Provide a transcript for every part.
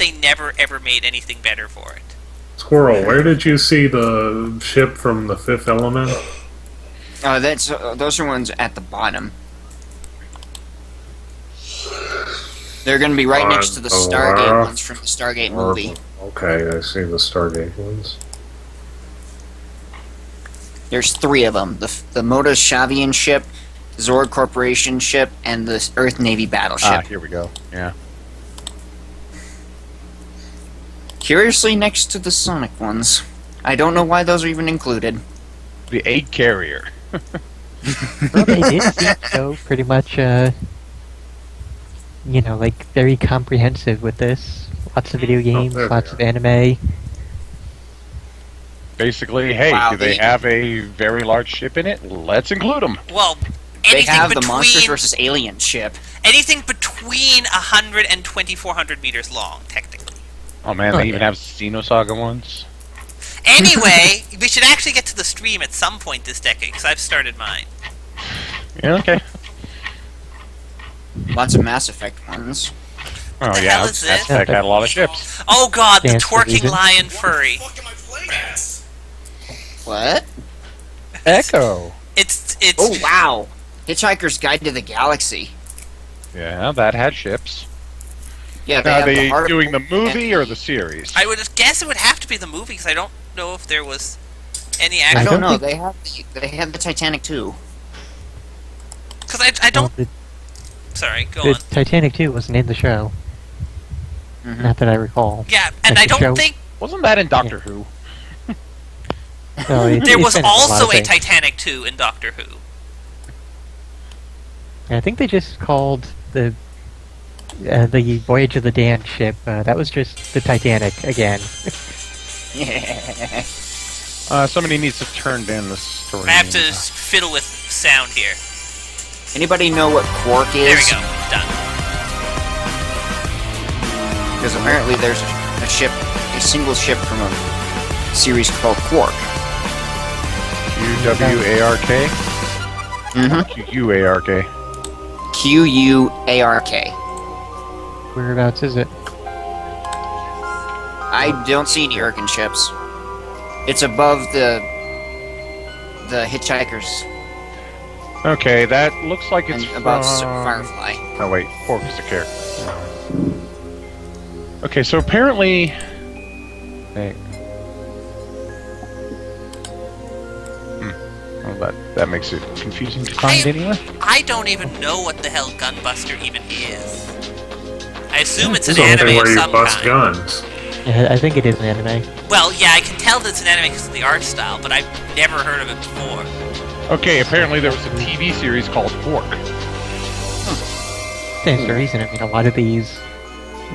they never ever made anything better for it. Squirrel, where did you see the ship from the Fifth Element? Those are ones at the bottom. They're going to be right next to the Stargate ones from the Stargate movie. Okay, I see the Stargate ones. There's 3 of them. The Motoshavian ship, Zorg Corporation ship, and the Earth Navy battleship. Here we go. Yeah. Curiously next to the Sonic ones. I don't know why those are even included. The egg carrier. Well, they did seem so pretty much, like very comprehensive with this. Lots of video games, lots of anime. Basically, hey, Wow, do they have a very large ship in it? Let's include them. Well, They anything have between the Monsters vs. Alien ship. anything between 100 and 2,400 meters long, technically. Oh man, they even have Xenosaga ones. Anyway, we should actually get to the stream at some point this decade, because I've started mine. Yeah, okay. Lots of Mass Effect ones. Oh the yeah, hell is Mass this? Effect had a lot of ships. Oh god, the Dance for twerking reason. lion furry. What? Echo. It's Oh, wow. Hitchhiker's Guide to the Galaxy. Yeah, that had ships. Yeah, they Now, are have they the heart doing the movie or the series? I would guess it would have to be the movie, because I don't know if there was any I actual... don't know. think- They have the Titanic too. Because I don't... Well, Sorry, go the on. Titanic 2 wasn't in the show. Mhm. Not that I recall. Yeah, and Like I the don't show- think Wasn't that in Doctor Who? No, there was it's been in lot also of a things. Titanic 2 in Doctor Who. I think they just called the Voyage of the Dan ship. That was just the Titanic again. Somebody needs to turn down the story. I have to fiddle with sound here. Anybody know what Quark is? There we go. Done. Because apparently there's a single ship from a series called Quark. Q-W-A-R-K? Mm-hmm. Q-U-A-R-K. Q-U-A-R-K. Whereabouts is it? I don't see any Irken ships. It's above the Hitchhikers Okay, that looks like it's and above from... Firefly. Oh wait, Quark is the character. Okay, so apparently... Hey. Well, that makes it confusing to find anyway. I don't even know what the hell Gunbuster even is. I assume it's an Something anime where of you some bust kind. guns. Yeah, I think it is an anime. Well, yeah, I can tell that it's an anime because of the art style, but I've never heard of it before. Okay, apparently there was a TV series called Quark. Stands to reason. I mean, a lot of these,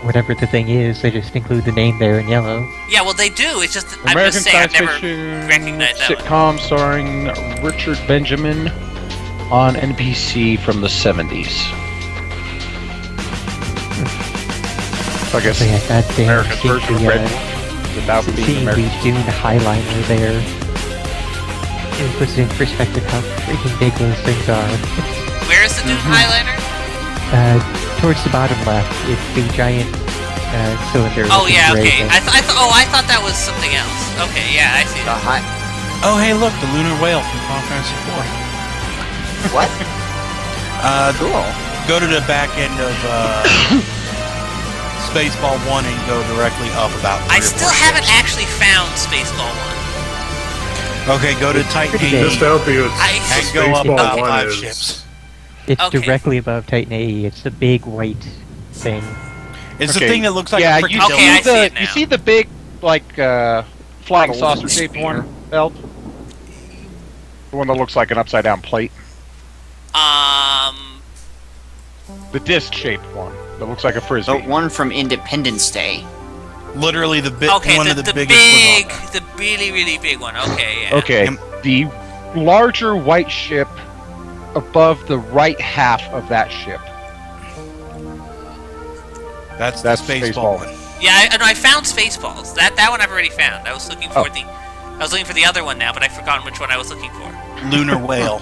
whatever the thing is, they just include the name there in yellow. Yeah, well, they do. It's just I'm American just saying I've science never fiction recognized that one. sitcom starring Richard Benjamin on NBC from the 70s. I guess So yeah, goddamn, America's version of Red without being seeing the American. Dune highliner there. It puts it in perspective how freaking big those things are. Where is the Dune Highliner? Towards the bottom left, it's the giant cylinder. Oh with the yeah, gray okay. thing. I thought that was something else. Okay, yeah, I see The it. high. Oh, hey, look, the lunar whale from Final Fantasy IV. What? Cool. Go to the back end of Spaceball 1 and go directly up about 3 I or 4 still haven't ships. actually found Spaceball 1. Okay, go to Titan Pretty A. Just to help you, it's I- And go up Spaceball about 1 5 is- ships. It's Okay. directly above Titan AE. It's the big white thing. It's Okay. the thing that looks like Yeah, a you freaking Okay, I see see the it now. you see the big flying Oh, saucer shaped spear. one, Belt? The one that looks like an upside down plate. The disc shaped one that looks like a frisbee. The one from Independence Day. literally the Okay, one the, of the the biggest big, ones on the really, really big one. Okay, yeah. Okay, Yep. the larger white ship above the right half of that ship. there. That's That's the Spaceball Spaceball. one. Yeah, I found Spaceballs. That one I've already found. I was looking for Oh. I was looking for the other one now, but I've forgotten which one I was looking for. Lunar Whale.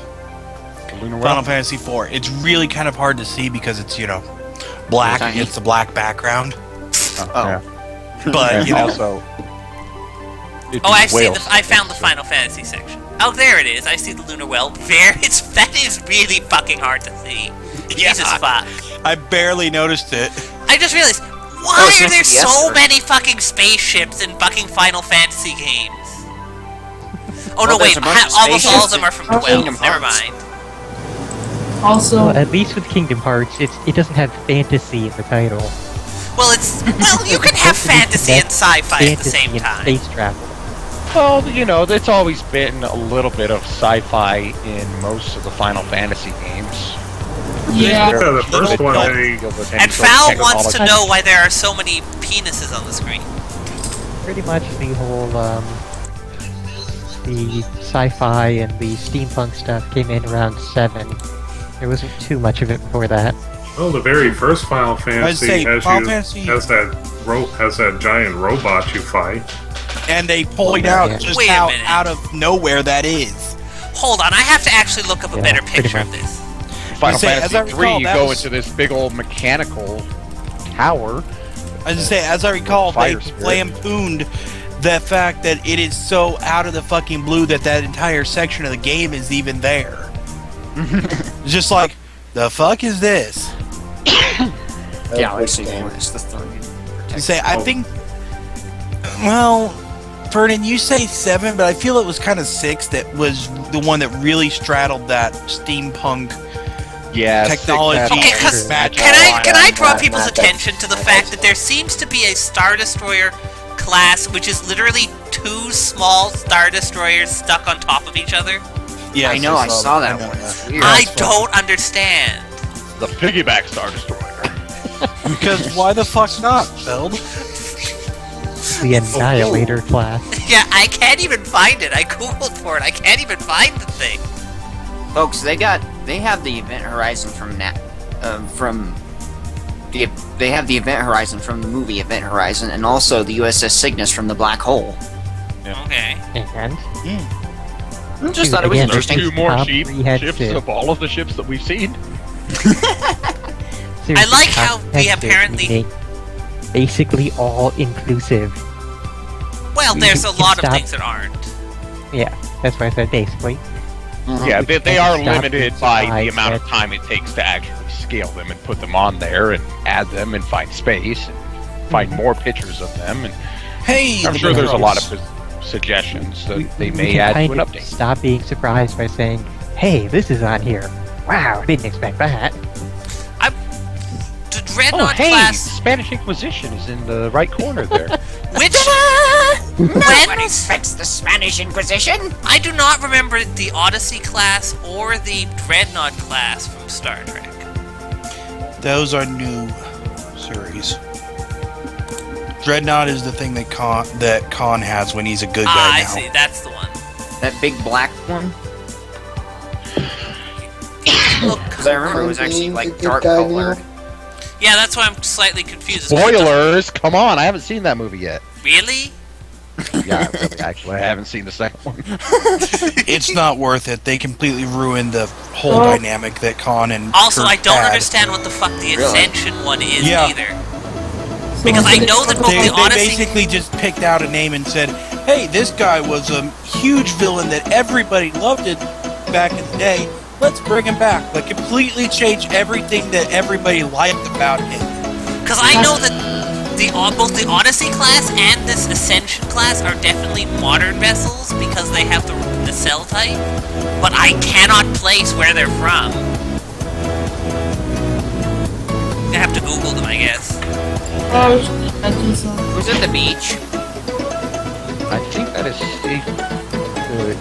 The lunar Final whale. Fantasy IV. It's really kind of hard to see because it's, black Tiny. against the black background. Oh. Yeah. But And you know, also, it'd Oh, be I see. whale I found the size, Final Fantasy section. Oh, there it is. I see the lunar well. That is really fucking hard to see. Yeah. Jesus fuck. I barely noticed it. I just realized, why Oh, are there yes, so sir. many fucking spaceships in fucking Final Fantasy games? Oh Well, no, there's wait, a bunch of almost all of spaceships them are from in 12. Kingdom Never Hearts. mind. Also, Well, at least with Kingdom Hearts, it doesn't have fantasy in the title. Well, you can have fantasy and sci-fi at the Fantasy same and time. space travel. Well, you know, it's always been a little bit of sci-fi in most of the Final Fantasy games. yeah. Yeah, the first one, they... And Fowl wants to know why there are so many penises on the screen. Pretty much the whole the sci-fi and the steampunk stuff came in around 7. There wasn't too much of it before that. Well, the very first Final Fantasy say, has Final you Fantasy- has that giant robot you fight. And they point Yeah. out just Wait a how minute. out of nowhere that is. Hold on, I have to actually look up a Yeah, better pretty picture much. of this. Final say, as I Fantasy 3, recall, you that go was- into this big old mechanical tower. As I recall, they Fire spirit. lampooned the fact that it is so out of the fucking blue that entire section of the game is even there. It's just like, the fuck is this? Galaxy Wars, the third. You say, I think. Well, Vernon, you say 7, but I feel it was kind of 6 that was the one that really straddled that steampunk. Yeah, Technology. Okay, Yeah, cause magic. can I draw Not- people's not that- attention to the fact that there seems to be a Star Destroyer class which is literally 2 small Star Destroyers stuck on top of each other? Yeah, I know, I saw that one. It's weird. I don't understand. the piggyback Star Destroyer. Because why the fuck not, Feld? The Annihilator class. Yeah, I can't even find it. I googled for it. I can't even find the thing. Folks, they have the Event Horizon they have the Event Horizon from the movie Event Horizon, and also the USS Cygnus from the Black Hole. Okay. And Just thought it was Again, There's interesting. 2 more Top sheep 3 had ships ships. of all of the ships that we've seen. I like how we apparently- make basically all inclusive. Well, You there's a can lot of stop- things that aren't. Yeah, that's why I said basically. Yeah, they are Stop limited being by the surprised amount of that- time it takes to actually scale them and put them on there and add them and find space and find more pictures of them. And Hey, I'm the sure there's a lot girls. of suggestions that they We may can add to kind an of update. Stop being surprised by saying, "Hey, this is on here." Wow, I didn't expect that. The Oh, Dreadnought hey, class. Spanish Inquisition is in the right corner there. Which Nobody expects the Spanish Inquisition. I do not remember the Odyssey class or the Dreadnought class from Star Trek. Those are new series. Dreadnought is the thing that Khan has when he's a good guy I now. see. That's the one. That big black one. Look, Because I remember it was actually like Good dark guy colored. yeah, that's why I'm slightly confused. Spoilers! Come on, I haven't seen that movie yet. Really? Yeah, really, actually, I haven't seen the second one. It's not worth it. They completely ruined the whole dynamic that Khan and Also, Kirk I don't had. understand what the fuck the Really? Ascension one is Yeah. either. Because I know that both They the Odyssey. basically just picked out a name and said, "Hey, this guy was a huge villain that everybody loved it back in the day. Let's bring him back." Like completely change everything that everybody liked about him. Because I know that both the Odyssey class and this Ascension class are definitely modern vessels because they have the cell type, but I cannot place where they're from. I have to Google them, I guess. Oh, I do so. Who's at the beach? I think that is Steve,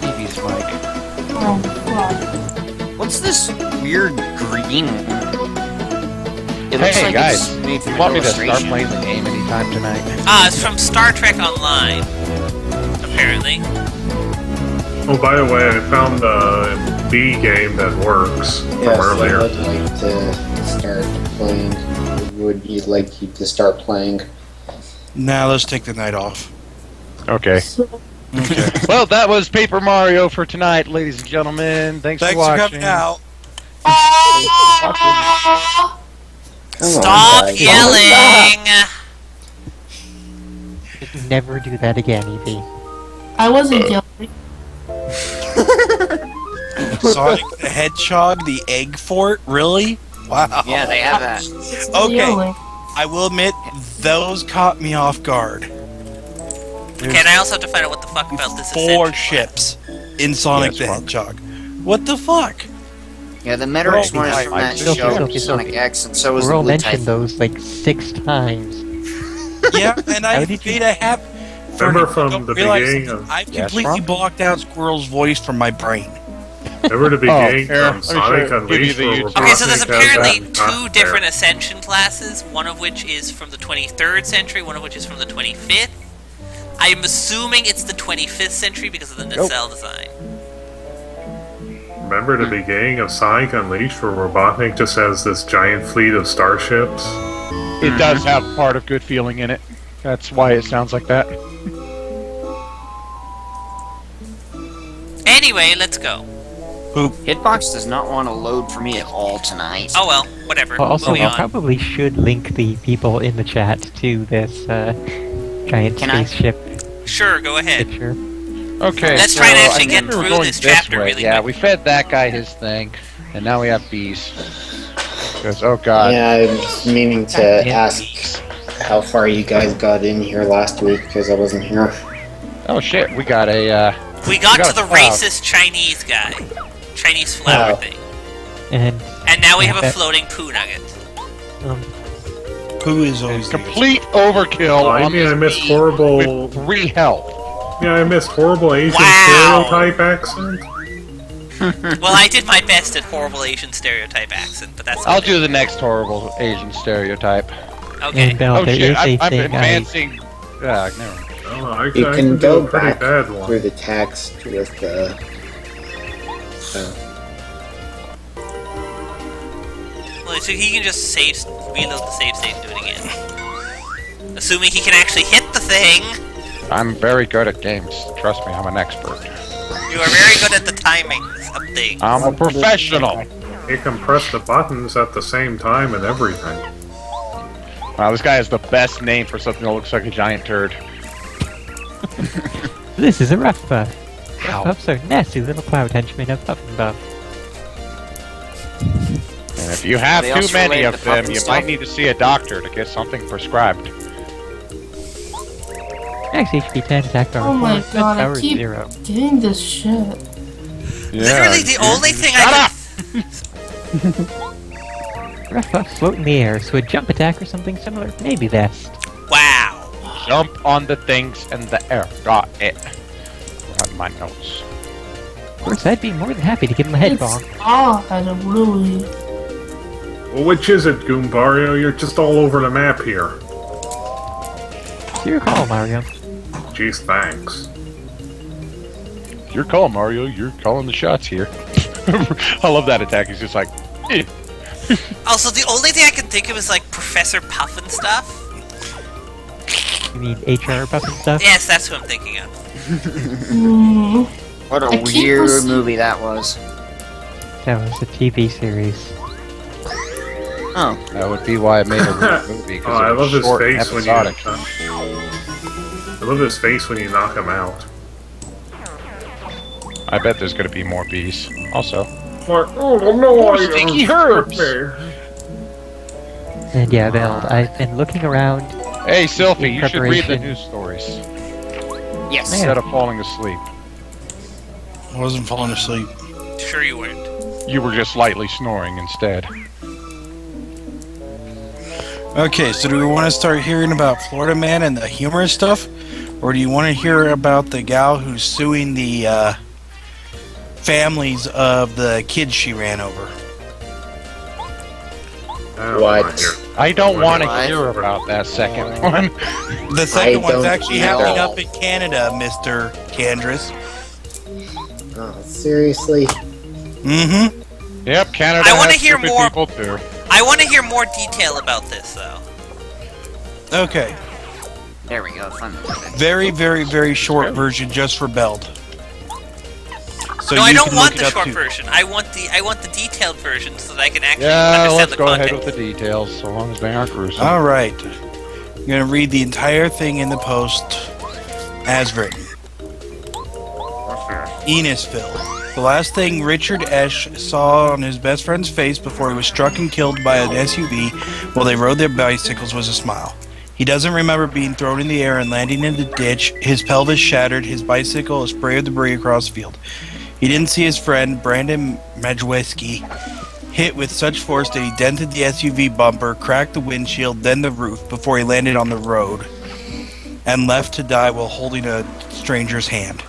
Evie's mic. Oh, wow. What's this weird green? It looks Hey like guys, it's made from you want an me to start illustration. playing the game anytime tonight? It's from Star Trek Online, apparently. Oh, by the way, I found the B game that works from Yes, earlier. I would like to start playing. Would you like you to start playing? Now let's take the night off. Okay. Okay. Well, that was Paper Mario for tonight, ladies and gentlemen. Thanks Thanks for for watching. coming out. Come on, Stop guys. yelling! Just never do that again, Evie. I wasn't guilty. Sonic the Hedgehog, the Egg Fort, really? Wow. Yeah, they have that. Okay, Really? I will admit, those caught me off guard. Okay, and I also have to find out what the fuck about this 4 Ascension ships in Sonic Yes, the Mark. Hedgehog. What the fuck? Yeah, the Metrics We're all one is behind. from that Sophie, show, Sophie, Sonic Sophie. X, and so is the Earl Blue mentioned Typhoon. those like 6 times. Yeah, and How I did you- made a hap. Remember Fernie, from don't the realize beginning something. of- I've Yes, completely Ron? blocked out Squirrel's voice from my brain. Remember the beginning here, from let me Sonic show- give you Unleashed the where YouTube. Okay, so there's Robotnik has apparently that two there. different Ascension classes, one of which is from the 23rd century, one of which is from the 25th. I'm assuming it's the 25th century because of the nacelle design. Remember the beginning of Sonic Unleashed where Robotnik just has this giant fleet of starships? It does have part of good feeling in it. That's why it sounds like that. Anyway, let's go. Hitbox does not want to load for me at all tonight. Oh well, whatever. Also, Moving I on. probably should link the people in the chat to this giant Can I? spaceship Sure, go ahead. picture. Okay, Let's try and so actually I get think we were through going this chapter way. really Yeah, quick. we fed that guy his thing, and now we have bees. Because, oh god. Yeah, I was meaning to Yeah. ask how far you guys got in here last week because I wasn't here. Oh shit, we got a, We got We got to the a cloud. racist Chinese guy. Chinese flower Oh. thing. And And now we have a Okay. floating poo nugget. Who is always there? complete overkill Oh, I on mean, this I missed bee horrible. with 3 health. Yeah, I missed horrible Asian Wow. stereotype accent. Well, I did my best at horrible Asian stereotype accent, but that's I'll okay. do the next horrible Asian stereotype. Okay. and Bell, Oh there shit, is a I'm thing advancing. Never mind. Oh, I You I can do go a pretty back bad one. through the text with the. Well, so he can just save, reload the save state and do it again. Assuming he can actually hit the thing. I'm very good at games. Trust me, I'm an expert. You are very good at the timings of things. I'm a professional. You can press the buttons at the same time and everything. Wow, this guy has the best name for something that looks like a giant turd. This is a rough buff. Ow. Puffs are nasty little cloud henchmen of Puff and Buff. And if you have Are they too also many related of to them, puppy you stuff? might need to see a doctor to get something prescribed. Max HP 10, attack power Oh my 4, god, I power keep 0. getting this shit. Literally the only thing I Rough buffs float in the air, so a jump attack or something similar may be best. Wow. Jump on the things in the air. Got it. Got my notes. Of course, I'd be more than happy to give him a head It's bonk. odd, really. Well, which is it, Goombario? You're just all over the map here. It's your call, Mario. Jeez, thanks. Your call, Mario. You're calling the shots here. I love that attack. He's just like, eh. Also, the only thing I can think of is like Professor Puff and stuff. You mean HR buff and stuff? Yes, that's who I'm thinking of. Hmm. What a I keep weird rece- movie that was. That was a TV series. Oh, That would be why I made a weird movie. Oh, I love his short and face when you. episodic. I love his face when you knock him out. I bet there's gonna be more bees. Also, Like, oh no, More sticky herbs. And yeah, Belle, I've been looking around. hey, Sylphie, In you should read the preparation. news stories yes. instead of falling asleep. I wasn't falling asleep. Sure you weren't. You were just lightly snoring instead. Okay, so do we want to start hearing about Florida Man and the humorous stuff? Or do you want to hear about the gal who's suing the families of the kids she ran over? What? I don't want to What? hear about that second one. The second one's don't actually know. happening up in Canada, Mr. Candris. Oh, seriously? Mm-hmm. Yep, Canada I wanna has hear stupid more. people too. I want to hear more detail about this, though. Okay. There we go. Fun. Very, very, very short version just for Beld. So No, I you don't can want look the it up short too. version. I want the detailed version so that I can actually Yeah, understand let's the go content. ahead with the details, so long as they aren't gruesome. All right. I'm going to read the entire thing in the post as written. Enosville. The last thing Richard Esch saw on his best friend's face before he was struck and killed by an SUV while they rode their bicycles was a smile. He doesn't remember being thrown in the air and landing in the ditch, his pelvis shattered, his bicycle a spray of debris across the field. He didn't see his friend, Brandon Majewski, hit with such force that he dented the SUV bumper, cracked the windshield, then the roof before he landed on the road and left to die while holding a stranger's hand.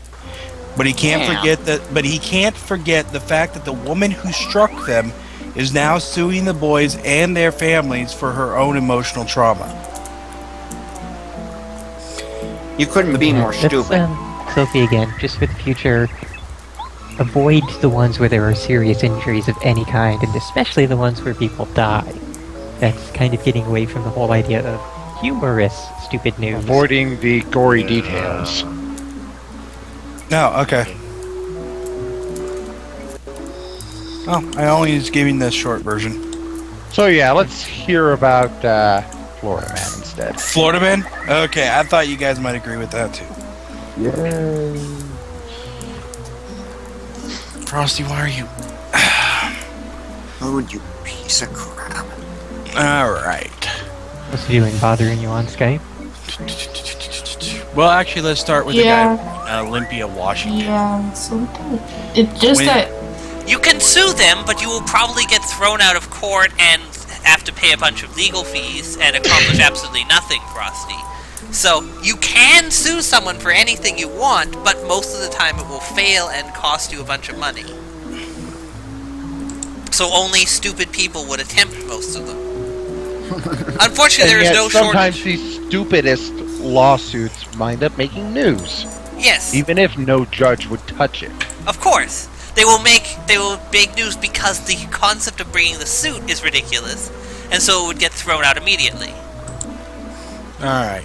But he can't forget the fact that the woman who struck them is now suing the boys and their families for her own emotional trauma. You couldn't be more stupid. Sophie, again, just for the future, avoid the ones where there are serious injuries of any kind, and especially the ones where people die. That's kind of getting away from the whole idea of humorous stupid news. Avoiding the gory details. No, okay. Oh, I only was giving the short version. So yeah, let's hear about Florida Man instead. Florida Man? Okay, I thought you guys might agree with that too. Yay. Frosty, why are you... Oh, you piece of crap. Alright. What's he doing, bothering you on Skype? Well, actually, let's start with Yeah. the guy in Olympia, Washington. Yeah, something. It's just When- that. You can sue them, but you will probably get thrown out of court and have to pay a bunch of legal fees and accomplish absolutely nothing, Frosty. So, you can sue someone for anything you want, but most of the time it will fail and cost you a bunch of money. So only stupid people would attempt most of them. Unfortunately, there And is yet no sometimes shortage. these stupidest lawsuits wind up making news, Yes, even if no judge would touch it. of course. They will make news because the concept of bringing the suit is ridiculous, and so it would get thrown out immediately. Alright.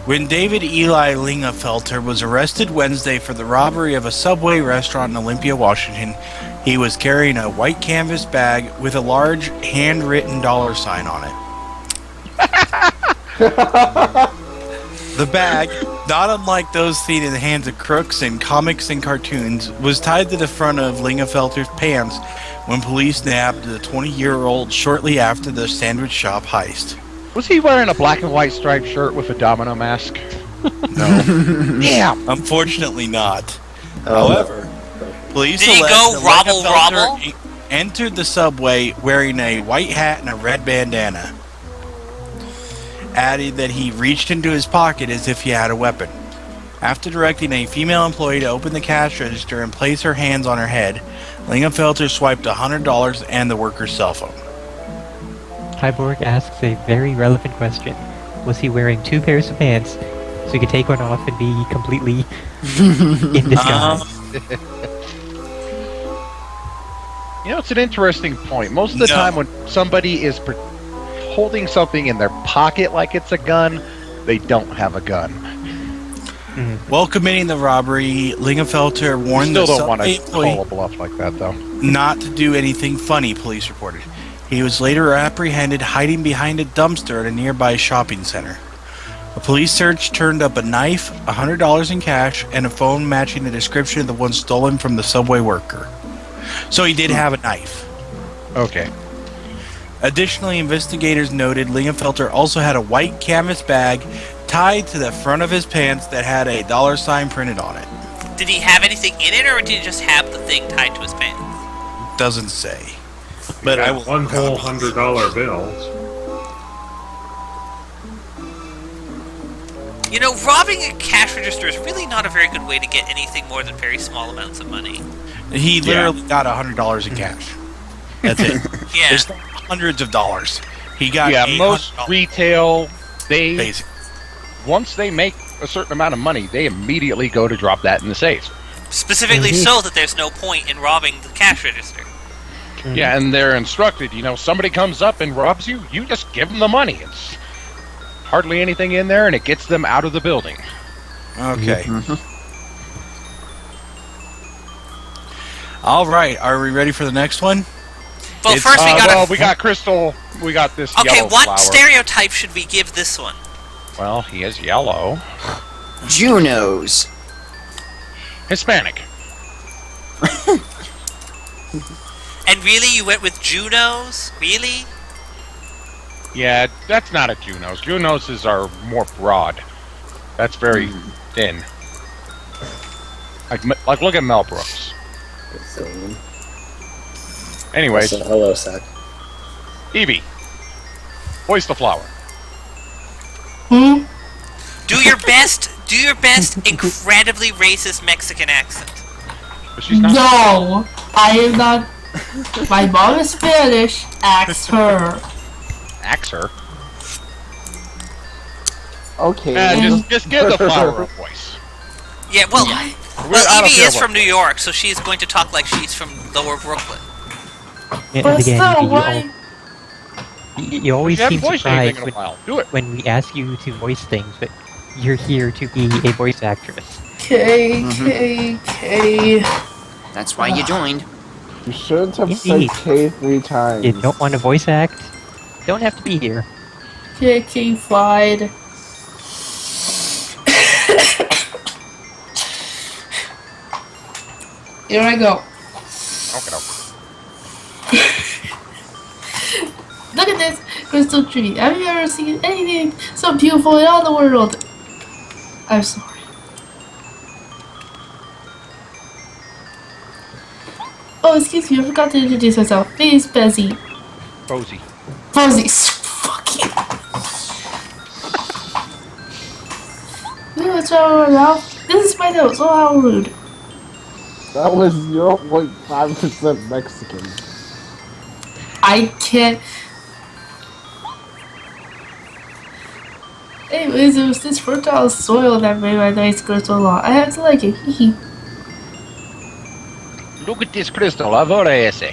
When David Eli Lingenfelter was arrested Wednesday for the robbery of a Subway restaurant in Olympia, Washington, he was carrying a white canvas bag with a large handwritten $sign on it. The bag, not unlike those seen in the hands of crooks in comics and cartoons, was tied to the front of Lingenfelter's pants when police nabbed the 20-year-old shortly after the sandwich shop heist. Was he wearing a black and white striped shirt with a domino mask? No. Damn! Unfortunately not. Oh, However, police Did he allege go that robble, Lingenfelter robble? entered the subway wearing a white hat and a red bandana, adding that he reached into his pocket as if he had a weapon. After directing a female employee to open the cash register and place her hands on her head, Lingenfelter swiped $100 and the worker's cell phone. Hyborg asks a very relevant question. Was he wearing two pairs of pants so he could take one off and be completely in disguise? You know, it's an interesting point. Most of the No. time when somebody is holding something in their pocket like it's a gun, they don't have a gun. While committing the robbery, Lingenfelter You warned still the don't want subway to employee call a bluff like that, though. not to do anything funny, police reported. He was later apprehended hiding behind a dumpster at a nearby shopping center. A police search turned up a knife, $100 in cash, and a phone matching the description of the one stolen from the subway worker. So he did have a knife. Okay. Additionally, investigators noted Lingenfelter also had a white canvas bag tied to the front of his pants that had a $sign printed on it. Did he have anything in it, or did he just have the thing tied to his pants? Doesn't say. But I will. One whole $100 bills. You know, robbing a cash register is really not a very good way to get anything more than very small amounts of money. He literally got $100 in cash. That's it. Yeah. There's not hundreds of dollars. He got Yeah, most $800 retail, they basic. once they make a certain amount of money, they immediately go to drop that in the safe. Specifically so that there's no point in robbing the cash register. Yeah, and they're instructed, you know, somebody comes up and robs you, you just give them the money. It's hardly anything in there, and it gets them out of the building. Okay. All right. Are we ready for the next one? Well, It's- first we gotta. Well, we got Crystal. We got this Okay, yellow what flower. stereotype should we give this one? Well, he is yellow. Junos. Hispanic. And really, you went with Junos? Really? Yeah, that's not a Junos. Junos are more broad. That's very thin. Like look at Mel Brooks. So, Anyways, hello, Zach. Evie, voice the flower. Hmm? Do your best. Do your best. Incredibly racist Mexican accent. But she's not. No, I am not. My mom is Spanish. Ask her. Axe her. Okay. Just give the flower a voice. Yeah, well, I well, don't Evie care is what- from New York, so she's going to talk like she's from Lower Brooklyn. And But again, still, you, why? you always You haven't seem voiced anything surprised in a while. Do it. when we ask you to voice things, but you're here to be a voice actress. K. That's why you joined. You shouldn't have Indeed. said K 3 times. You don't want to voice act? Don't have to be here. K. Fide. Here I go. Okay. Look at this crystal tree. Have you ever seen anything so beautiful in all the world? I'm sorry. Oh, excuse me, I forgot to introduce myself. Please, Bezzy. Posey. Fuzzy. Fuck you. What's wrong with my mouth? This is my nose. Oh, how rude. That was 0.5% Mexican. I can't. Anyways, it was this fertile soil that made my nice crystal lot. I have to like it. Hee hee. Look at this crystal. Arvore ese.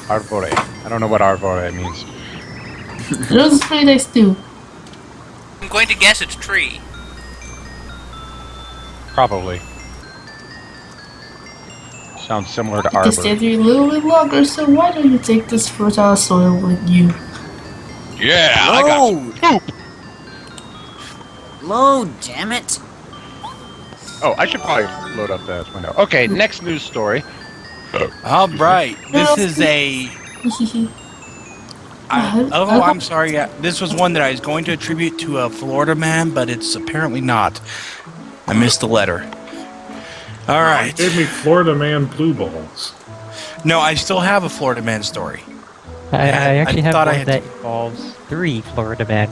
Arvore. I don't know what arvore means. Yours is pretty nice too. I'm going to guess it's tree. Probably. Sounds similar to You can arbor. stay there a little bit longer, so why don't you take this fertile soil with you? Yeah, I got some poop. Load, damn it. Oh, I should probably load up that window. Okay, next news story. All right. This is a. Hee hee hee. I'm sorry. This was one that I was going to attribute to a Florida man, but it's apparently not. I missed the letter. All right. Gave me Florida Man blue balls. No, I still have a Florida man story. I actually have thought I one had that involves 3 Florida men.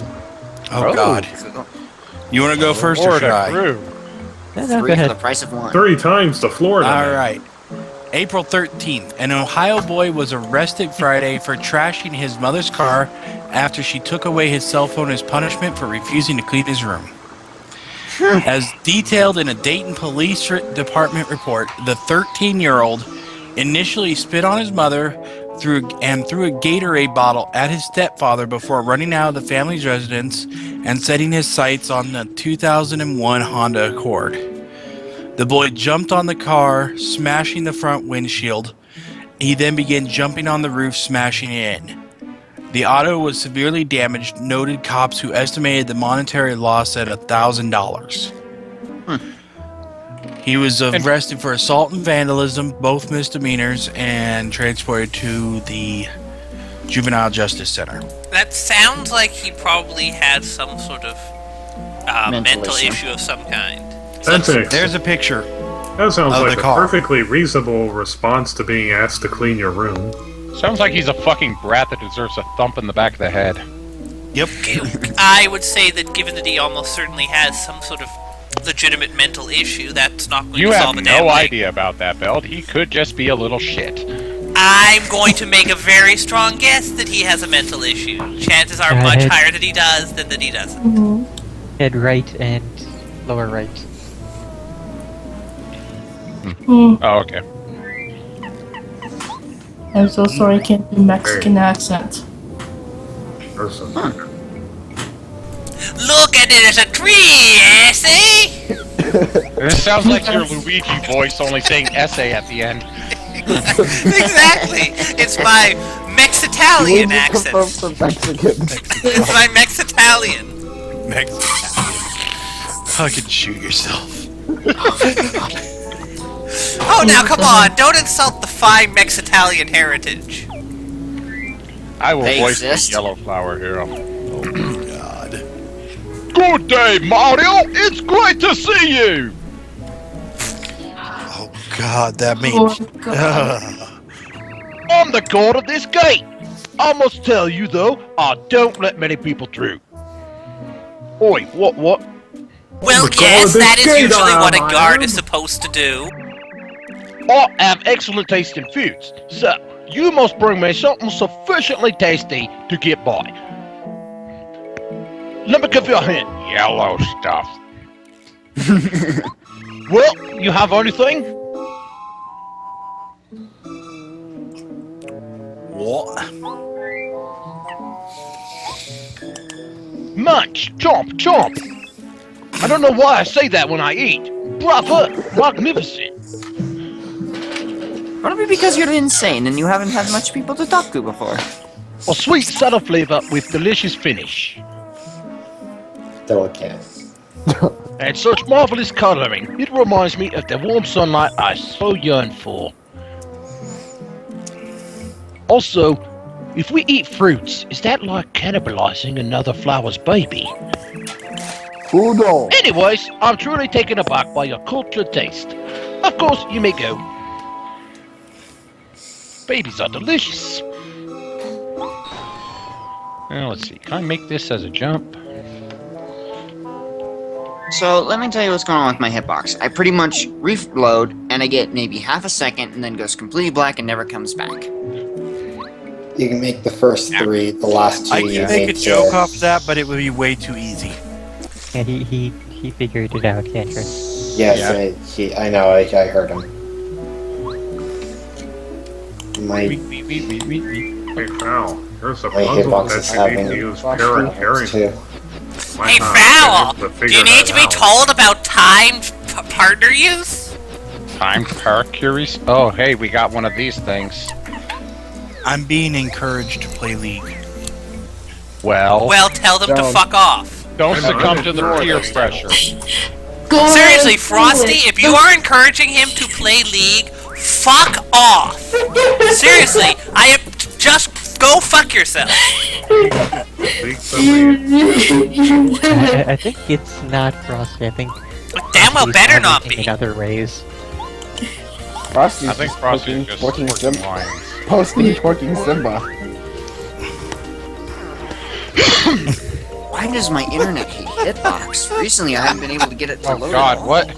Oh, God. You want to go first, or should Florida I? crew. No, go Three for the ahead. price of one. 3 times the Florida All Man. right. April 13th, an Ohio boy was arrested Friday for trashing his mother's car after she took away his cell phone as punishment for refusing to clean his room. As detailed in a Dayton Police Department report, the 13-year-old initially spit on his mother threw a Gatorade bottle at his stepfather before running out of the family's residence and setting his sights on the 2001 Honda Accord. The boy jumped on the car, smashing the front windshield. He then began jumping on the roof, smashing it in. The auto was severely damaged, noted cops who estimated the monetary loss at $1,000. He was arrested for assault and vandalism, both misdemeanors, and transported to the Juvenile Justice Center. That sounds like he probably had some sort of mental issue. issue of some kind. There's a picture. That sounds of like the a car. perfectly reasonable response to being asked to clean your room. Sounds like he's a fucking brat that deserves a thump in the back of the head. Yep. I would say that given that he almost certainly has some sort of legitimate mental issue, that's not going You to have solve a damn no thing. idea about that, Belt. He could just be a little shit. I'm going to make a very strong guess that he has a mental issue. Chances are much Head. higher that he does than that he doesn't. Mhm. Head right and lower right. Hmm. Oh, okay. I'm so sorry I can't do Mexican accent. Person. Look at it as a tree, eh, see? This sounds like your Luigi voice, only saying essay at the end. Exactly. It's my Mexitalian accent. For Mexicans. It's my Mexitalian. Fucking shoot yourself. Oh, now come on! Don't insult the fine Mexitalian heritage. I will They voice the exist? yellow flower here. God. Good day, Mario! It's great to see you! Oh God, that Oh, means. God. I'm the god of this gate! I must tell you though, I don't let many people through. Oi, what? Well, my God, yes, this that is gate usually what a I guard am. is supposed to do. I have excellent taste in foods, so you must bring me something sufficiently tasty to get by. Let me give you a hint. Yellow stuff. Well, you have anything? What? Munch, chomp, chomp. I don't know why I say that when I eat. Bravo, magnificent. Probably because you're insane and you haven't had much people to talk to before. A sweet, subtle flavor with delicious finish. Delicate. And such marvelous coloring. It reminds me of the warm sunlight I so yearn for. Also, if we eat fruits, is that like cannibalizing another flower's baby? Udo. Anyways, I'm truly taken aback by your cultured taste. Of course, you may go. Babies are delicious. Now, let's see. Can I make this as a jump? So let me tell you what's going on with my hitbox. I pretty much reload and I get maybe half a second and then goes completely black and never comes back. You can make the first three, the last two I you can make a need joke to... off that, but it would be way too easy. Yeah, he figured it out, Kendra. Yes, Yeah. I know, I heard him. My, Hey, Val, there's a my puzzle hitbox is that you need having to use problems Harry. too. Hey, Fowl! Do you need to be told about timed partner use? Time Parcuries? Oh, hey, we got one of these things. I'm being encouraged to play League. Well, Well, tell them to Don't. fuck off. don't succumb to the peer pressure. Go Seriously, ahead, Frosty, do it. if you are encouraging him to play League, fuck off. Seriously, just go fuck yourself. I think it's not Frosty. I think Damn well Frosty's better not managing be. in other ways. Frosty's I think just Frosty's just twerking working Simba. lines. Posting twerking Simba. Why does my internet hate hitbox? Recently I haven't been able to get it to Oh load. god, at all. what?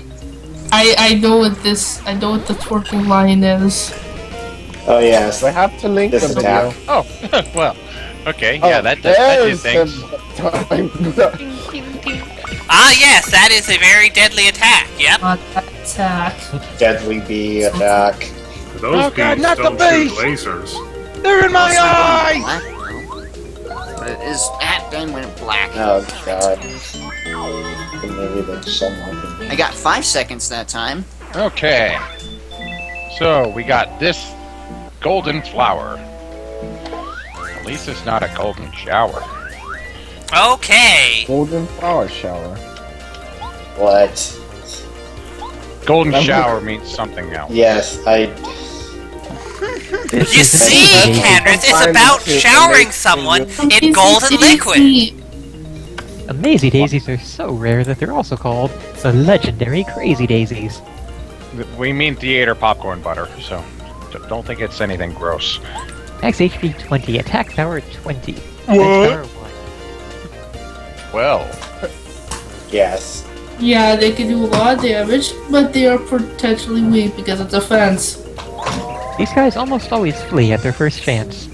I know what the twerking line is. Oh yes, I have to link this the video. attack. Oh, well, okay, Oh, yeah, that did there's things. Simba. Ah, yes, that is a very deadly attack. Yep. Not that attack. Deadly bee attack. Those Oh, God, bees not the don't shoot bees! lasers. They're in my It's not eye! black, though. But it is then went black. Oh god. Maybe that's someone. I got 5 seconds that time. Okay. So, we got this golden flower. At least it's not a golden shower. Okay. Golden flower shower. What? Golden Remember- shower means something else. Yes, I. You see, Candace, it's about showering someone in golden liquid. Amazing daisies are so rare that they're also called the legendary crazy daisies. We mean theater popcorn butter, so don't think it's anything gross. Max HP 20, attack power 20. Defense power 1. Well, Yes. Yeah, they can do a lot of damage, but they are potentially weak because of defense. These guys almost always flee at their first chance.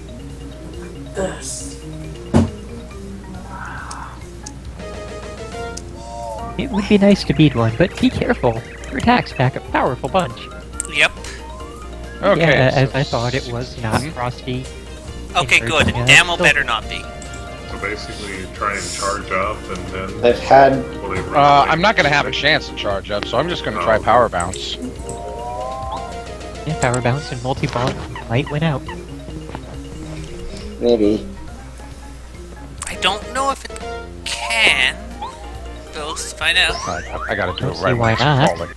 It would be nice to beat one, but be careful. Your attacks pack a powerful punch. Yep. okay. Yeah, as so- I thought, it was not Frosty. Okay, good. Yeah, Damn well still- better not be. So basically, you try and charge up, and then I've had. will they I'm not gonna have a chance to charge up, so I'm just gonna try power bounce. Yeah, Power Bounce and Multi-Ball might win out. Maybe. I don't know if it can. But let's find out. I gotta do Don't it see right why when not. it's falling.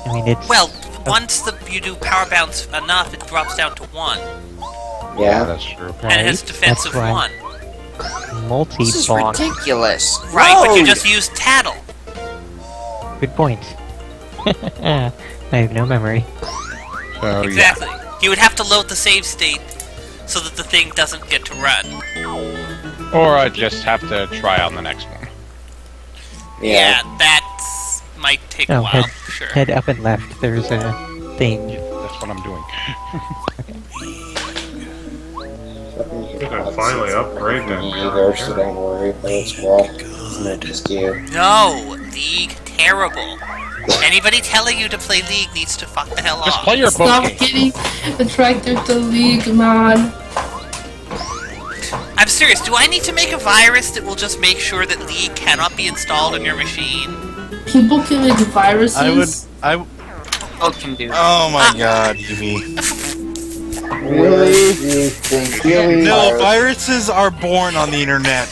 I mean, it's... Well, once you do Power Bounce enough, it drops down to 1. Yeah. That's true. And it has Right, defensive that's why 1. This is Multi-Ball. ridiculous. Right, but you Load! just use Tattle. Good point. I have no memory. So, Exactly. You would have to load the save state so that the thing doesn't get to run. yeah. Or I just have to try on the next one. Yeah, that might take a Oh, while, for sure. Head up and left. There's a thing. That's what I'm doing. You can finally upgrade that either, so don't worry, but it's well. It's not just you. No! League, terrible. Anybody telling you to play League needs to fuck the hell Just off. play your boat Stop game. getting attracted to League, man. I'm serious, do I need to make a virus that will just make sure that League cannot be installed on your machine? People can make viruses. Oh, can do. Oh my god, Evie. Really? You think Really? No, viruses are born on the internet.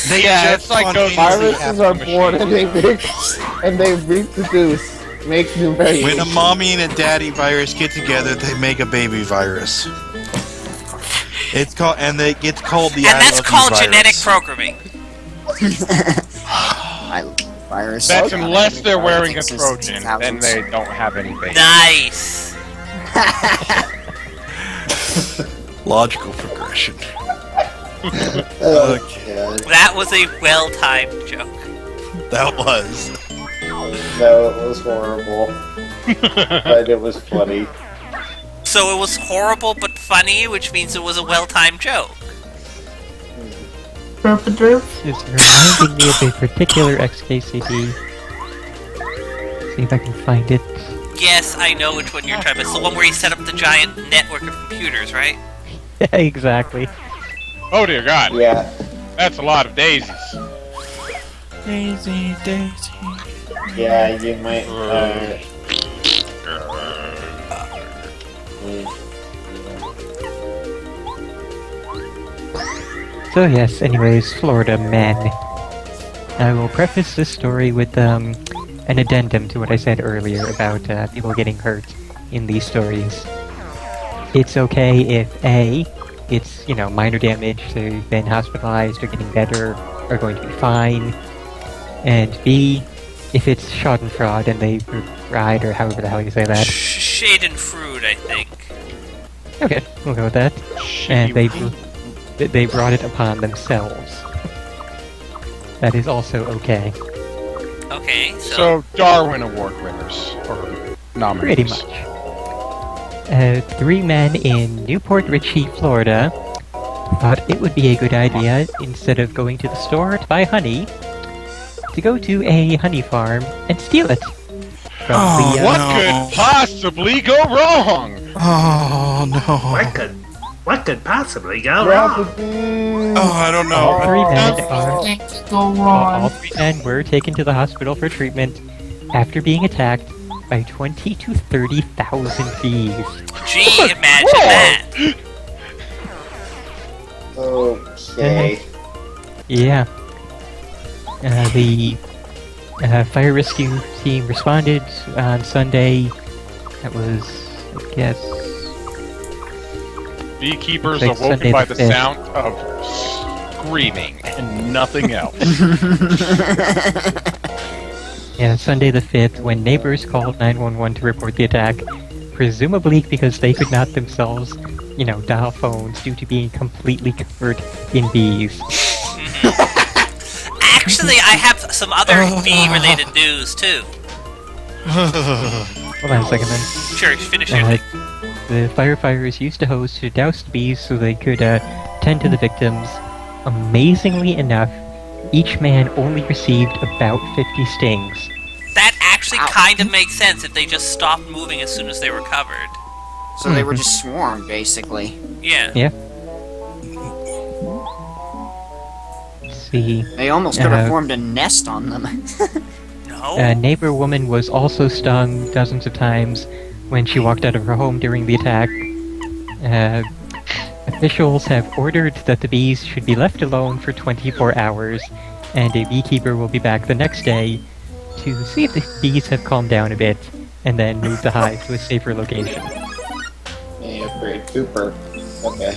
They Just like those Viruses are born and they reproduce. Makes new variants. When a mommy and a daddy virus get together, they make a baby virus. It gets called the And I that's love you called virus. genetic programming. Virus. That's Okay. unless they're wearing a Since Trojan, then 2000s. they don't have any babies. Nice. Logical progression. Oh, Okay. God. That was a well-timed joke. That was. No, it was horrible. But it was funny. So it was horrible but funny, which means it was a well-timed joke. Derp. It's reminding me of a particular XKCD. See if I can find it. Yes, I know which one you're talking about. It's the one where you set up the giant network of computers, right? Exactly. Oh dear God, Yeah. that's a lot of daisies. Daisy, Daisy. Yeah, you might, So yes, anyways, Florida men. I will preface this story with an addendum to what I said earlier about people getting hurt in these stories. It's okay if A, it's, minor damage, so you've been hospitalized or getting better, are going to be fine, and B, if it's schadenfreude and they ride, or however the hell you say that. Shade and Fruit, I think. Okay, we'll go with that. And they brought it upon themselves. That is also okay. Okay, So Darwin Award winners or nominees. Pretty much. 3 men in Newport Richey, Florida, thought it would be a good idea, instead of going to the store to buy honey, to go to a honey farm and steal it. From the, What No. could possibly go wrong? Oh no. What could possibly go Recipe. Oh, I don't know. all 3 men are Things go all wrong. 3 men were taken to the hospital for treatment after being attacked by 20 to 30,000 bees. gee, imagine that. okay. Yeah. The fire rescue team responded on Sunday. That was, I guess, Beekeepers Like awoken Sunday by the the 5th. sound of screaming and nothing else. yeah, Sunday the 5th, when neighbors called 911 to report the attack, presumably because they could not themselves, dial phones due to being completely covered in bees. Actually, I have some other bee-related news, too. Hold on a second then. Sure, finish your thing. The firefighters used a hose to douse the bees so they could tend to the victims. Amazingly enough, each man only received about 50 stings. That actually kind of makes sense if they just stopped moving as soon as they were covered. So they were just swarmed, basically. Yeah. Yeah. Let's see. They almost could have formed a nest on them. No? A neighbor woman was also stung dozens of times, when she walked out of her home during the attack. Officials have ordered that the bees should be left alone for 24 hours, and a beekeeper will be back the next day to see if the bees have calmed down a bit, and then move the hive to a safer location. Yeah, great. Super. Okay.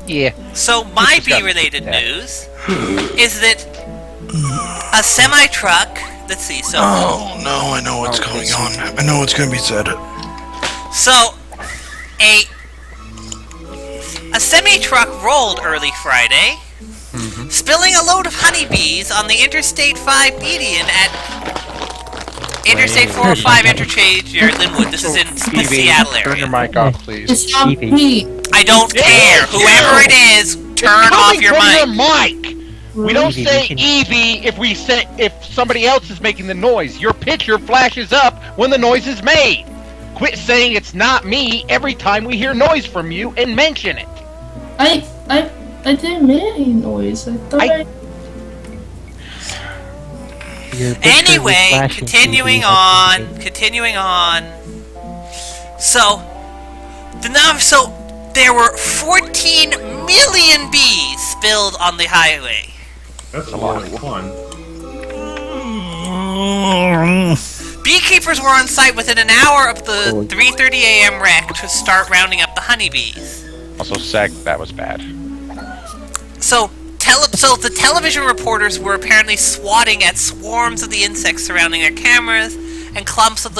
Yeah. So my Just got- bee-related yeah. news is that a semi-truck. Let's see. So Oh no, I know what's going on. I know what's going to be said. So, a semi-truck rolled early Friday, spilling a load of honeybees on the Interstate 5 median at Interstate 405 interchange near Linwood. This is in the Stevie, Seattle turn your area. mic off, please. It's not Stevie. me. I don't care. Whoever it is, turn off your mic. mic. We don't Evie, say we can- Evie if somebody else is making the noise. Your picture flashes up when the noise is made. Quit saying it's not me every time we hear noise from you and mention it. I didn't make any noise. I thought I- Your picture was Anyway, flashing, continuing Evie, on, that's continuing on. So, there were 14 million bees spilled on the highway. That's a lot of fun. Beekeepers were on site within an hour of the 3:30 a.m. wreck to start rounding up the honeybees. Also, that was bad. So the television reporters were apparently swatting at swarms of the insects surrounding their cameras, and clumps of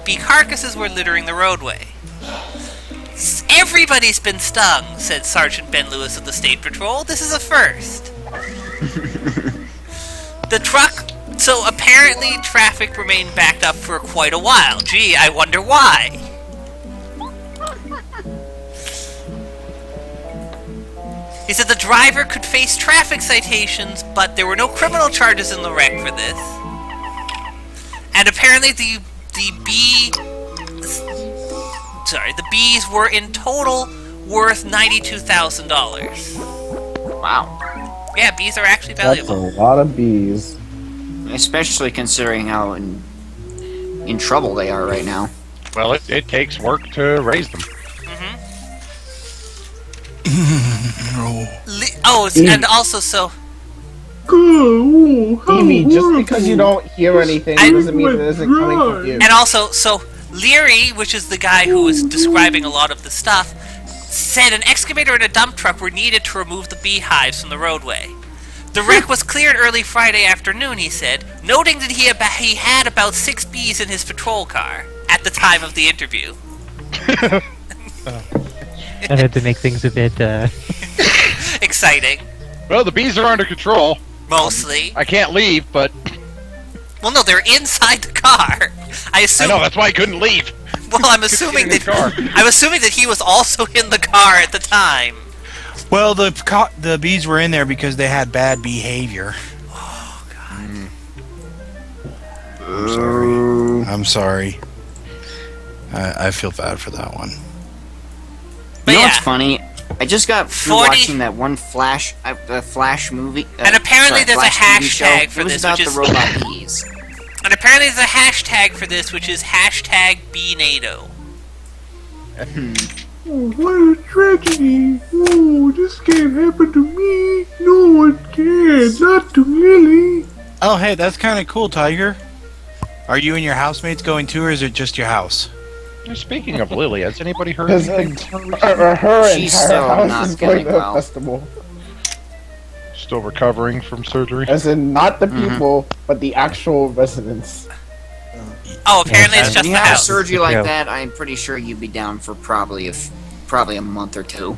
bee carcasses were littering the roadway. Everybody's been stung, said Sergeant Ben Lewis of the State Patrol. This is a first. So apparently traffic remained backed up for quite a while. Gee, I wonder why. He said the driver could face traffic citations, but there were no criminal charges in the wreck for this. And apparently the bees were in total worth $92,000. Wow. Yeah, bees are actually That's a valuable. lot of bees. Especially considering how in trouble they are right now. Well, it takes work to raise them. And also so Evie, just because you don't hear anything doesn't mean it isn't coming from you. And also, so Leary, which is the guy who was describing a lot of the stuff, said an excavator and a dump truck were needed to remove the beehives from the roadway. The wreck was cleared early Friday afternoon, he said, noting that he had about 6 bees in his patrol car at the time of the interview. That had to make things a bit, Exciting. Well, the bees are under control. Mostly. I can't leave, but Well, no, they're inside the car. I I assume. know that's why I couldn't leave. Well, I'm assuming in the car. I'm assuming that he was also in the car at the time. Well, the bees were in there because they had bad behavior. Oh God. I'm sorry. I feel bad for that one. But You know yeah. what's funny? I just got through 40 watching that one Flash movie. And apparently there's a Flash TV show. hashtag for It was this, about which the is- robot bees. And apparently there's a hashtag for this, which is hashtag BeeNATO. What a tragedy! Oh, this can't happen to me. No, it can't. Not to Lily. Oh, hey, that's kind of cool, Tiger. Are you and your housemates going too, or is it just your house? Speaking of Lily, has anybody heard Because anything? her She's entire still house not is going getting to a well. festival. Still recovering from surgery? As in, not the people, but the actual residents. Oh, apparently it's When just you the have house. surgery Yeah. like that, I'm pretty sure you'd be down for probably a month or two.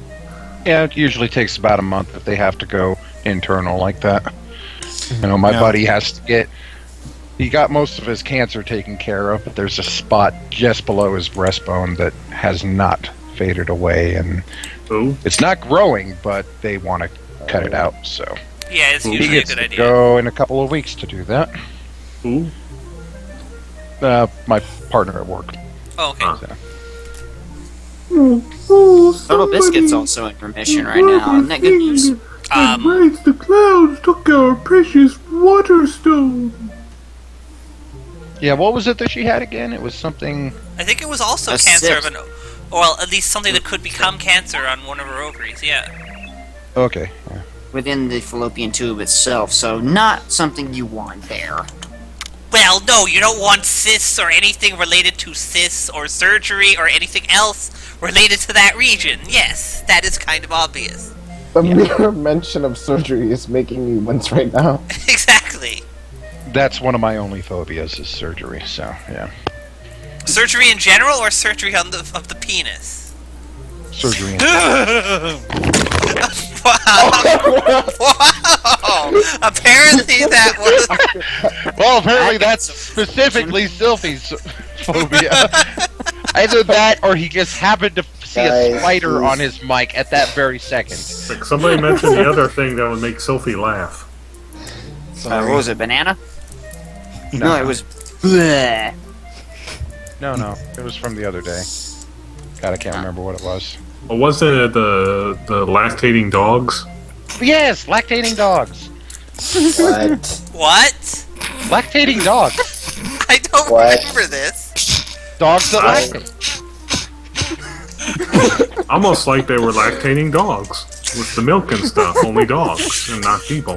Yeah, it usually takes about a month if they have to go internal like that. You know, my Yeah. buddy has to get... He got most of his cancer taken care of, but there's a spot just below his breastbone that has not faded away, and Oh, it's not growing, but they want to cut it out, so... Yeah, it's He usually a gets good to idea. go in a couple of weeks to do that. ooh. My partner at work. Oh, okay. So. Total Biscuit's also in remission right now. Isn't that good news? The clouds took our precious water stone. Yeah, what was it that she had again? It was something... I think it was also A cancer of cyst. an... Well, at least something that could become cancer on one of her ovaries, yeah. Okay. Within the fallopian tube itself, so not something you want there. Well, no, you don't want cysts or anything related to cysts or surgery or anything else related to that region. Yes, that is kind of obvious. The mere mention of surgery is making me wince right now. Exactly. That's one of my only phobias is surgery. So yeah, Surgery in general or surgery on of the penis? surgery. Wow! Apparently that was... Well, apparently that's specifically Sylphie's phobia. Either that, or he just happened to see a Guys, spider please. on his mic at that very second. Like somebody mentioned the other thing that would make Sophie laugh. What was it, banana? No, it was... Bleh. No, it was from the other day. God, I can't remember what it was. Well, wasn't it the lactating dogs? Yes, lactating dogs. What? What? Lactating dogs. I don't What? remember this. Dogs that I- lactate. Almost like they were lactating dogs with the milk and stuff. Only dogs and not people.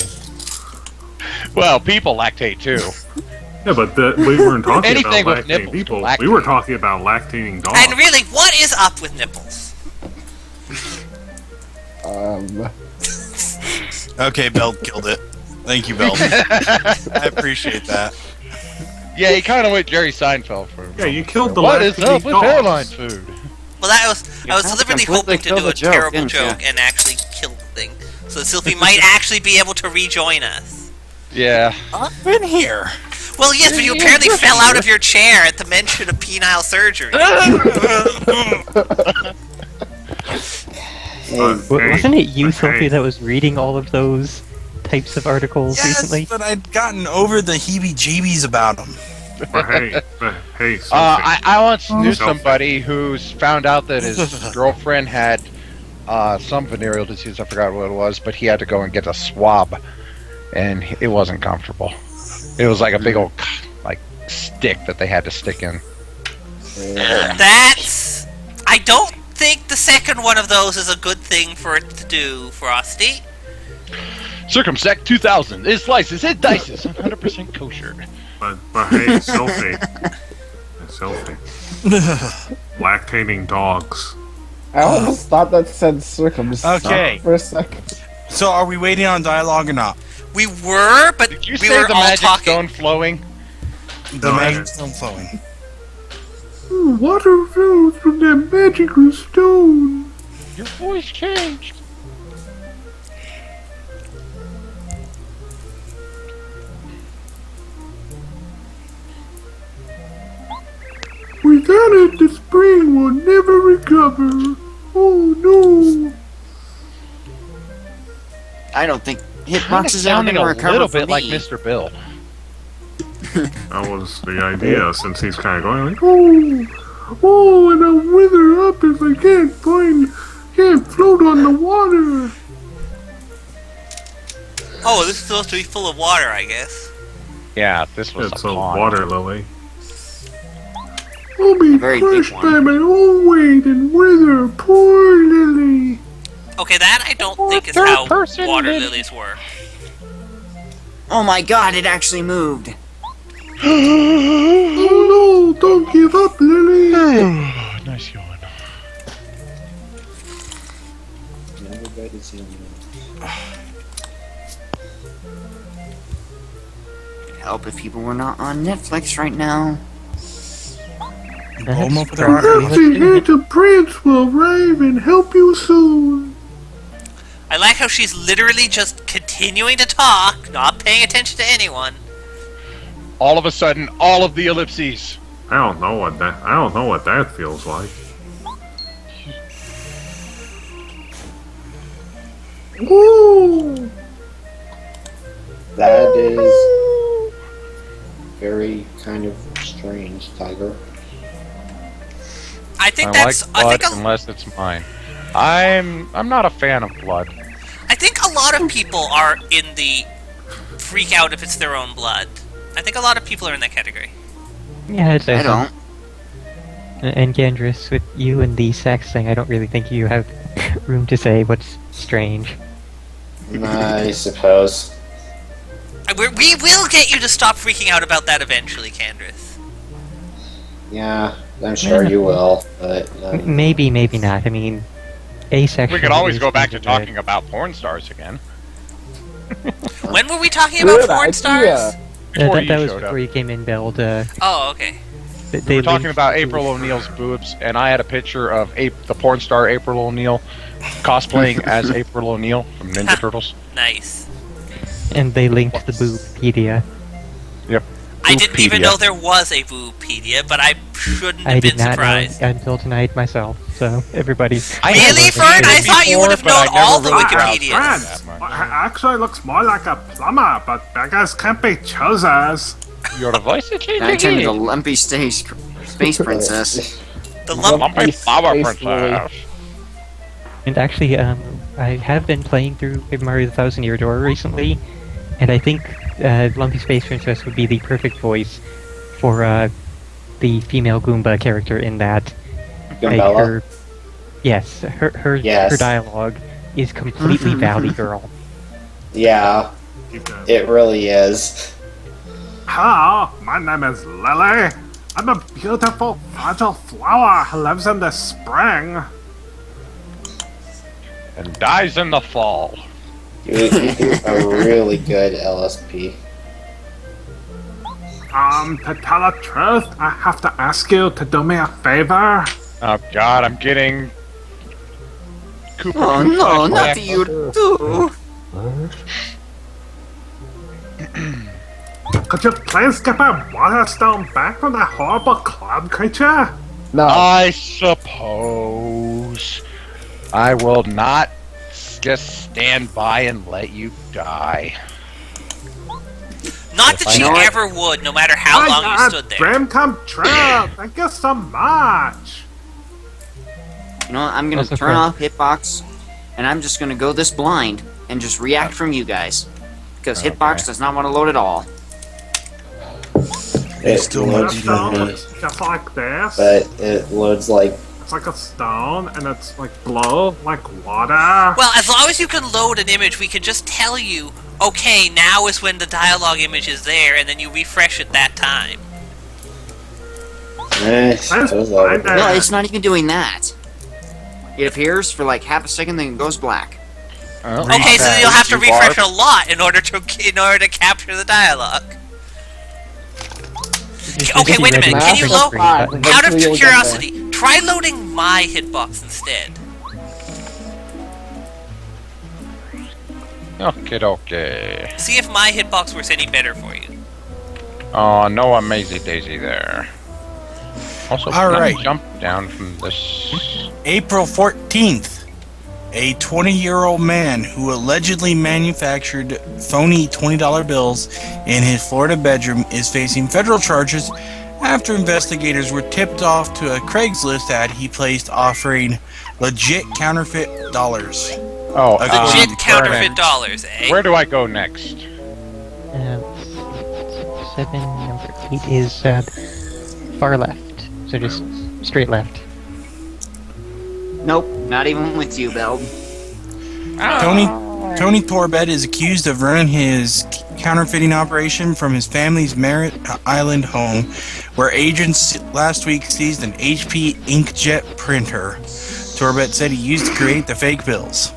Well, people lactate too. Yeah, but we weren't talking Anything about with lactating nipples people. can lactate. We were talking about lactating dogs. And really, what is up with nipples? Okay, Belt killed it. Thank you, Belt. I appreciate that. Yeah, he kind of went Jerry Seinfeld for him. Yeah, you killed the What is lactating up with dogs. hairline food? Well, I was have deliberately completely hoping to killed do a the joke, terrible didn't you? joke and actually kill the thing, so that Sylvie might actually be able to rejoin us. Yeah. I've been here. Well, yes, but you apparently fell out of your chair at the mention of penile surgery. Wasn't it you, hey. Sophie, that was reading all of those types of articles recently? Yes, but I'd gotten over the heebie-jeebies about them. But hey, Sophie. I once knew Sophie. somebody who's found out that his girlfriend had some venereal disease. I forgot what it was, but he had to go and get a swab, and it wasn't comfortable. It was like a big old like stick that they had to stick in. That's... I don't think the second one of those is a good thing for it to do, Frosty. Circumsect 2000. It slices, it dices, 100% kosher. But hey, Sophie. Sophie. Lactating dogs. I almost thought that said circumcised Okay. for a second. So, are we waiting on dialogue or not? We were, but Did you we say were the all magic talking... stone flowing? The No, magic's still flowing. Water flows from that magical stone. Your voice changed. Without it, the spring will never recover. Oh no. I don't think Kinda hitboxes ever sounding gonna a recover little for bit like me. Mr. Bill. That was the idea, since he's kind of going like, oh, and I'll wither up if I can't float on the water. Oh, this is supposed to be full of water, I guess. Yeah, this was It's a a pond. water lily. A I'll be very big crushed one. by my own weight and wither, poor lily. Okay, that I don't think is third how person water lily. lilies work. Oh my god, it actually moved. Oh no, don't give up, Lily. Nice yawn. Everybody's in It'd help if people were not on Netflix right now. Blow 'em up with That's our true. The handsome prince will arrive and help you soon. I like how she's literally just continuing to talk, not paying attention to anyone. All of a sudden, all of the ellipses. I don't know what that feels like. Woo! That is very kind of strange, Tiger. I think I that's. like blood I think unless it's mine. I'm not a fan of blood. I think a lot of people are in the freak out if it's their own blood. I think a lot of people are in that category. Yeah, I'd say I so. don't. And Gandris, with you and the sex thing, I don't really think you have room to say what's strange. I suppose. We will get you to stop freaking out about that eventually, Candris. Yeah, I'm sure you will, but... Maybe, maybe not. I mean, asexual... We could always is go back to something that- talking about porn stars again. When were we talking about Good porn idea. stars? Before you that was showed before up. you came in, Beld. Oh, okay. We were talking about April O'Neil's boobs, and I had a picture of the porn star April O'Neil cosplaying as April O'Neil from Ninja Turtles. Nice. And they linked the Boobpedia. Yep. I didn't even Boobpedia. know there was a Boopedia, but I shouldn't I have did been not surprised. know until tonight myself, so everybody... Really, Fern? I thought you would have known all the Friends, Wikipedias. well, it actually looks more like a plumber, but beggars can't be choosers. Your voice is I turned changing. into lumpy space princess. The lump. Lumpy flower Space princess. And actually, I have been playing through Paper Mario: The Thousand Year Door recently, and I think Lumpy Space Princess would be the perfect voice for the female Goomba character in that. Like Goombella? her, yes, her Yes. dialogue is completely Valley Girl. Yeah, Keep going. it really is. Hello, my name is Lily. I'm a beautiful, fragile flower who lives in the spring. And dies in the fall. You do a really good LSP. To tell the truth, I have to ask you to do me a favor. Oh god, I'm getting... Cooper. Oh no, not flashback. you too! Could you please get my water stone back from that horrible cloud creature? No. I suppose I will not just stand by and let you die. Not that I she know it. ever would, no matter how long you stood there. Dream come true. Thank you so much. You know what, I'm gonna Also turn fun. off Hitbox, and I'm just gonna go this blind, and just react from you guys. Because Okay. Hitbox does not want to load at all. It still loads might Water be for stone, me, it's just like this. but it loads like It's like a stone, and it's like blue, like water. Well, as long as you can load an image, we can just tell you, okay, now is when the dialogue image is there, and then you refresh at that time. I suppose that would fine. No, it's not even doing that. It appears for like half a second, then it goes black. Okay, so then you'll have to You refresh are- a lot in order to capture the dialogue. Okay, wait a minute. Can you load? Out of Eventually you'll get curiosity, try loading my hitbox instead. Okay. See if my hitbox works any better for you. Oh, no Amazing Daisy there. Also, All let me right. jump down from this. April 14th, a 20-year-old man who allegedly manufactured phony $20 bills in his Florida bedroom is facing federal charges after investigators were tipped off to a Craigslist ad he placed offering legit counterfeit dollars. Oh, Legit counterfeit Vernon, dollars, eh? Where do I go next? 7, number 8 is far left. So just straight left. Nope, not even with you, Bell. Tony Torbett is accused of running his counterfeiting operation from his family's Merritt Island home, where agents last week seized an HP inkjet printer. Torbett said he used to create the fake bills.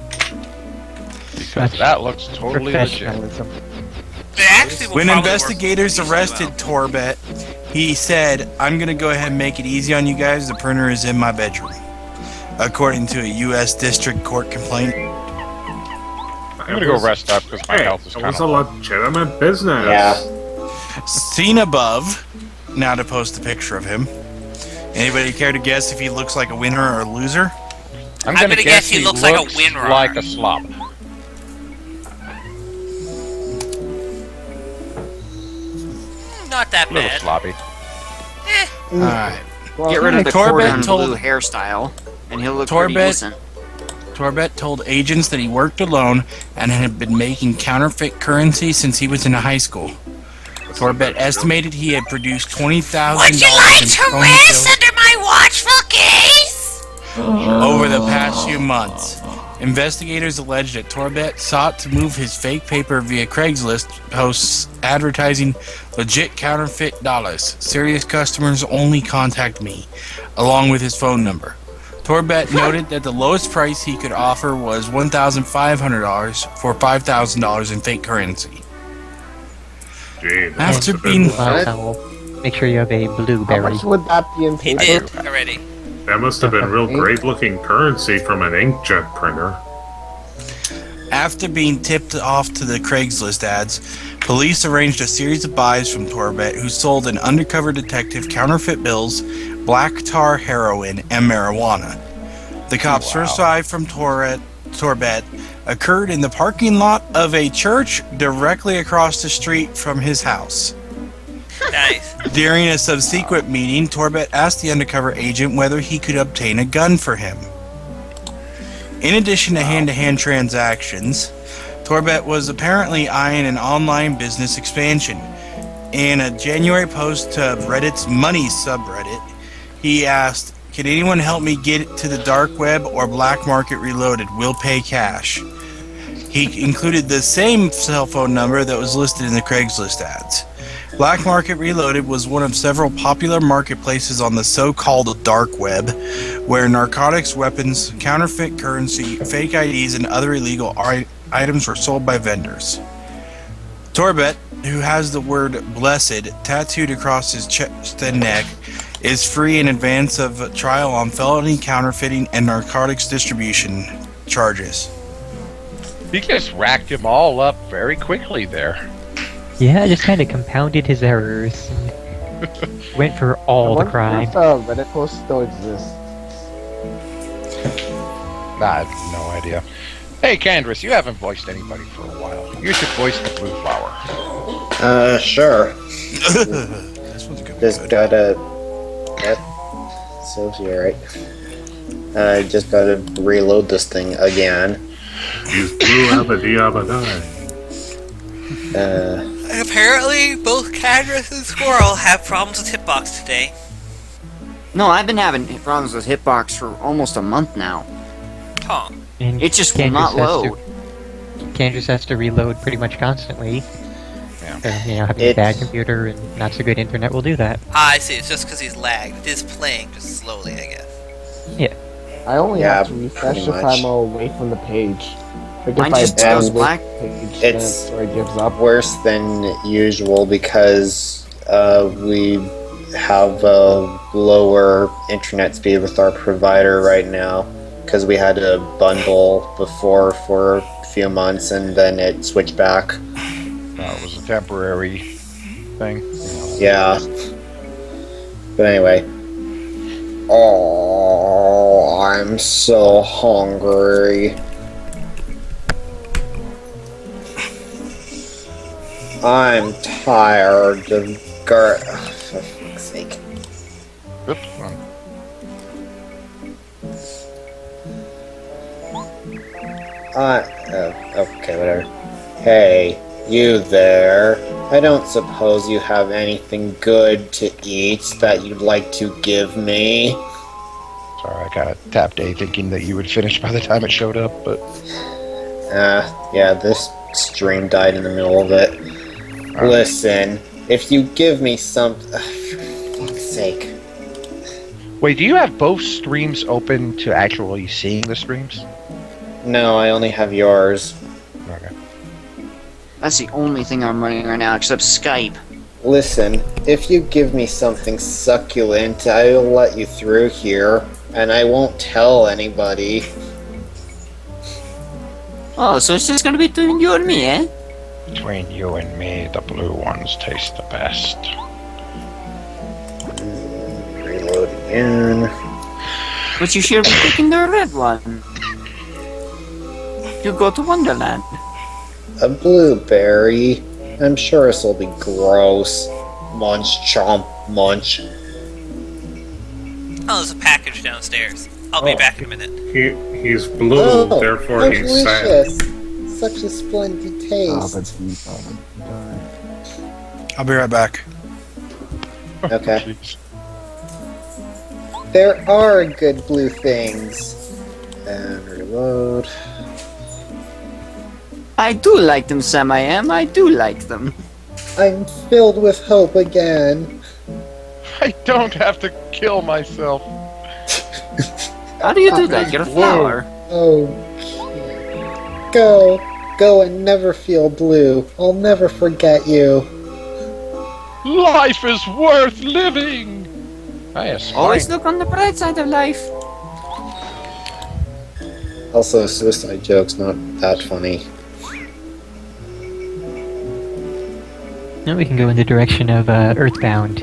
Because that looks totally legit. Professionalism. They actually will When probably work investigators reasonably arrested well. Torbett, he said, "I'm going to go ahead and make it easy on you guys. The printer is in my bedroom," according to a U.S. District Court complaint. I'm gonna go rest up because my Hey, health is it kind was a of. legitimate business. Yeah. Seen above. Now to post a picture of him. Anybody care to guess if he looks like a winner or a loser? I'm gonna gonna guess guess he he looks like a looks winner. like a slob. Not that A little bad. sloppy. Alright. Get rid of the Torbett cordon told- blue hairstyle, and he'll look pretty Torbett- decent. Torbett told agents that he worked alone and had been making counterfeit currency since he was in high school. Torbett estimated he had produced $20,000 Would you like in to phony rest bills. under my watch Over the past few months, investigators allege that Torbett sought to move his fake paper via Craigslist posts advertising legit counterfeit dollars. Serious customers only contact me, along with his phone number. Torbett noted that the lowest price he could offer was $1,500 for $5,000 in fake currency. Gee, that After must have being- been, Make sure you have a How blueberry. much would that be in He paper? did already. that must have been real great looking currency from an inkjet printer. After being tipped off to the Craigslist ads, police arranged a series of buys from Torbett, who sold an undercover detective counterfeit bills, black tar heroin, and marijuana. The cops' first buy from Torbett occurred in the parking lot of a church directly across the street from his house. Nice. During a subsequent meeting, Torbett asked the undercover agent whether he could obtain a gun for him. In addition to hand-to-hand transactions, Torbett was apparently eyeing an online business expansion. In a January post to Reddit's Money subreddit, he asked, "Can anyone help me get to the dark web or black market reloaded? We'll pay cash." He included the same cell phone number that was listed in the Craigslist ads. Black Market Reloaded was one of several popular marketplaces on the so-called dark web, where narcotics, weapons, counterfeit currency, fake IDs, and other illegal items were sold by vendors. Torbett, who has the word "blessed" tattooed across his chest and neck, is free in advance of trial on felony counterfeiting and narcotics distribution charges. He just racked them all up very quickly there. Yeah, just kind of compounded his errors. And went for all the crime. If Reddit post still exists. I have no idea. Hey, Candrace, you haven't voiced anybody for a while. You should voice the Blue Flower. Sure. This one's good. Just gotta. Yep. So you're right. I just gotta reload this thing again. He's blue abba-dee-abba-die. Apparently, both Cadras and Squirrel have problems with Hitbox today. No, I've been having problems with Hitbox for almost a month now. Huh. And It just will Candace not has load. Candace has to reload pretty much constantly. Yeah. Having a bad It's- computer and not so good internet will do that. Ah, I see. It's just because he's lagged. It is playing just slowly, I guess. I only Yeah, have to refresh pretty if much. I'm away from the page. Like Mine if just I goes download black. the page, It's- then it gives up. Worse than usual because we have a lower internet speed with our provider right now because we had a bundle before for a few months and then it switched back. It was a temporary thing. Yeah. But anyway. Oh, I'm so hungry. I'm tired of for fuck's sake. Oops. Okay, whatever. Hey, you there. I don't suppose you have anything good to eat that you'd like to give me? Sorry, I got a tap day thinking that you would finish by the time it showed up, but Yeah, this stream died in the middle of it. Listen, if you give me some... for fuck's sake. wait, do you have both streams open to actually seeing the streams? No, I only have yours. Okay. That's the only thing I'm running right now, except Skype. Listen, if you give me something succulent, I'll let you through here, and I won't tell anybody. Oh, so it's just gonna be between you and me, eh? Between you and me, the blue ones taste the best. Reload again. But you should be picking the red one. You go to Wonderland. A blueberry. I'm sure this'll be gross. Munch, chomp, munch. Oh, there's a package downstairs. I'll be back in a minute. He's blue, therefore how he's sad. delicious. Such a splendid taste. I'll be right back. Okay. There are good blue things. And reload. I do like them, Sam. I do like them. I'm filled with hope again. I don't have to kill myself. How do you do that? You're a flower. Okay. Go and never feel blue. I'll never forget you. Life is worth living. Always look on the bright side of life. Also, suicide joke's not that funny. Now we can go in the direction of Earthbound.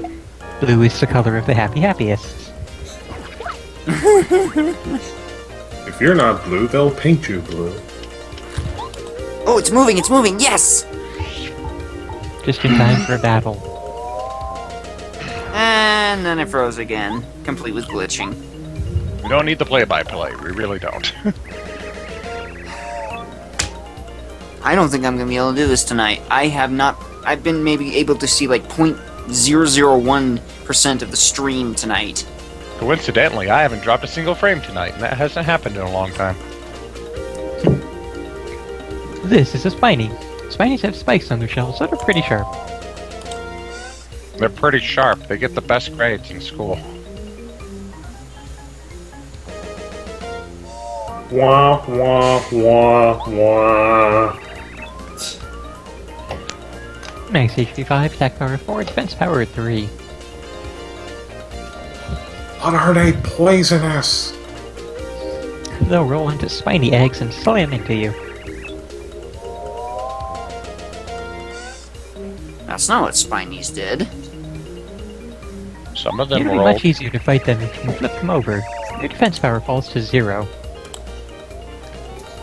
Blue is the color of the happiest. If you're not blue, they'll paint you blue. Oh, it's moving, yes! Just in time for a battle. And then it froze again, complete with glitching. We don't need the play-by-play. We really don't. I don't think I'm gonna be able to do this tonight. I've been maybe able to see like 0.001% of the stream tonight. Coincidentally, I haven't dropped a single frame tonight, and that hasn't happened in a long time. This is a Spiny. Spinies have spikes on their shells that are pretty sharp. They're pretty sharp. They get the best grades in school. Wah, wah, wah, wah. Max HP 5, attack power 4, defense power 3. What are they poisonous? They'll roll into spiny eggs and slam into you. That's not what Spinies did. Some of them It'll be roll. much easier to fight them if you flip them over. Their defense power falls to 0.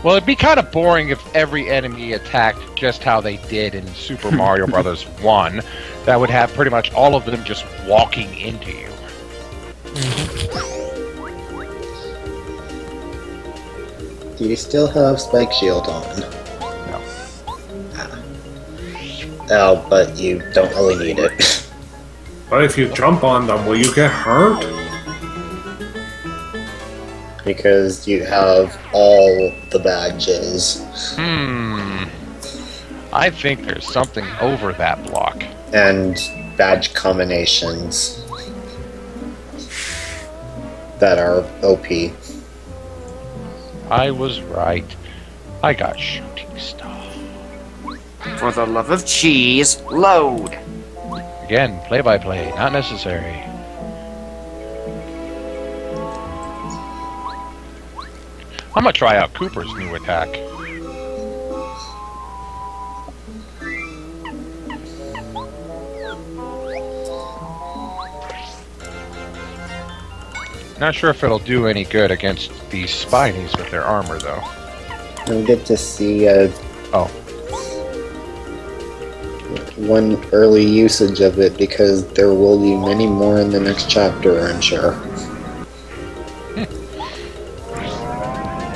Well, it'd be kind of boring if every enemy attacked just how they did in Super Mario Bros. 1. That would have pretty much all of them just walking into you. Do you still have Spike Shield on? No. Oh, but you don't really need it. But if you jump on them, will you get hurt? Because you have all the badges. I think there's something over that block. And badge combinations that are OP. I was right. I got shooting star. For the love of cheese, load! Again, play-by-play, not necessary. I'm gonna try out Cooper's new attack. Not sure if it'll do any good against these Spinies with their armor, though. You'll get to see one early usage of it because there will be many more in the next chapter, I'm sure.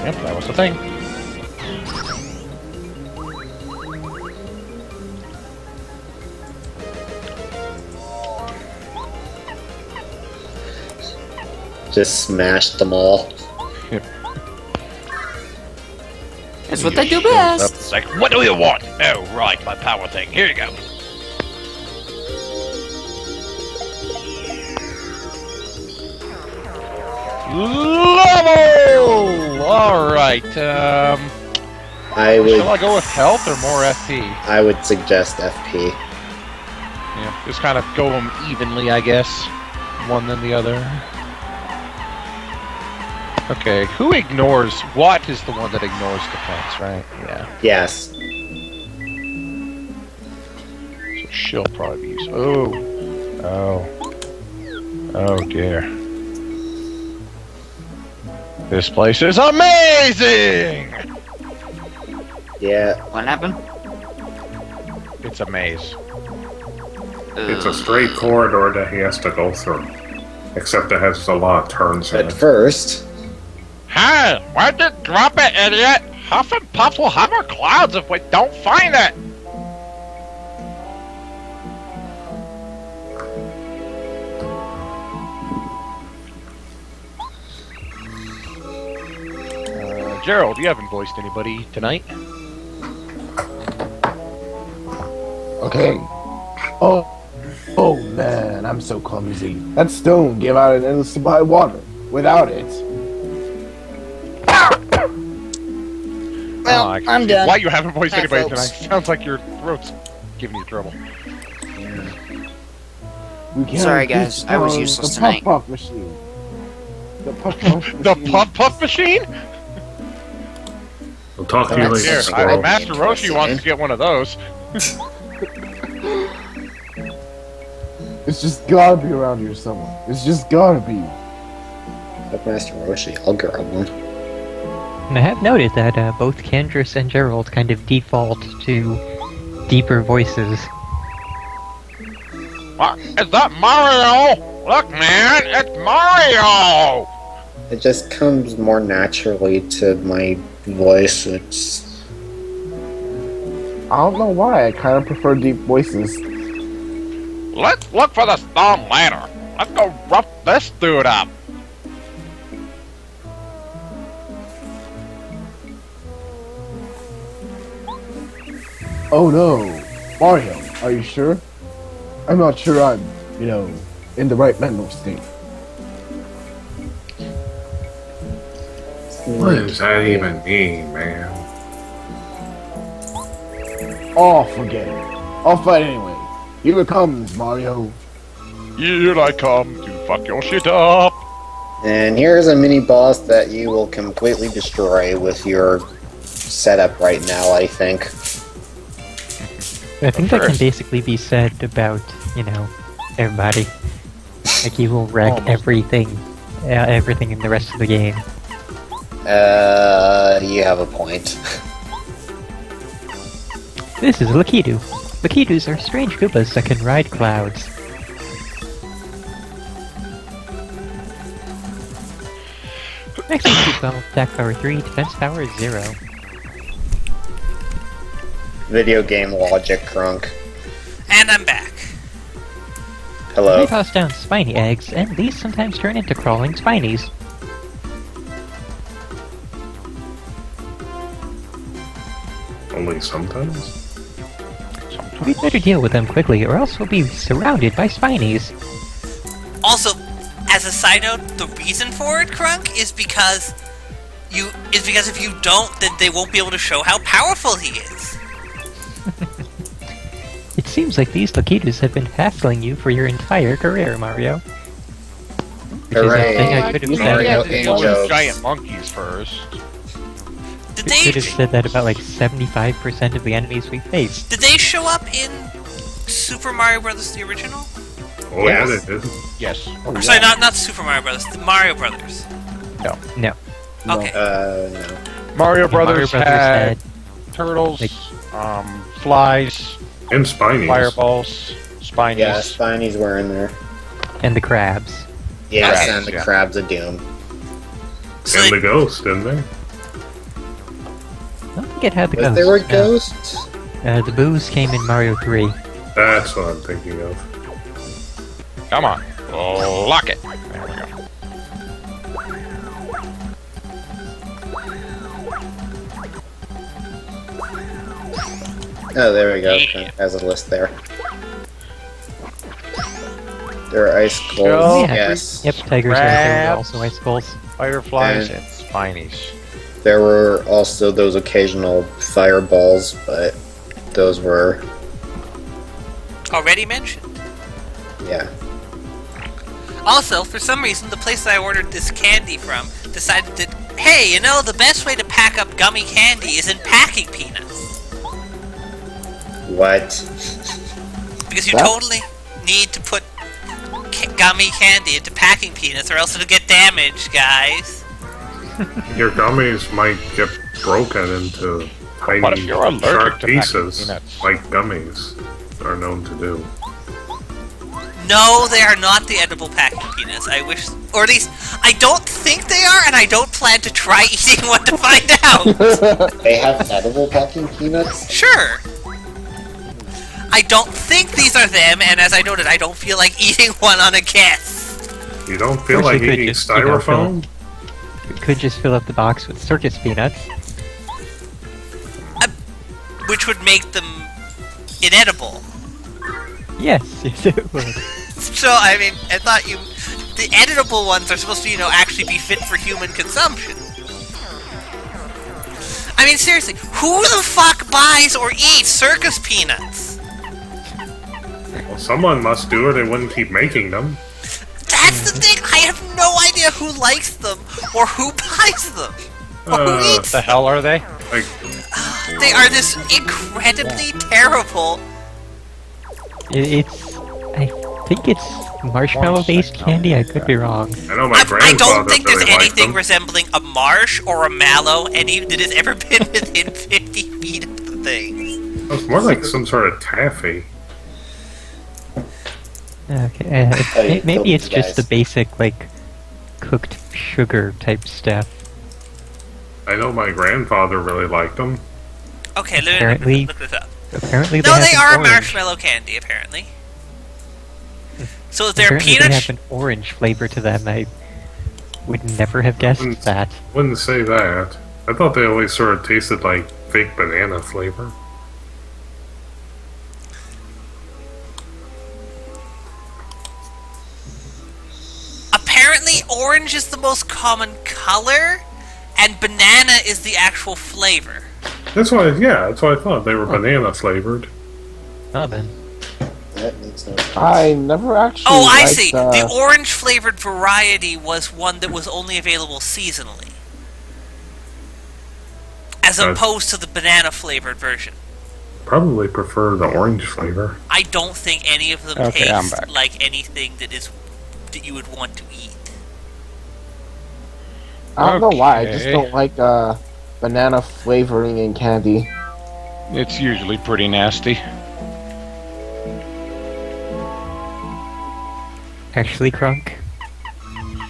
Yep, that was the thing. Just smashed them all. Yep. That's what they do best! It's like, what do you want? Oh, right, my power thing. Here you go. Level! Alright, I would shall I go with health or more FP? I would suggest FP. Yeah, just kind of go them evenly, I guess. One then the other. Okay, who ignores... Watt is the one that ignores defense, right? Yeah. Yes. So she'll probably use... Oh dear. This place is amazing! Yeah. What happened? It's a maze. It's a straight corridor that he has to go through. Except it has a lot of turns in But it. first, Hey, where'd you drop it, idiot? Huff and Puff will have our clouds if we don't find it! Gerald, you haven't voiced anybody tonight. Okay. Oh man, I'm so clumsy. That stone gave out an endless supply of water. Without it. Well, I can I'm see done. why you haven't voiced Bye, anybody folks. tonight. Sounds like your throat's giving you trouble. We can't Sorry, reduce guys, I was the useless tonight. puff machine. The puff machine. The puff machine? I'll talk to you That's later, Here, squirrel. Master Roshi wants to get one of those. It's just gotta be around here somewhere. It's just gotta be. Like Master Roshi, I'll grab one. And I have noted that both Candrace and Gerald kind of default to deeper voices. What? Is that Mario? Look, man, it's Mario! It just comes more naturally to my voice. It's I don't know why. I kind of prefer deep voices. Let's look for the stone ladder. Let's go rough this dude up. Oh no, Mario, are you sure? I'm not sure I'm, in the right mental state. What does that even mean, man? Oh, forget it. I'll fight anyway. Here it comes, Mario. Here I come to fuck your shit up. And here's a mini boss that you will completely destroy with your setup right now, I think. I think that can First. basically be said about, everybody. Like, he will wreck Almost. everything in the rest of the game. You have a point. This is Lakitu. Lakidus are strange Koopas that can ride clouds. Next Koopa, attack power 3, defense power 0. Video game logic, Crunk. And I'm back. Hello. They toss down spiny eggs, and these sometimes turn into crawling spinies. Only sometimes? We better deal with them quickly, or else we'll be surrounded by spinies. Also, as a side note, the reason for it, Crunk, is because if you don't, then they won't be able to show how powerful he is. It seems like these Lakidus have been hassling you for your entire career, Mario. Which is a Hooray. thing I could have Mario said. and Well, jokes. giant monkeys first. Did I could have they said that about like 75% of the enemies we faced. did they show up in Super Mario Brothers the original? Oh, Yes. yeah, they did. Yes. Or, sorry, not Super Mario Brothers, the Mario Brothers. No. No. Okay. No. Mario Brothers, Mario Brothers had had turtles, like- flies, And Spinies. fireballs, spinies. Yeah, Spinies were in there. and the crabs. Yes, Crabs, and the yeah. Crabs of Doom. So And they- the Ghost, didn't they? I don't think it had the Was ghosts. there a no. ghost? The booze came in Mario 3. That's what I'm thinking of. Come on. Lock it. There we go. Oh, there we go. Yeah. Has a list there. There are ice Sure. skulls. Yeah. Yes. Yep, tigers right there were Crabs. also icicles. Fireflies And- and spinies. There were also those occasional fireballs, but those were, already mentioned. yeah. Also, for some reason, the place that I ordered this candy from decided that, hey, the best way to pack up gummy candy is in packing peanuts. What? Because you What? totally need to put gummy candy into packing peanuts or else it'll get damaged, guys. Your gummies might get broken into tiny What if you're allergic sharp to packing pieces, peanuts? like gummies are known to do. No, they are not the edible packing peanuts. I wish, or at least, I don't think they are, and I don't plan to try eating one to find out. They have edible packing peanuts? Sure. I don't think these are them, and as I noted, I don't feel like eating one on a guess. You don't feel Of course like you could eating just, you know, styrofoam? could just fill up the box with circus peanuts. Which would make them inedible. Yes, yes it would. So, I mean, I thought the editable ones are supposed to, actually be fit for human consumption. I mean, seriously, who the fuck buys or eats circus peanuts? Well, someone must do it. They wouldn't keep making them. That's the thing. I have no idea who likes them or who buys them or who eats The hell are they? Like, They are this incredibly terrible. I think it's marshmallow-based candy. I could be wrong. I know my I grandfather don't think there's really liked anything them. resembling a marsh or a mallow that has ever been within 50 feet of the thing. It's more like some sort of taffy. Okay, Hey, maybe it's guys. just the basic, like, cooked sugar type stuff. I know my grandfather really liked them. Okay, Apparently- look this up. Apparently No, have they an are orange. marshmallow candy, apparently. So they're Apparently peanut. they have an orange flavor to them. I would never have guessed Wouldn't- that. Wouldn't say that. I thought they always sort of tasted like fake banana flavor. Apparently, orange is the most common color, and banana is the actual flavor. That's why I thought they were banana flavored. Oh, then. That makes no sense. I never actually. Oh, I liked, see. The orange flavored variety was one that was only available seasonally, as opposed to the banana flavored version. Probably prefer the orange flavor. I don't think any of them Okay, I'm taste back. like anything that you would want to eat. I don't know why. I just Okay. don't like banana flavoring in candy. It's usually pretty nasty. Actually, Crunk,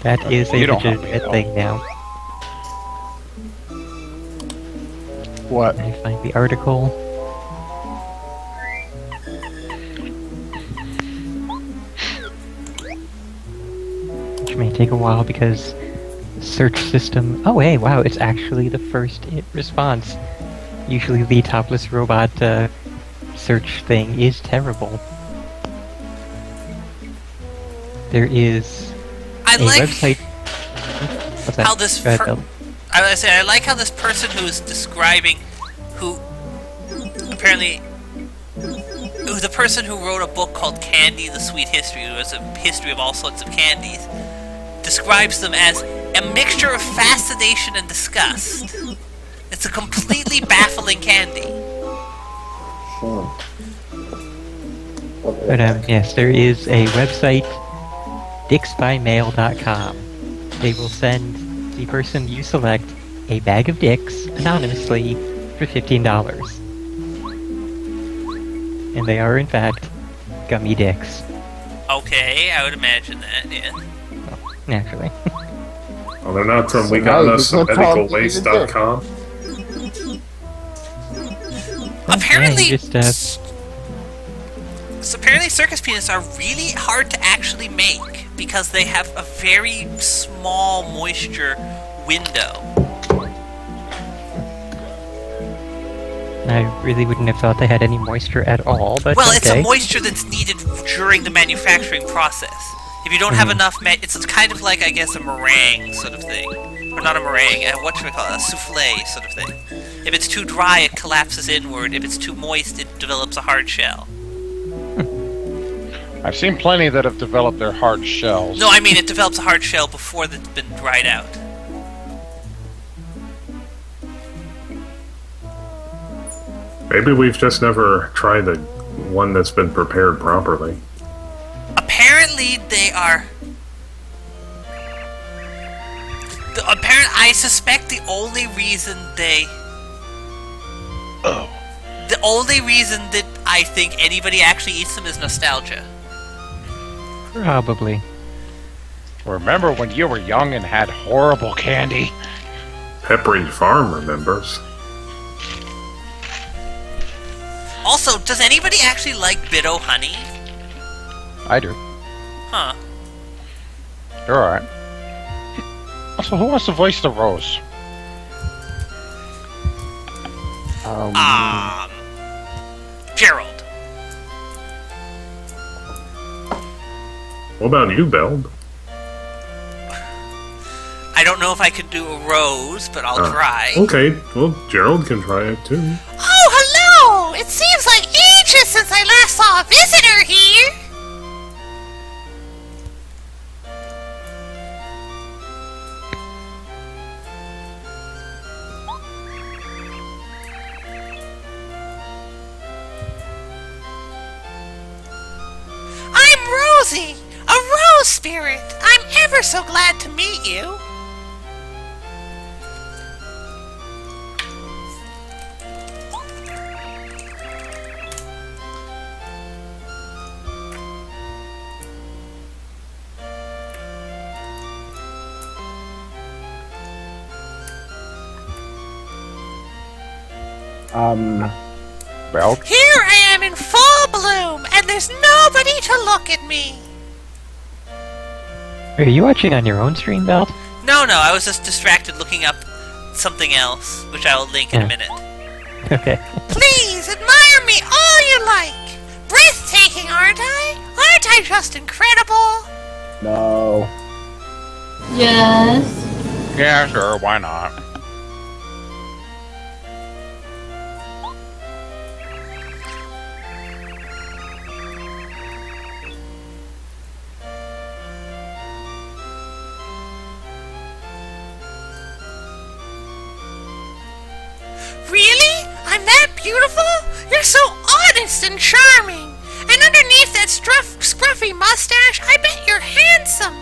that is a You don't have legitimate to. thing now. What? I find the article. Which may take a while because the search system. Oh, hey, wow, it's actually the first response. Usually the topless robot search thing is terrible. There is I a like website. What's that? how this. Go ahead, Bill. I like how this person who is describing, who apparently, who the person who wrote a book called Candy: The Sweet History, who has a history of all sorts of candies, describes them as a mixture of fascination and disgust. It's a completely baffling candy. But yes, there is a website, dicksbymail.com. They will send the person you select a bag of dicks anonymously for $15. And they are, in fact, gummy dicks. Okay, I would imagine that. Yeah. Naturally. Well, they're not from So now you can call it WeGotUs.medicalwaste.com. Apparently, Yeah, you just, so apparently circus peanuts are really hard to actually make because they have a very small moisture window. I really wouldn't have thought they had any moisture at all, but Well, it's okay. a moisture that's needed during the manufacturing process. If you don't have enough, it's kind of like, I guess, a meringue sort of thing. Or not a meringue, what should we call it? A souffle sort of thing. If it's too dry, it collapses inward. If it's too moist, it develops a hard shell. I've seen plenty that have developed their hard shells. No, I mean, it develops a hard shell before it's been dried out. Maybe we've just never tried the one that's been prepared properly. Apparently, they are. I suspect the only reason they. Oh. The only reason that I think anybody actually eats them is nostalgia. Probably. Remember when you were young and had horrible candy? Peppery Farm remembers. Also, does anybody actually like Bitto honey? I do. Huh. They're alright. Also, who wants to voice the Rose? Gerald. What about you, Belle? I don't know if I can do a Rose, but I'll try. Okay, well, Gerald can try it too. Oh, hello! It seems like ages since I last saw a visitor here. I'm Rosie, a rose spirit. I'm ever so glad to meet you. Well, Here I am in full bloom, and there's nobody to look at me. Are you watching on your own stream, Belt? No, I was just distracted looking up something else, which I will link in a Yeah. minute. Okay. Please admire me all you like. Breathtaking, aren't I? Aren't I just incredible? No. Yes. yeah, sure, why not? Really? I'm that beautiful? You're so honest and charming. And underneath that scruffy mustache, I bet you're handsome.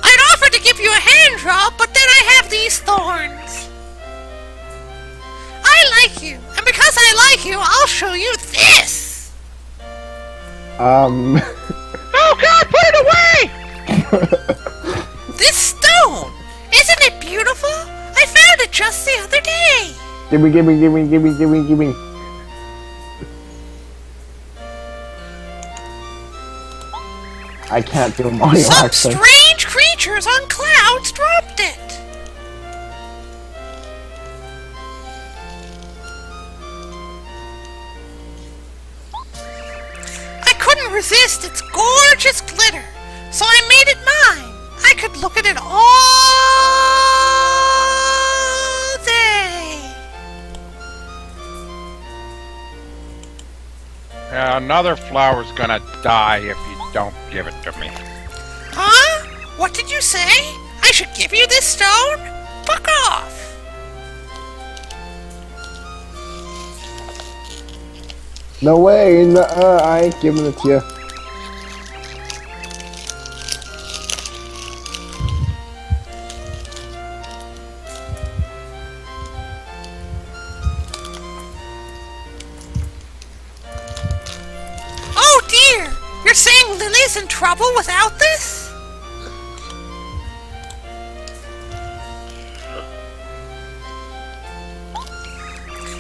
I'd offer to give you a hand job, but then I have these thorns. I like you, and because I like you, I'll show you this. Oh God, put it away! This stone. Isn't it beautiful? I found it just the other day. Gimme. I can't do a Mario Some accent. strange creatures on clouds dropped it. I couldn't resist its gorgeous glitter, so I made it mine. I could look at it all day. Yeah, another flower's gonna die if you don't give it to me. Huh? What did you say? I should give you this stone? Fuck off. No way, I ain't giving it to you. Oh dear! You're saying Lily's in trouble without this?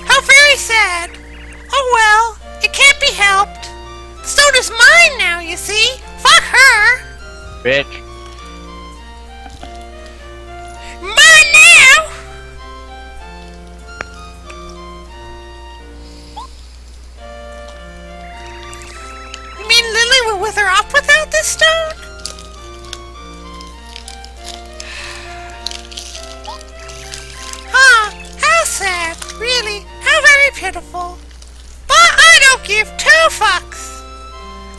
How very sad. Oh well, it can't be helped. The stone is mine now, you see. Fuck her. Bitch. Mine now! You mean Lily will wither up without this stone? Huh, how sad, really, how very pitiful. But I don't give 2 fucks.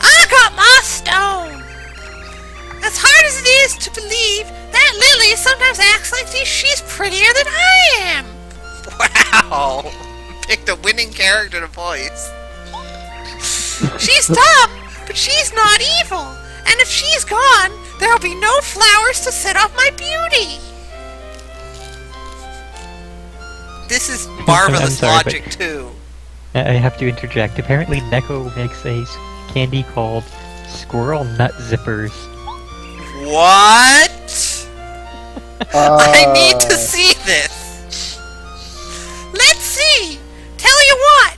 I got my stone. As hard as it is to believe, that Lily sometimes acts like she's prettier than I am. Wow, picked a winning character to voice. She's dumb, but she's not evil. And if she's gone, there'll be no flowers to set off my beauty. This is marvelous sorry, but- logic, too. I have to interject. Apparently, Neko makes a candy called Squirrel Nut Zippers. What? I need to see this. Let's see. Tell you what.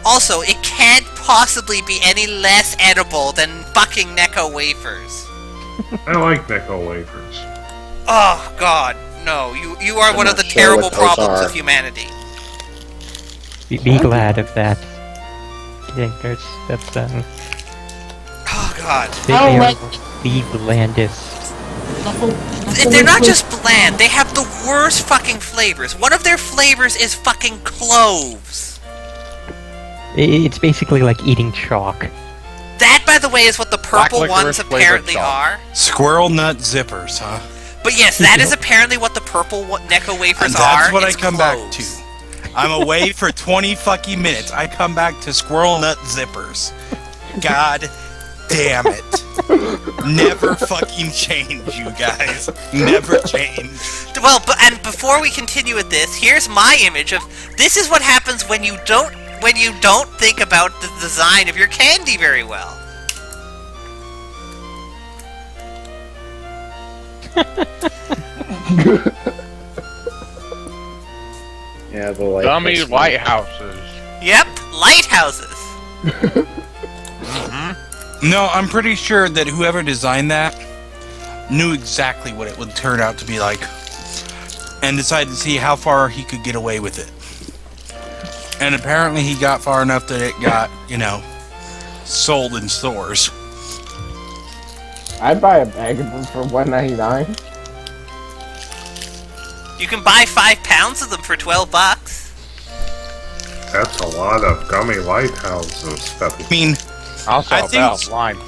Also, it can't possibly be any less edible than fucking Necco wafers. I like Necco wafers. Oh God, no! You are I'm one of not the sure terrible what those problems are. of humanity. Be glad of that. I think that's Oh God. they I don't are like- the blandest. They're not just bland, they have the worst fucking flavors. One of their flavors is fucking cloves. It's basically like eating chalk. That, by the way, is what the purple Black ones licorice flavored apparently chalk. are. Squirrel nut zippers, huh? But yes, that is apparently what the purple Necco wafers And that's are. what It's I come back cloves. to. I'm away for 20 fucking minutes. I come back to squirrel nut zippers. God damn it. Never fucking change, you guys. Never change. Well, and before we continue with this, here's my image of this is what happens when you don't think about the design of your candy very well. Yeah, the light. Dummy fixed lighthouses. Yep, lighthouses. No, I'm pretty sure that whoever designed that knew exactly what it would turn out to be like and decided to see how far he could get away with it. And apparently he got far enough that it got, sold in stores. I'd buy a bag of them for $1.99. You can buy 5 pounds of them for $12. That's a lot of gummy lighthouses. I mean, I'll sell I a think bell s- blind.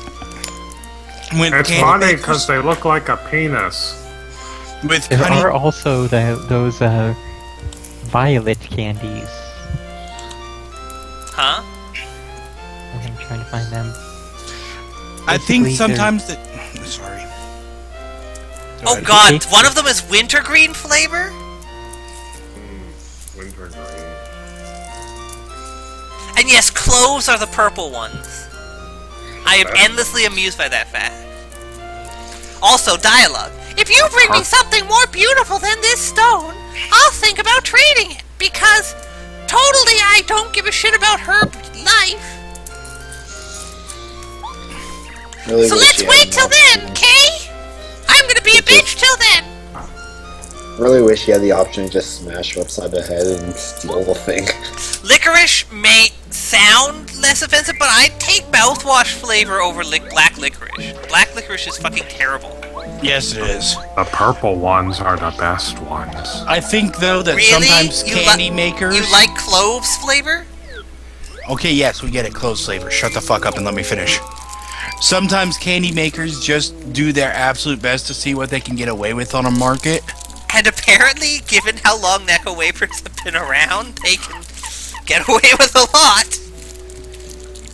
when It's candy funny makers- because they look like a penis. with There honey, are also those violet candies. Huh? I'm trying to find them. I think basically sometimes that. Sorry. Go Oh ahead. God, Okay. one of them is wintergreen flavor? Wintergreen. And yes, cloves are the purple ones. I am endlessly amused by that fact. Also, dialogue. If you bring me something more beautiful than this stone, I'll think about trading it, because totally I don't give a shit about her life. Really So wish let's he wait had till the then, option- okay? I'm gonna be a bitch till then. Really wish he had the option to just smash her upside the head and steal the thing. Licorice may sound less offensive, but I'd take mouthwash flavor over black licorice. Black licorice is fucking terrible. Yes, it is. The purple ones are the best ones. I think though that Really? sometimes You candy makers. You like cloves flavor? Okay, yes, we get it. Closed flavor. Shut the fuck up and let me finish. Sometimes candy makers just do their absolute best to see what they can get away with on a market. And apparently, given how long Necco wafers have been around, they can get away with a lot.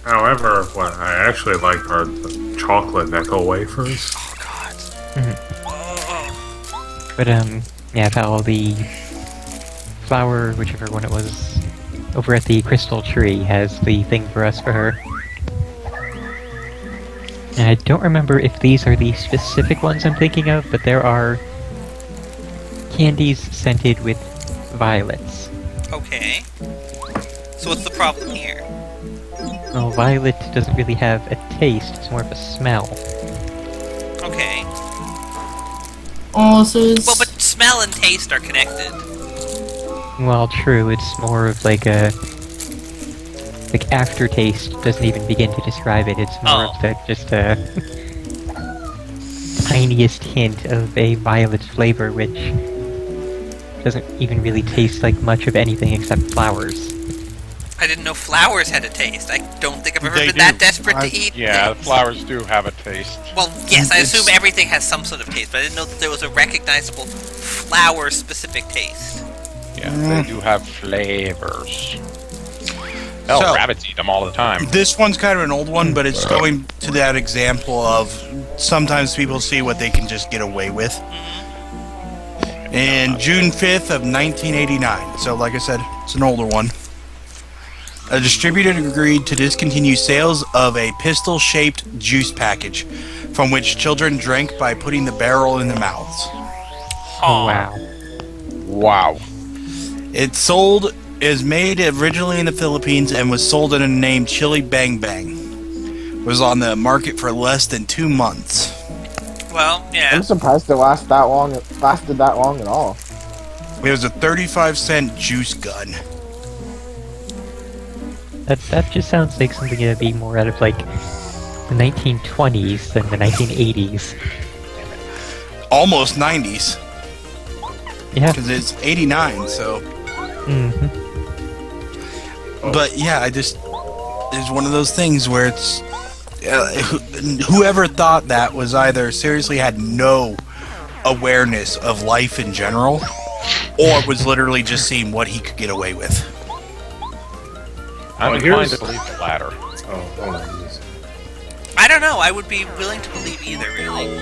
However, what I actually like are the chocolate Necco wafers. Oh God. But yeah, how the flower, whichever one it was, over at the crystal tree has the thing for us for her. And I don't remember if these are the specific ones I'm thinking of, but there are candies scented with violets. Okay. So what's the problem here? Well, violet doesn't really have a taste, it's more of a smell. Okay. Oh, so it's Well, but smell and taste are connected. Well, true, it's more of like a... Like, aftertaste doesn't even begin to describe it, it's more of just a... tiniest hint of a violet flavor, which doesn't even really taste like much of anything except flowers. I didn't know flowers had a taste. I don't think I've ever They been do. that desperate to eat. Yeah, the things. flowers do have a taste. Well, yes, I It's- assume everything has some sort of taste, but I didn't know that there was a recognizable flower-specific taste. Yeah, they do have flavors. Hell, So- rabbits eat them all the time. This one's kind of an old one, but it's going to that example of sometimes people see what they can just get away with. In June 5th of 1989, so like I said, it's an older one. A distributor agreed to discontinue sales of a pistol-shaped juice package from which children drank by putting the barrel in their mouths. Oh, wow. Wow. Is made originally in the Philippines and was sold under the name Chili Bang Bang. Was on the market for less than 2 months. Well, yeah. I'm surprised it lasted that long at all. It was a 35-cent juice gun. That just sounds like something that'd be more out of like the 1920s than the 1980s. Almost 90s. Yeah. Because it's 89, so. Mm-hmm. But yeah, it's one of those things where it's whoever thought that was either seriously had no awareness of life in general, or was literally just seeing what he could get away with. I'm Well, inclined here's- to believe the latter. Oh, I don't know. I would be willing to believe either, really.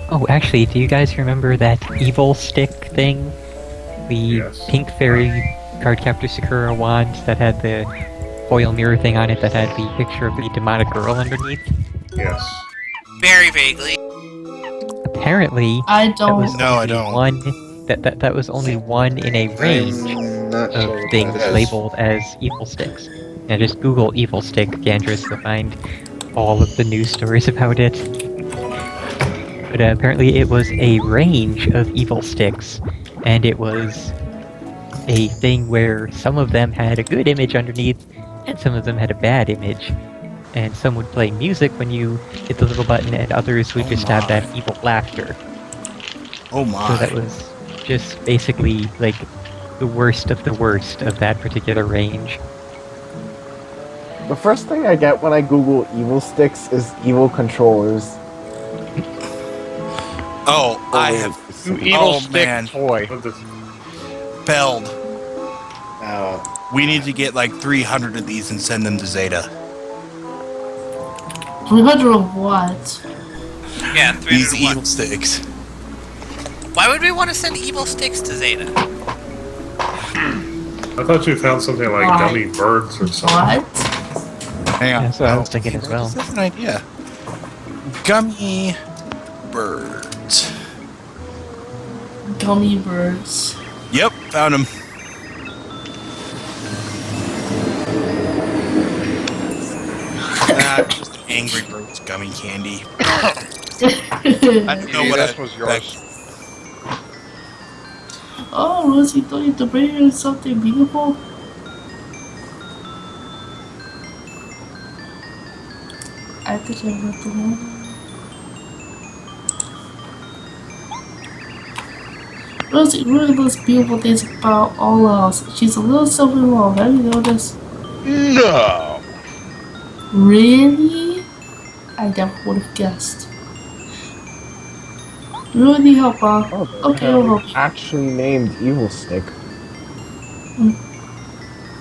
Oh, actually, do you guys remember that evil stick thing? The Yes. pink fairy Cardcaptor Sakura wand that had the foil mirror thing on it that had the picture of the demonic girl underneath? yes. Very vaguely. Apparently, I that was don't. No, I only don't. one. That was only one in a range I'm not of sure what things that is. labeled as evil sticks. Now just Google evil stick, Gandris, to find all of the news stories about it. But apparently it was a range of evil sticks, and it was a thing where some of them had a good image underneath, and some of them had a bad image. And some would play music when you hit the little button, and others would just have that evil laughter. Oh So that my. was just basically like the worst of that particular range. The first thing I get when I Google evil sticks is evil controllers. Oh, I have You evil Oh, stick man. toy. What the- Belled. Oh, We need to get like 300 of these and send them to Zeta. 300 of what? Yeah, These 301. evil sticks. Why would we want to send evil sticks to Zeta? I thought you found something like Why? gummy birds or something. What? Hang on. That's what I was thinking as well. That's an idea. Gummy birds. Gummy birds. Yep, found them. Just Angry Birds gummy candy. I don't know Maybe what this I- was yours. Oh, Rosie, don't you to bring her something beautiful? I think I wrote the one. Rosie really does beautiful things about all else. She's a little self-involved. Have you noticed? No. Really? I never would have guessed. You really need help, Bob. Oh, Okay, I'll help you. actually named evil stick.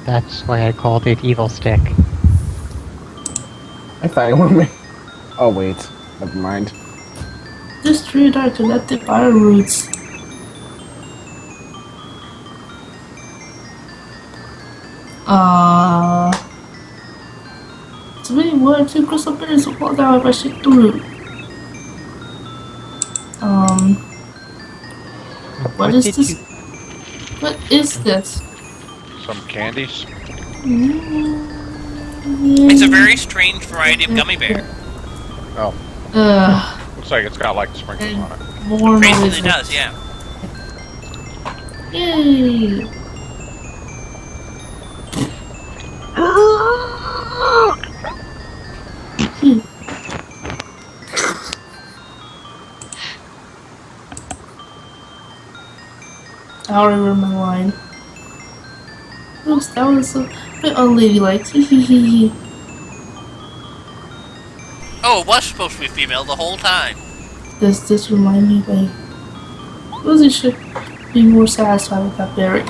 That's why I called it evil stick. I thought it would make. Oh wait, never mind. This tree are connected by our roots. It's really one or two crystal pillars will fall down if I shoot through. What is did this? you- What is this? Some candies. It's a very strange variety of gummy bear. Looks like it's got like sprinkles And on it. more Basically noises. does, yeah. Yay! I already remember my line. Oops, that was a bit unladylike. Hehehe. Oh, it was supposed to be female the whole time. Does this remind me of Rosie should be more satisfied with that berry.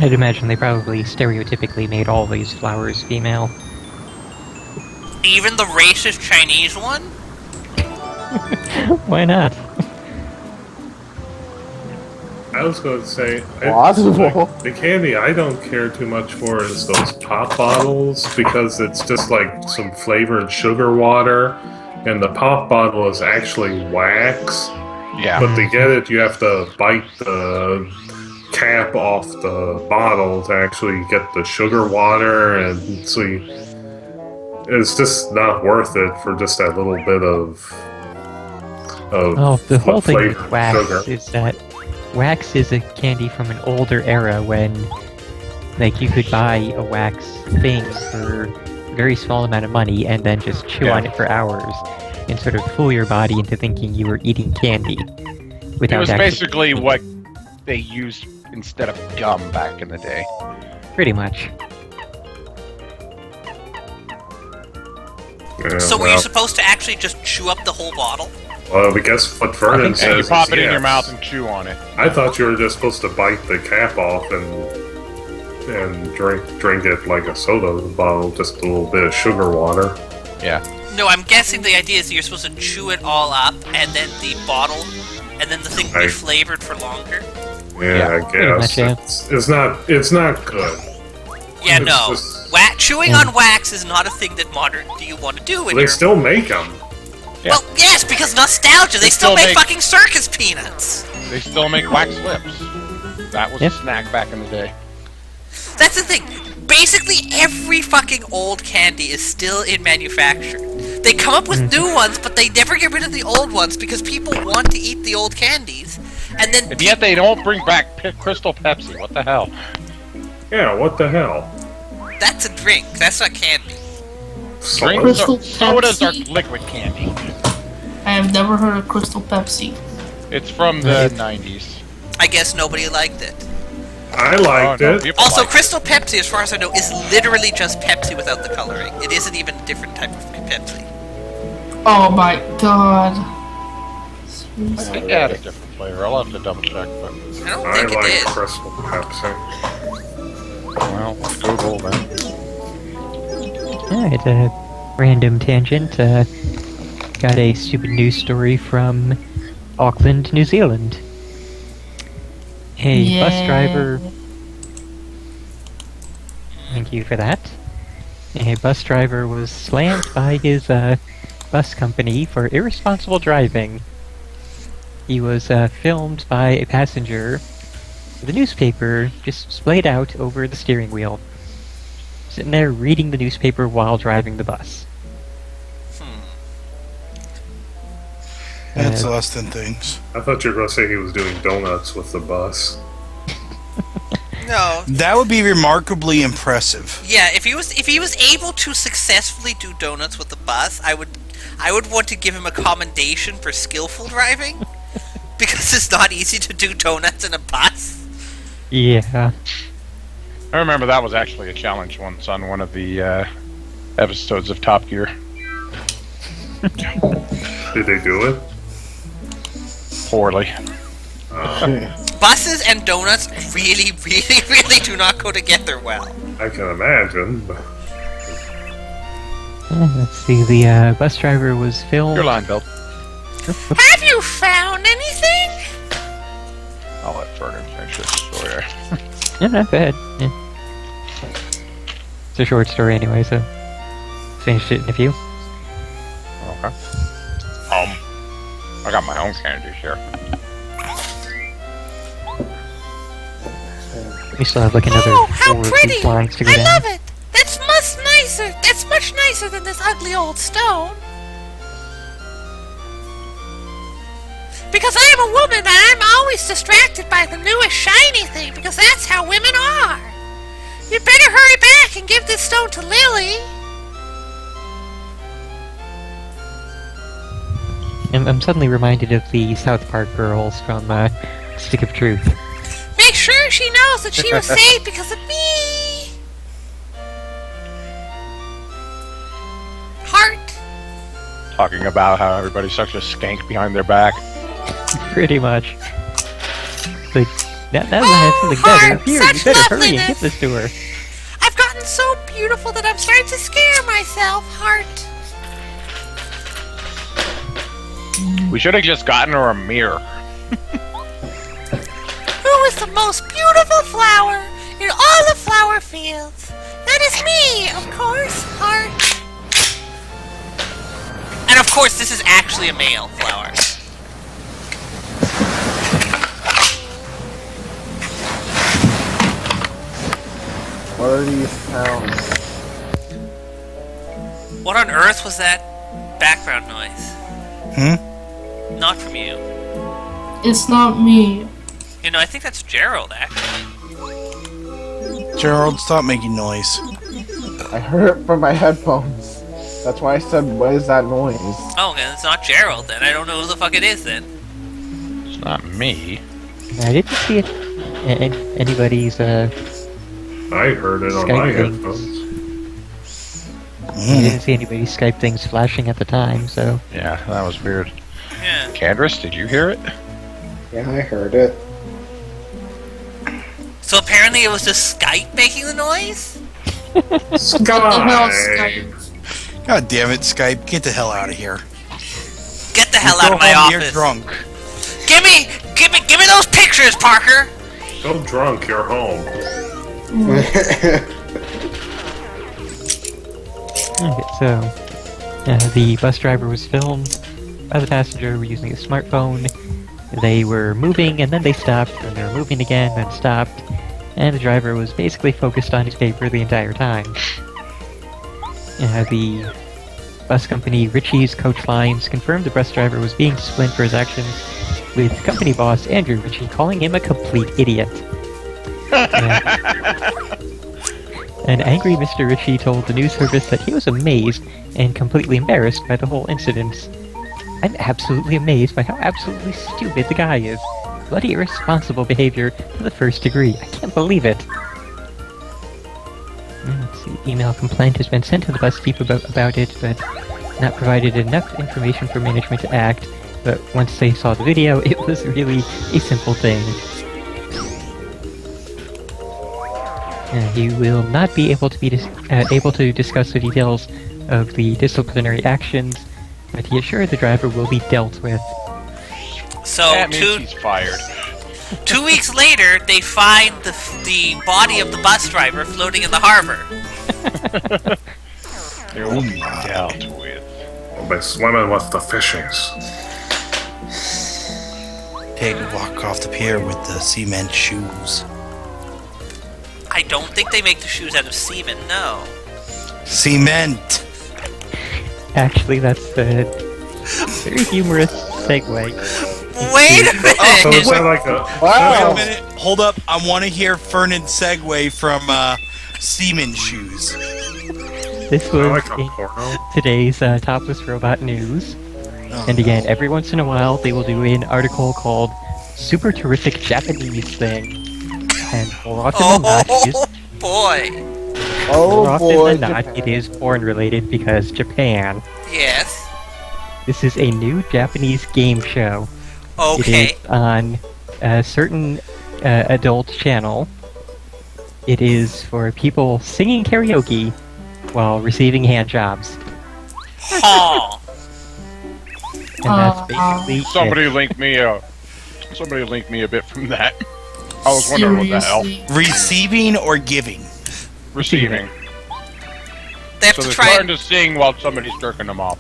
I'd imagine they probably stereotypically made all these flowers female. Even the racist Chinese one? Why not? I was going to say, Plausible. like, the candy I don't care too much for is those pop bottles because it's just like some flavored sugar water, and the pop bottle is actually wax. Yeah. But to get it, you have to bite the cap off the bottle to actually get the sugar water, and see, it's just not worth it for just that little bit of Well, the whole thing flavored with wax sugar. is that wax is a candy from an older era when, like, you could buy a wax thing for a very small amount of money and then just chew on it for hours and sort of fool your body into thinking you were eating candy. It Without was actually basically what they used instead of gum back in the day. pretty much. Yeah, So were well, you supposed to actually just chew up the whole bottle? well, I guess what I Vernon think says you pop is it in your yes. mouth and chew on it. I thought you were just supposed to bite the cap off and drink it like a soda bottle, just a little bit of sugar water. No, I'm guessing the idea is you're supposed to chew it all up, and then the bottle, and then the thing will be Right. flavored for longer. Yeah, I pretty much, guess yeah. it's not good. Yeah, It's no. just- Chewing on wax is not a thing that modern do you want to do when They you're... still make them. Yeah. Well, yes, because nostalgia. They still make fucking circus peanuts. They still make wax lips. That was Yep. a snack back in the day. That's the thing. Basically, every fucking old candy is still in manufacture. They come up with new ones, but they never get rid of the old ones because people want to eat the old candies. And then And yet they don't bring back Crystal Pepsi. What the hell? Yeah, what the hell? that's a drink. That's not candy. Drinks Crystal are, sodas are Pepsi? liquid candy. I have never heard of Crystal Pepsi. It's from the 90s. I guess nobody liked it. I liked Oh, no, it. people Also, like it. Crystal Pepsi, as far as I know, is literally just Pepsi without the coloring. It isn't even a different type of Pepsi. Oh my god. I think it had a different flavor. I'll have to double check, but I don't I think it like did. Crystal Pepsi. well, let's Google then. Alright, a random tangent. Got a stupid news story from Auckland, New Zealand. A bus Yeah. driver... Thank you for that. A bus driver was slammed by his bus company for irresponsible driving. He was filmed by a passenger with a newspaper just splayed out over the steering wheel. Sitting there reading the newspaper while driving the bus. That's Uh, less than things. I thought you were going to say he was doing donuts with the bus. No. That would be remarkably impressive. Yeah, if he was able to successfully do donuts with the bus, I would want to give him a commendation for skillful driving. Because it's not easy to do donuts in a bus. Yeah. I remember that was actually a challenge once on one of the episodes of Top Gear. Did they do it? Poorly. Buses and donuts really, really, really do not go together well. I can imagine. But Let's see, the bus driver was filmed... Your line, Bill. Have you found anything? I'll let Vernon finish this story. Yeah, no, go ahead. Yeah. It's a short story anyway, so... Finished it in a few. Okay. I got my own candies here. We still have like another Oh, how 4 of pretty! these lines to go I down. love it! That's much nicer! That's much nicer than this ugly old stone. Because I am a woman and I'm always distracted by the newest shiny thing because that's how women are. You'd better hurry back and give this stone to Lily. I'm suddenly reminded of the South Park girls from Stick of Truth. Make sure she knows that she was saved because of me. Heart. Talking about how everybody's such a skank behind their back. Pretty much. Like, now that I have something better. Heart, Here, such you better hurry and loveliness. give this to her. I've gotten so beautiful that I'm starting to scare myself, Heart. We should have just gotten her a mirror. Who is the most beautiful flower in all the flower fields? That is me, of course, Heart. And of course, this is actually a male flower. What are these sounds? What on earth was that background noise? Not from you. It's not me. You know, I think that's Gerald, actually. Gerald, stop making noise. I heard it from my headphones. That's why I said, what is that noise? Oh, then it's not Gerald, then. I don't know who the fuck it is, then. It's not me. I didn't see it. Anybody's I heard it on my Skype things. headphones. I didn't see anybody's Skype things flashing at the time, so Yeah, that was weird. Yeah. Candrace, did you hear it? Yeah, I heard it. So apparently it was just Skype making the noise? Sky! God damn it, Skype. Get the hell out of here. Get the hell Go out of my home, You're office. drunk. Give me those pictures, Parker! So drunk, you're home. okay, so the bus driver was filmed by the passenger who were using a smartphone. They were moving and then they stopped, and they were moving again, then stopped, and the driver was basically focused on his paper the entire time. The bus company Ritchie's Coach Lines confirmed the bus driver was being disciplined for his actions, with company boss Andrew Ritchie calling him a complete idiot. An angry Mr. Ritchie told the news service that he was amazed and completely embarrassed by the whole incident. I'm absolutely amazed by how absolutely stupid the guy is. Bloody irresponsible behavior to the first degree. I can't believe it. Let's see. Email complaint has been sent to the bus chief about it, but not provided enough information for management to act. But once they saw the video, it was really a simple thing. He will not be able to able to discuss the details of the disciplinary actions, but he assured the driver will be dealt with. So, That means he's fired. 2 weeks later, they find the body of the bus driver floating in the harbor. You'll be dealt with. I'll be swimming with the fishes. Take a walk off the pier with the cement shoes. I don't think they make the shoes out of semen, no. Cement! Actually, that's a very humorous segue. Wait a minute! So is that like a... Wait a minute. Hold up. I want to hear Fernand's segue from semen shoes. This I was like a in porno. today's Topless Robot News. And again, every once in a while, they will do an article called Super Terrific Japanese Thing. And more often than not, Boy! Oh more often boy. than not, it is porn related because Japan. Yes. This is a new Japanese game show. Okay. It is on a certain adult channel. It is for people singing karaoke while receiving hand jobs. Huh. And that's basically Somebody it. link me a bit from that. I was wondering what the hell. Seriously? Receiving or giving? Receiving. They have So to they're try trying to sing while somebody's jerking them off.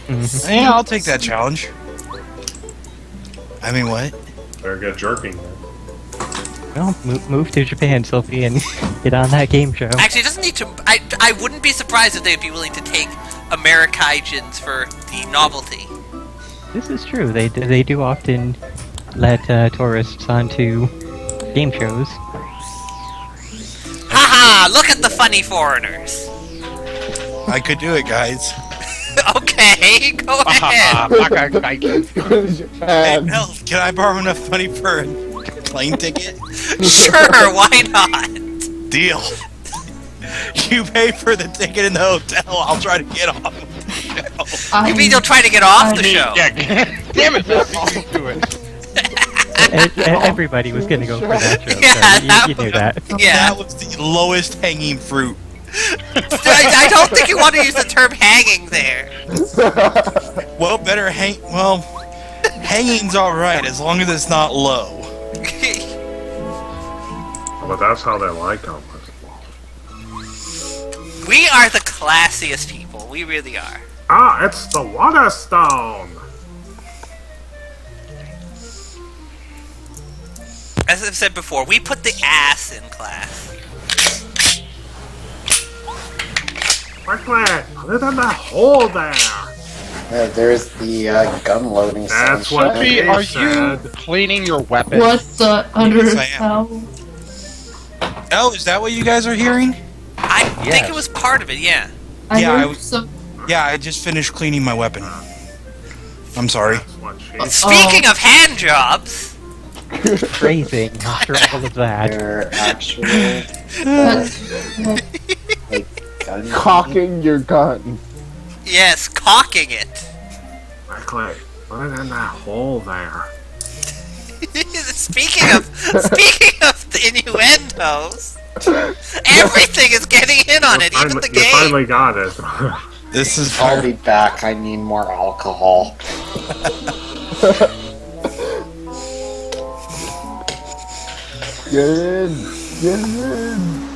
Mhm. Yeah, I'll take that challenge. I mean, what? Better get jerking. Well, move to Japan, Sophie, and get on that game show. Actually, it doesn't need to. I wouldn't be surprised if they'd be willing to take Americaijins for the novelty. This is true. They do often let tourists onto game shows. Haha! Look at the funny foreigners. I could do it, guys. Okay, go ahead. Hey, Japan. Mel, can I borrow enough money for a plane ticket? Sure, why not? Deal. You pay for the ticket in the hotel. I'll try to get off the show. You mean you'll try to get off the show? Yeah, damn it, Sophie, you do it. Everybody was gonna go for that show, Yeah, so you knew that. Yeah. That was the lowest hanging fruit. I don't think you want to use the term hanging there. Well, better hang. Well, hanging's alright as long as it's not low. But that's how they like them. We are the classiest people. We really are. Ah, it's the water stone! As I've said before, we put the ass in class. Quickly, put it in that hole there. There's the gun loading That's sound. what Sophie, they are you said. cleaning your weapon? What the under Yes, I am. hell? Oh, is that what you guys are hearing? I think Yes. it was part of it, yeah. I Yeah, I heard was- some. Yeah, I just finished cleaning my weapon. I'm sorry. That's what she Well, speaking of hand jobs, Phrasing after all of that. They're actual gun. Cocking your gun. yes, cocking it. Quickly, put it in that hole there. speaking of the innuendos, everything is getting in on it, even the You game. finally got it. This is I'll be back. I need more alcohol. Get in. Get in.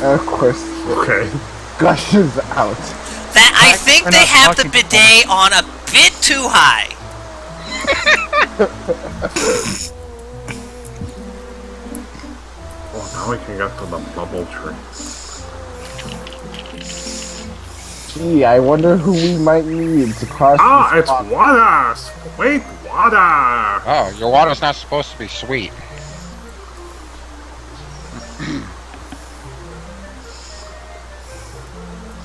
And of course, Okay. gushes out. That I think we're they not have the talking bidet on a bit too high. Well, now we can get to the bubble tree. Gee, I wonder who we might need to cross Ah, this it's pond. water! Sweet water! Oh, your water's not supposed to be sweet.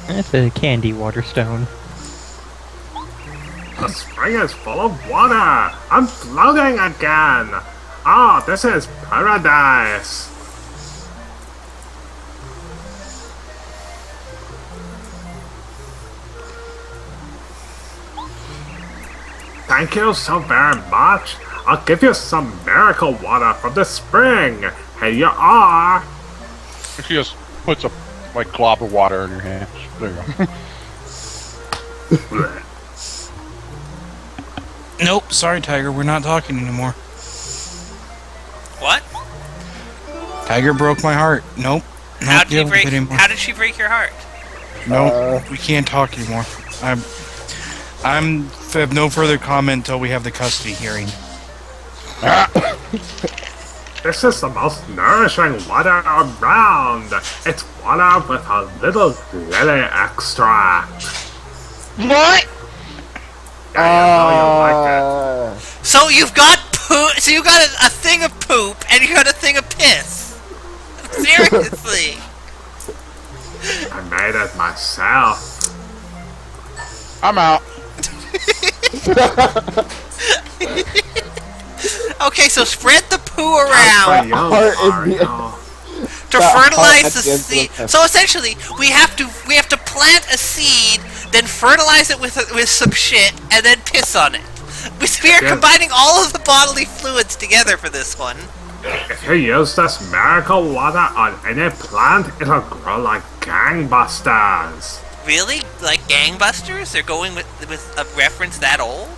That's a candy water stone. The spring is full of water! I'm floating again! Ah, this is paradise! Thank you so very much. I'll give you some miracle water from the spring. Here you are. She just puts a like glob of water in your hand. There you go. Blech. Nope, sorry, Tiger. We're not talking anymore. What? Tiger broke my heart. Nope. How Not did you dealing with break? it anymore. How did she break your heart? Nope. We can't talk anymore. I'm have no further comment until we have the custody hearing. This is the most nourishing water around. It's water with a little lily extract. What? Yeah, I know you like it. So you've got poo. So you got a thing of poop, and you got a thing of piss. Seriously. I made it myself. I'm out. Okay, so spread the poo For around you, heart is the- Mario. to the heart fertilize at the the end of the seed. test. So essentially, we have to plant a seed, then fertilize it with some shit, and then piss on it. We are Yeah. combining all of the bodily fluids together for this one. If you use this miracle water on any plant, it'll grow like gangbusters. Really? Like gangbusters? They're going with a reference that old?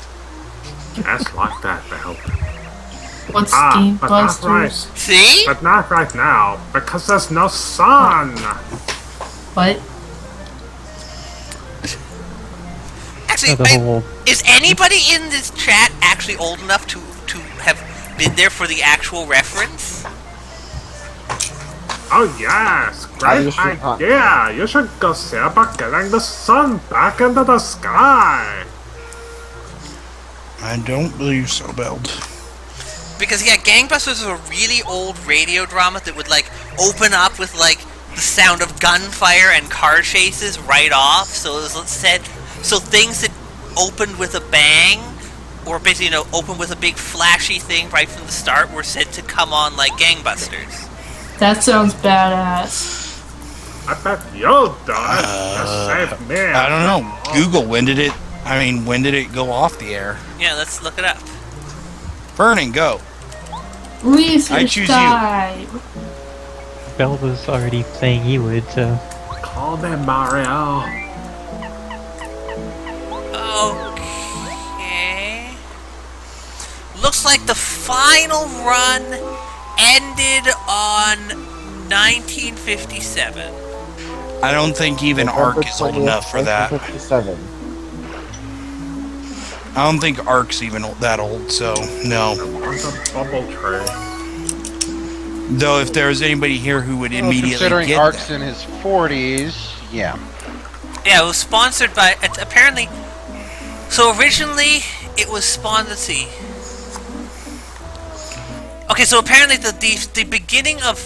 Just like that, Bill. What's Ah, Game but not right. Busters? See? But not right now, because there's no sun. What? Actually, The whole is anybody in this chat actually old enough to have been there for the actual reference? Oh yes, great just should not. idea. You should go see about getting the sun back into the sky. I don't believe so, Beld. Because yeah, Gangbusters is a really old radio drama that would like open up with like the sound of gunfire and car chases right off. So it was said, so things that opened with a bang, or basically open with a big flashy thing right from the start, were said to come on like gangbusters. That sounds badass. I bet you'll do it to save me. I don't know. Google, when did it go off the air? Yeah, let's look it up. Vernon, go. I Research choose you. time. Bell was already saying he would, so Call me Mario. Okay. Looks like the final run ended on 1957. I don't think even Ark is old enough for that. 57. I don't think Ark's even that old, so no. On the bubble tree. Though if there was anybody here who would immediately Considering get Ark's that. in his 40s, yeah. Yeah, it was sponsored by. It's apparently. So originally, it was sponsored. Let's see. Okay, so apparently the beginning of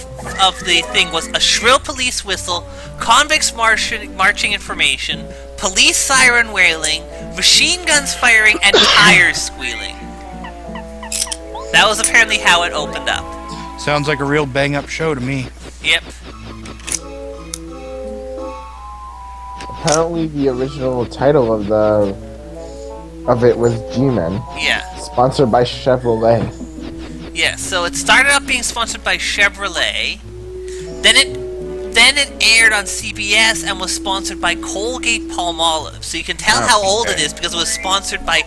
the thing was a shrill police whistle, convicts marching information, police siren wailing, machine guns firing, and tires squealing. That was apparently how it opened up. Sounds like a real bang-up show to me. Yep. Apparently, the original title of it was G-Men, Yeah. sponsored by Chevrolet. Yeah, so it started out being sponsored by Chevrolet. Then it aired on CBS and was sponsored by Colgate Palmolive. So you can tell how old it is because it was sponsored by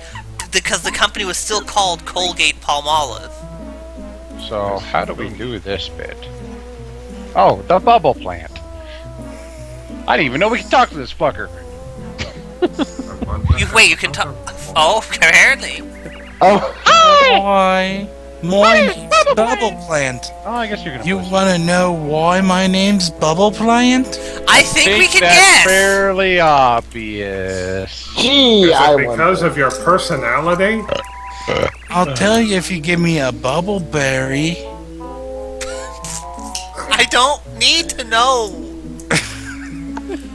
because the company was still called Colgate Palmolive. So, how do we do this bit? Oh, the bubble plant. I didn't even know we could talk to this fucker. You can talk. Oh, apparently. Oh, Why? My name's Bubble Plant. Oh, I guess you're gonna. You want to know why my name's Bubble Plant? I think we can that's guess. fairly obvious. gee, Is I it because wonder. of your personality? I'll tell you if you give me a bubble berry. I don't need to know.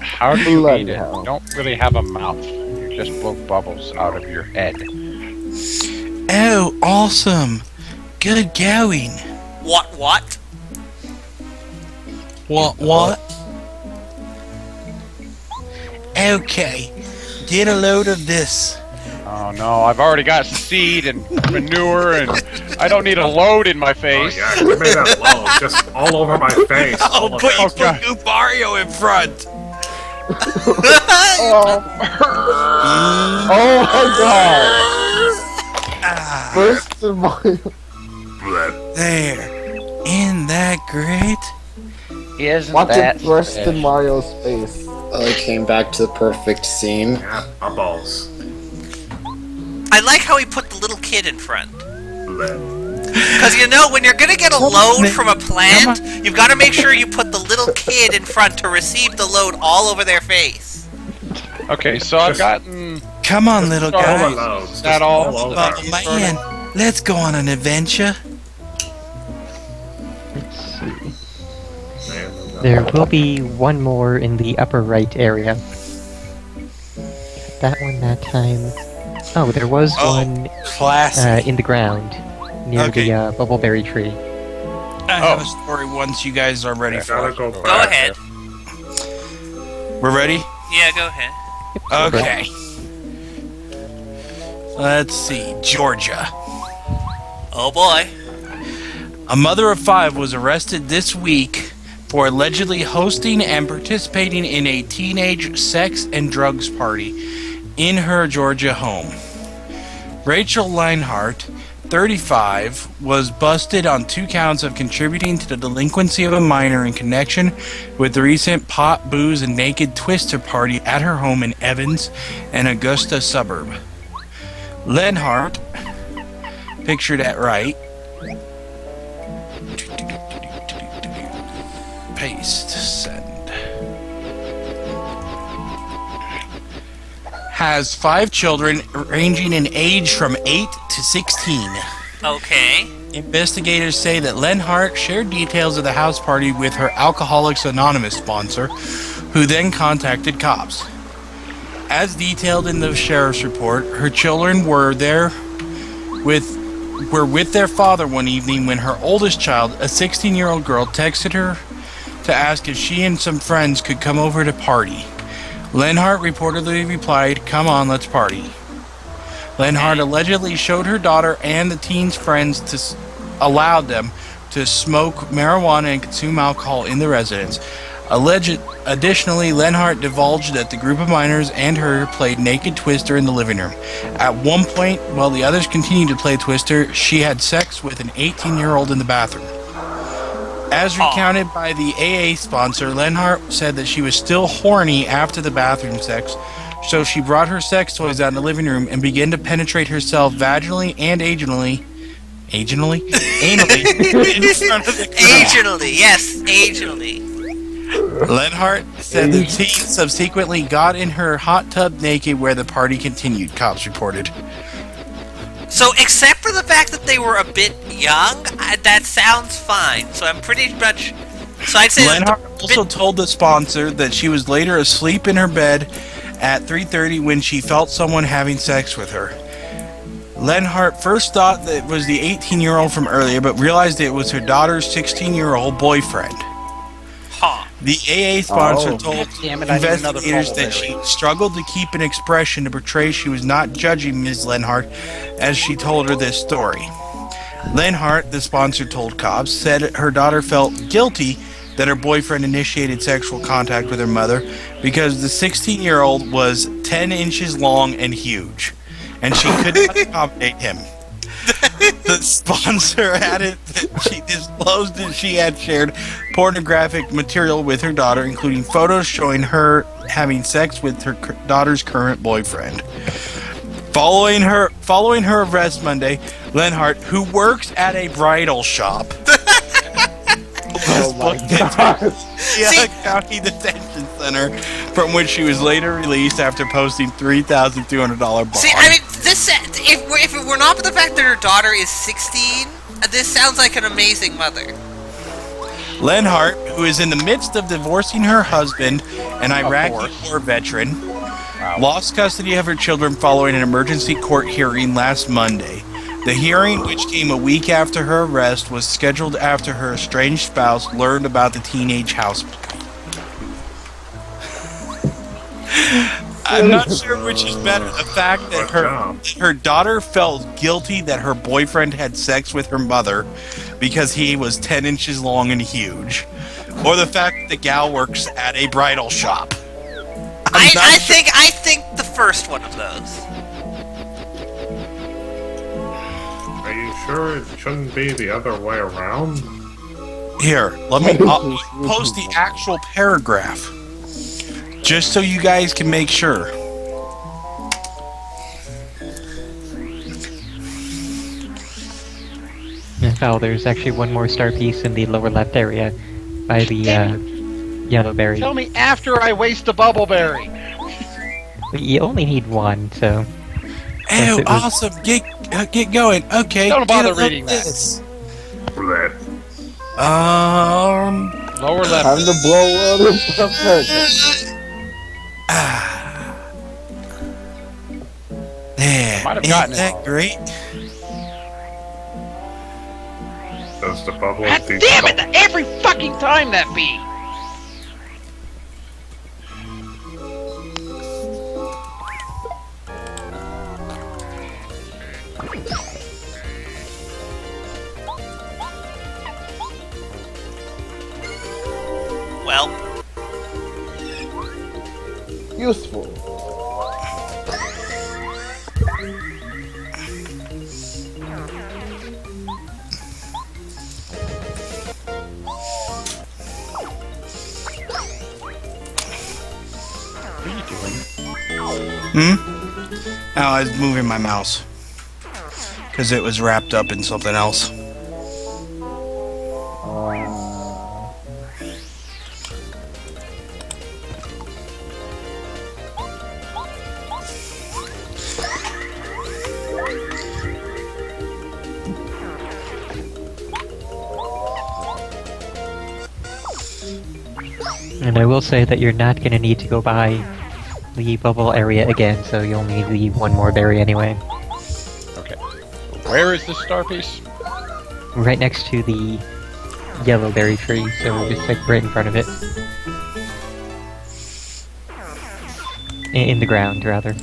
How do you Bloody eat it? hell. You don't really have a mouth. You just blow bubbles out of your head. Oh, awesome. Good going. What? What? Okay. Get a load of this. Oh no, I've already got seed and manure, and I don't need a load in my Oh face. yeah, give me that load, just all over my face. all of it. God. Mario in front. Oh my god! First of all, There. Isn't that great? Isn't watch that it burst special? in Mario's face. I came back to the perfect scene. Yeah, balls. I like how he put the little kid in front. Bleh. Because when you're gonna get a load from a plant, you've got to make sure you put the little kid in front to receive the load all over their face. Okay, so I've gotten Come on, little All the guy. loads. that just all. over. Oh, man. Let's go on an adventure. There will be one more in the upper right area. That one that time. Oh, there was one Classic. in the ground near Okay. the bubbleberry tree. I have a story once you guys are ready I for gotta it. go Go back ahead. We're ready? Yeah, go ahead. Okay. Let's see. Georgia. Oh boy. A mother of 5 was arrested this week for allegedly hosting and participating in a teenage sex and drugs party in her Georgia home. Rachel Leinhart, 35, was busted on 2 counts of contributing to the delinquency of a minor in connection with the recent pot, booze, and naked twister party at her home in Evans, an Augusta suburb. Leinhart, pictured at right, paste, send, has 5 children ranging in age from 8 to 16. Okay. Investigators say that Leinhart shared details of the house party with her Alcoholics Anonymous sponsor, who then contacted cops. As detailed in the sheriff's report, her children were with their father one evening when her oldest child, a 16-year-old girl, texted her to ask if she and some friends could come over to party. Leinhart reportedly replied, "Come on, let's party." Leinhart allegedly showed her daughter and the teens' friends allowed them to smoke marijuana and consume alcohol in the residence. Additionally, Leinhart divulged that the group of minors and her played Naked Twister in the living room. At one point, while the others continued to play Twister, she had sex with an 18-year-old in the bathroom. As recounted by the AA sponsor, Leinhart said that she was still horny after the bathroom sex, so she brought her sex toys out in the living room and began to penetrate herself vaginally and anally Anally? Anally. In front of the crowd. Agility, yes, agility. Lenhart said the teen subsequently got in her hot tub naked where the party continued, cops reported. So, except for the fact that they were a bit young, that sounds fine. So I'm pretty much... So I'd say... Lenhart also told the sponsor that she was later asleep in her bed at 3:30 when she felt someone having sex with her. Lenhart first thought that it was the 18-year-old from earlier, but realized it was her daughter's 16-year-old boyfriend. Huh. The AA sponsor told damn it, I need another investigators bubble that she struggled to keep an expression to portray she was not judging Ms. Lenhart as she told her this story. Lenhart, the sponsor told cops, said her daughter felt guilty that her boyfriend initiated sexual contact with her mother because the 16-year-old was 10 inches long and huge, and she could not accommodate him. The sponsor added that she disclosed that she had shared pornographic material with her daughter, including photos showing her having sex with her daughter's current boyfriend. Following her arrest Monday, Lenhart, who works at a bridal shop, was booked into the County Detention Center, from which she was later released after posting $3,200 bond. See, I mean, this if it were not for the fact that her daughter is 16, this sounds like an amazing mother. Lenhart, who is in the midst of divorcing her husband, an Iraqi war veteran, lost custody of her children following an emergency court hearing last Monday. The hearing, which came a week after her arrest, was scheduled after her estranged spouse learned about the teenage house party. I'm not sure which is better, the fact that her daughter felt guilty that her boyfriend had sex with her mother because he was 10 inches long and huge, or the fact that the gal works at a bridal shop. I think the first one of those. Are you sure it shouldn't be the other way around? Here, I'll post the actual paragraph, just so you guys can make sure. Oh, there's actually one more star piece in the lower left area by the yellow berry. Tell me after I waste a bubble berry. You only need one, so... Oh, awesome! Get going. Okay. Don't bother get reading this. Bleh. Lower left. Time to blow out of There. Might have Ain't gotten it that all. great? Does the bubble God damn it! Every fucking time that be. Well, useful. Oh, I was moving my mouse because it was wrapped up in something else. And I will say that you're not going to need to go by the bubble area again, so you'll need the one more berry anyway. Okay. Where is this star piece? Right next to the yellow berry tree, so just like right in front of it. In the ground, rather.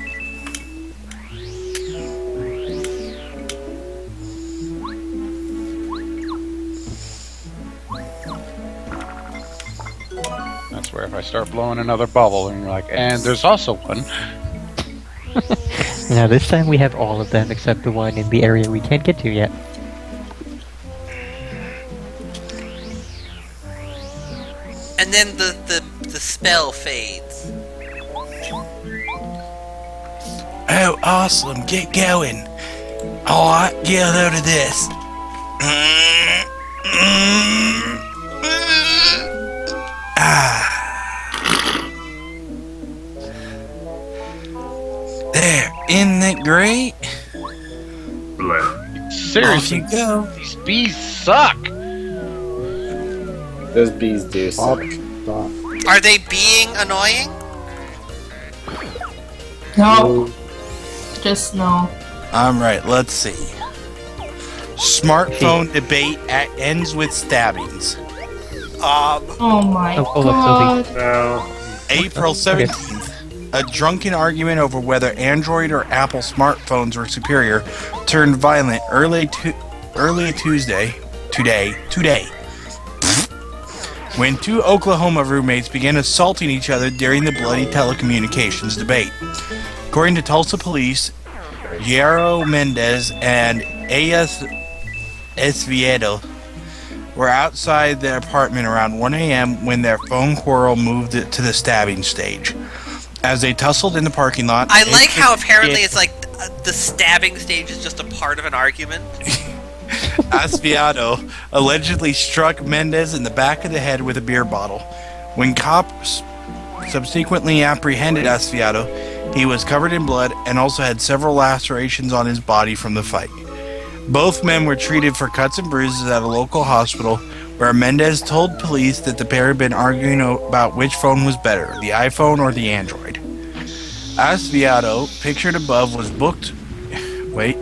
That's where if I start blowing another bubble and you're like, and there's also one. Now this time we have all of them except the one in the area we can't get to yet. and then the spell fades. Oh, awesome. Get going. Alright, get a load of this. There, isn't that great? Bleh. Off Seriously, you go. these bees suck. Those bees do suck. Are they being annoying? No. Just no. Alright, let's see. Smartphone debate ends with stabbings. Oh my Oh, hold up, god. Now, April 17th. A drunken argument over whether Android or Apple smartphones were superior turned violent early Tuesday, today, when two Oklahoma roommates began assaulting each other during the bloody telecommunications debate. According to Tulsa police, Yaro Mendez and A.S. Esviedo were outside their apartment around 1 a.m. when their phone quarrel moved it to the stabbing stage. As they tussled in the parking lot, I like how apparently it's like the stabbing stage is just a part of an argument. Esviedo allegedly struck Mendez in the back of the head with a beer bottle. When cops subsequently apprehended Esviedo, he was covered in blood and also had several lacerations on his body from the fight. Both men were treated for cuts and bruises at a local hospital, where Mendez told police that the pair had been arguing about which phone was better, the iPhone or the Android. Esviedo, pictured above, was booked. Wait.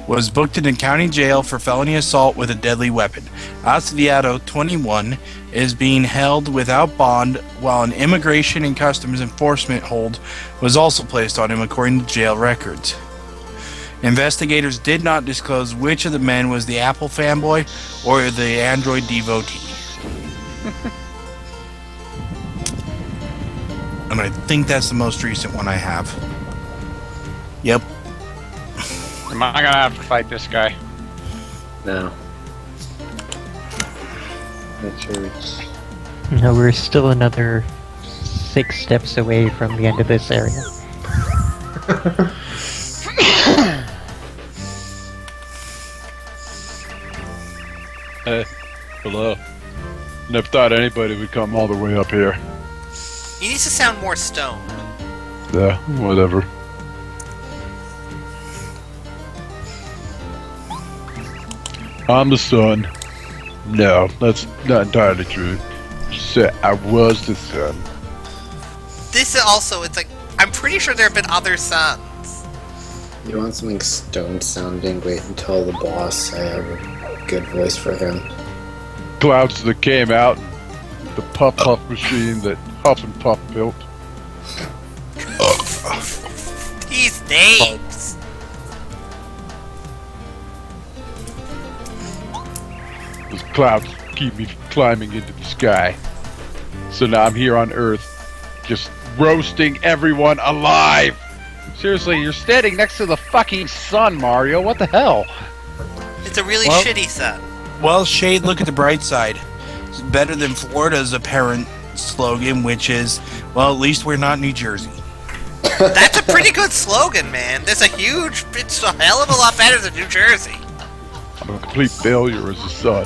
Was booked in a county jail for felony assault with a deadly weapon. Esviedo, 21, is being held without bond, while an immigration and customs enforcement hold was also placed on him, according to jail records. Investigators did not disclose which of the men was the Apple fanboy or the Android devotee. And I think that's the most recent one I have. Yep. Am I gonna have to fight this guy? No. That's yours. No, we're still another 6 steps away from the end of this area. Hello. Never thought anybody would come all the way up here. He needs to sound more stoned. Yeah, whatever. I'm the son. No, that's not entirely true. I was the son. This is also, it's like, I'm pretty sure there have been other sons. You want something stone sounding? Wait until the boss. I have a good voice for him. Clouds that came out, the Puff machine that Huff and Puff built. These names. Those clouds keep me from climbing into the sky. So now I'm here on Earth, just roasting everyone alive! Seriously, you're standing next to the fucking sun, Mario. What the hell? It's a really Well- shitty son. Well, Shade, look at the bright side. It's better than Florida's apparent slogan, which is, well, at least we're not New Jersey. That's a pretty good slogan, man. It's a hell of a lot better than New Jersey. I'm a complete failure as a son.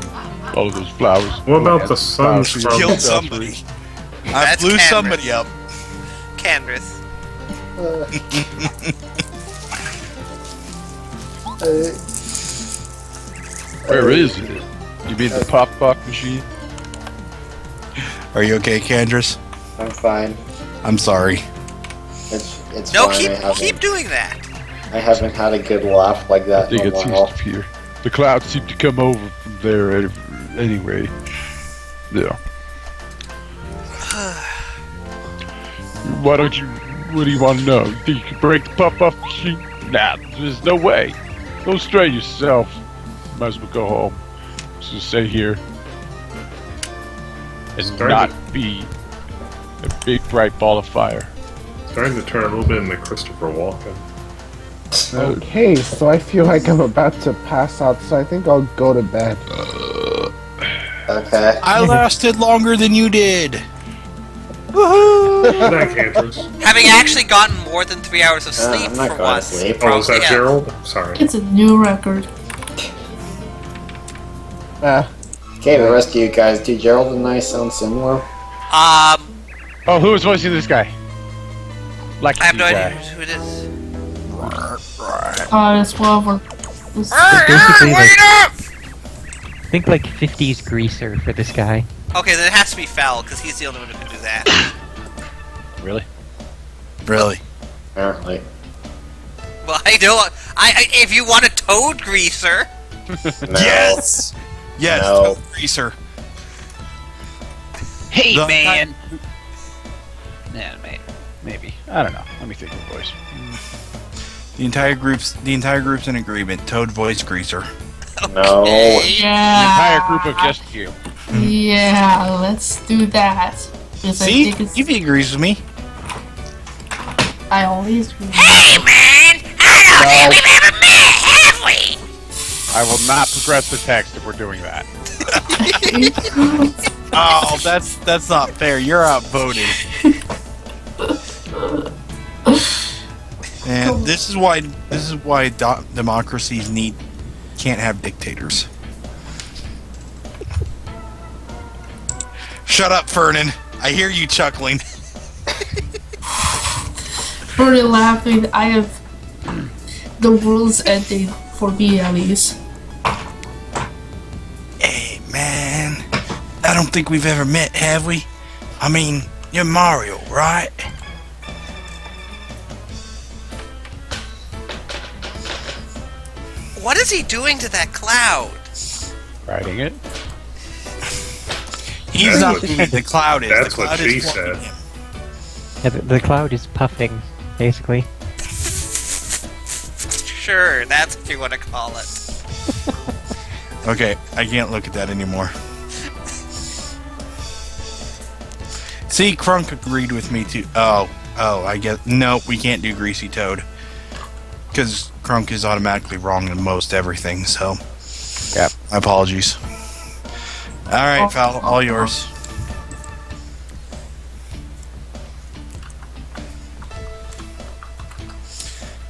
All of those flowers. what about the suns flowers, from... Killed somebody. I That's blew Cameron. somebody up. Candace. Where is it? You mean the Puff machine? Are you okay, Candace? I'm fine. I'm sorry. It's No, fine. keep doing that. I haven't had a good laugh like I that think in it a seems while. to appear. The clouds seem to come over from there anyway. Yeah. Why don't you... What do you want to know? You think you can break the Puff machine? Nah, there's no way. Go strain yourself. Might as well go home. Just stay here. And Starting not be a big bright ball of fire. Starting to turn a little bit into Christopher Walken. Okay, so I feel like I'm about to pass out, so I think I'll go to bed. Okay. I lasted longer than you did. Woohoo! Night, Cantress. Having actually gotten more than 3 hours of sleep I'm not for going to once. sleep. Oh, is that Yeah. Gerald? Sorry. It's a new record. Okay, the rest of you guys, do Gerald and I sound similar? Oh, who was voicing this guy? Like I have no idea who it is. It's whatever. It's basically like, think like 50s greaser for this guy. Okay, then it has to be Foul, because he's the only one who can do that. Really? Really? Apparently. Well, I don't. If you want a Toad Greaser. No. Yes! Yes, No. Toad Greaser. Hey, The- man! Yeah, maybe. I don't know. Let me think of the voice. The entire group's in agreement. Toad voice Greaser. No. The Yeah. entire group of just you. Yeah, let's do that. Because See? I think He agrees with me. I always do. Hey, man! I don't think we've ever met, have we? I will not progress the text if we're doing that. Oh, that's not fair. You're outvoted. And this is why democracies can't have dictators. Shut up, Fernan. I hear you chuckling. Pretty laughing. I have the world's ending for me at least. Hey, man. I don't think we've ever met, have we? I mean, you're Mario, right? What is he doing to that cloud? Writing it. He's That's not what- who the cloud is. that's the what cloud she is said. him. Yeah, the cloud is puffing, basically. Sure, that's what you want to call it. Okay, I can't look at that anymore. See, Crunk agreed with me too. Oh, I guess no, we can't do Greasy Toad because Crunk is automatically wrong in most everything. So, Yep. my apologies. All right, Foul, all yours.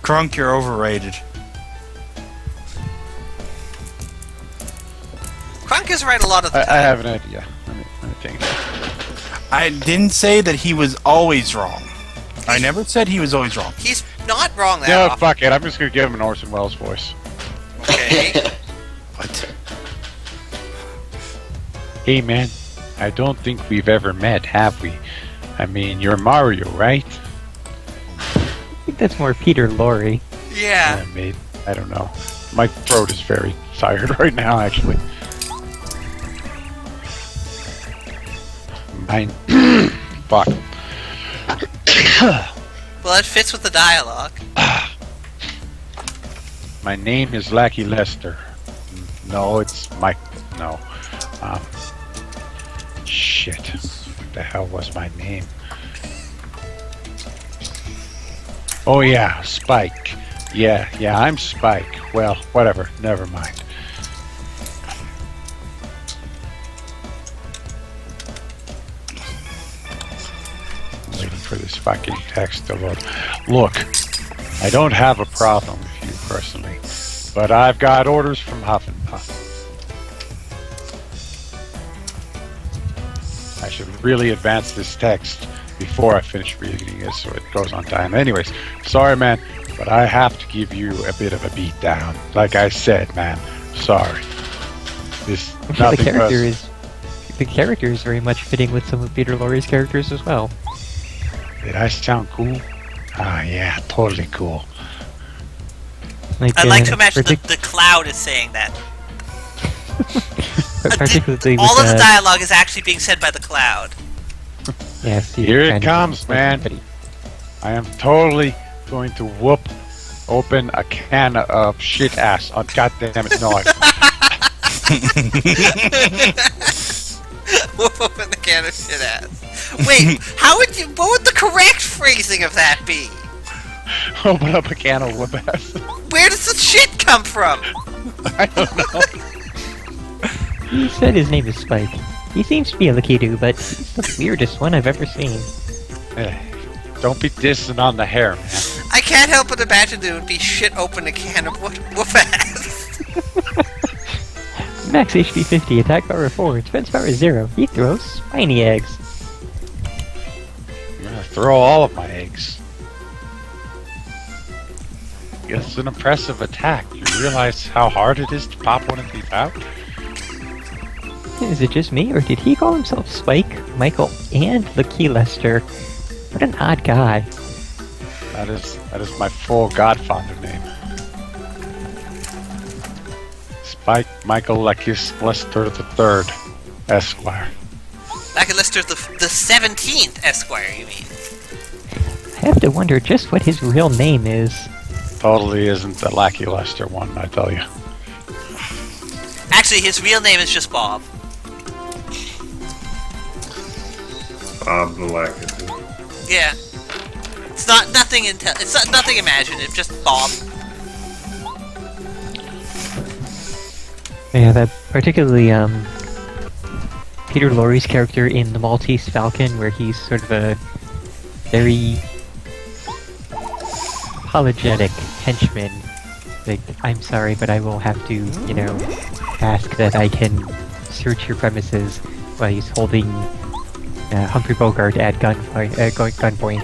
Crunk, you're overrated. Crunk is right a lot of the I time. have an idea. Let me think. I didn't say that he was always wrong. I never said he was always wrong. He's not wrong that No, often. fuck it. I'm just gonna give him an Orson Welles voice. Okay. What? Hey man, I don't think we've ever met, have we? I mean, you're Mario, right? I think that's more Peter Lorre. Yeah. Maybe. I don't know. My throat is very tired right now, actually. Mine. Fuck. Well, it fits with the dialogue. My name is Lackey Lester. No, it's Mike. No. Shit. What the hell was my name? Oh yeah, Spike. Yeah, I'm Spike. Well, whatever. Never mind. I'm waiting for this fucking text to load. Look, I don't have a problem with you personally, but I've got orders from Huff and Puff. I should really advance this text before I finish reading it so it goes on time. Anyways, sorry man, but I have to give you a bit of a beat down. Like I said, man, sorry. This Well, nothing the character is very much fitting with some of Peter Lorre's characters as well. Did I sound cool? Ah, yeah, totally cool. Like, I'd like to imagine partic- the cloud is saying that. particularly All with of the dialogue is actually being said by the cloud. yeah, see, Here it kind of- comes, man. I am totally going to whoop open a can of shit ass. Oh, God damn it, no. Whoop open the can of shit ass. Wait, what would the correct phrasing of that be? Open up a can of whoop ass. Where does the shit come from? I don't know. He said his name is Spike. He seems to be a Lakitu, but he's the weirdest one I've ever seen. Don't be dissing on the hair, man. I can't help but imagine there would be shit open a can of woof ass. Max HP 50, attack power 4, defense power 0. He throws spiny eggs. I'm gonna throw all of my eggs. It's an impressive attack. You realize how hard it is to pop one of these out? Is it just me, or did he call himself Spike, Michael, and Lucky Lester? What an odd guy. That is my full Godfather name. Spike Michael Lekis Lester III, Esquire. Lucky Lester the 17th Esquire, you mean? I have to wonder just what his real name is. Totally isn't the Lackey Lester one, I tell you. Actually, his real name is just Bob. Bob the Lackey. Yeah. It's not nothing it's not nothing imaginative, just Bob. Yeah, that particularly Peter Lorre's character in The Maltese Falcon, where he's sort of a very apologetic henchman. Like, I'm sorry, but I will have to, you know, ask that I can search your premises while he's holding Humphrey Bogart at gunpoint.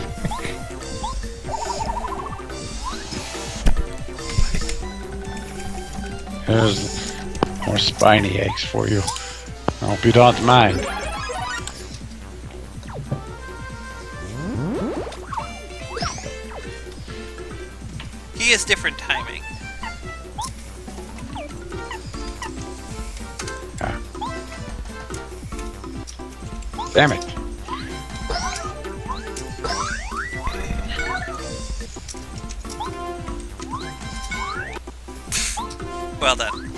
Here's more spiny eggs for you. I hope you don't mind. He has different timing. Damn it. Well done.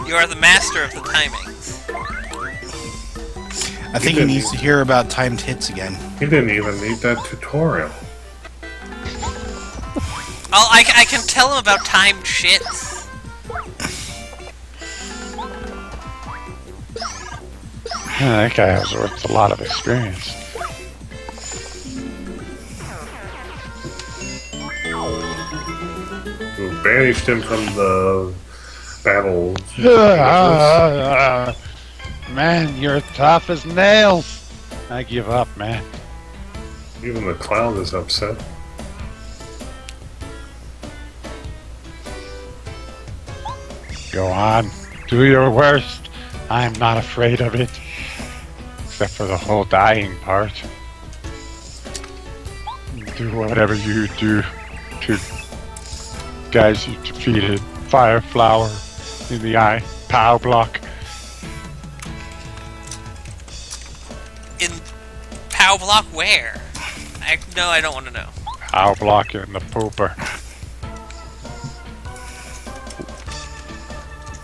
You are the master of the timings. I think he needs to hear about timed hits again. He didn't even need that tutorial. Oh, I can tell him about timed shits. Yeah, that guy has worth a lot of experience. Who banished him from the battle. Man, you're tough as nails. I give up, man. Even the clown is upset. Go on. Do your worst. I'm not afraid of it. Except for the whole dying part. Do whatever you do to guys you defeated. Fire flower in the eye. Pow block. In Pow Block where? No, I don't want to know. Pow block in the pooper.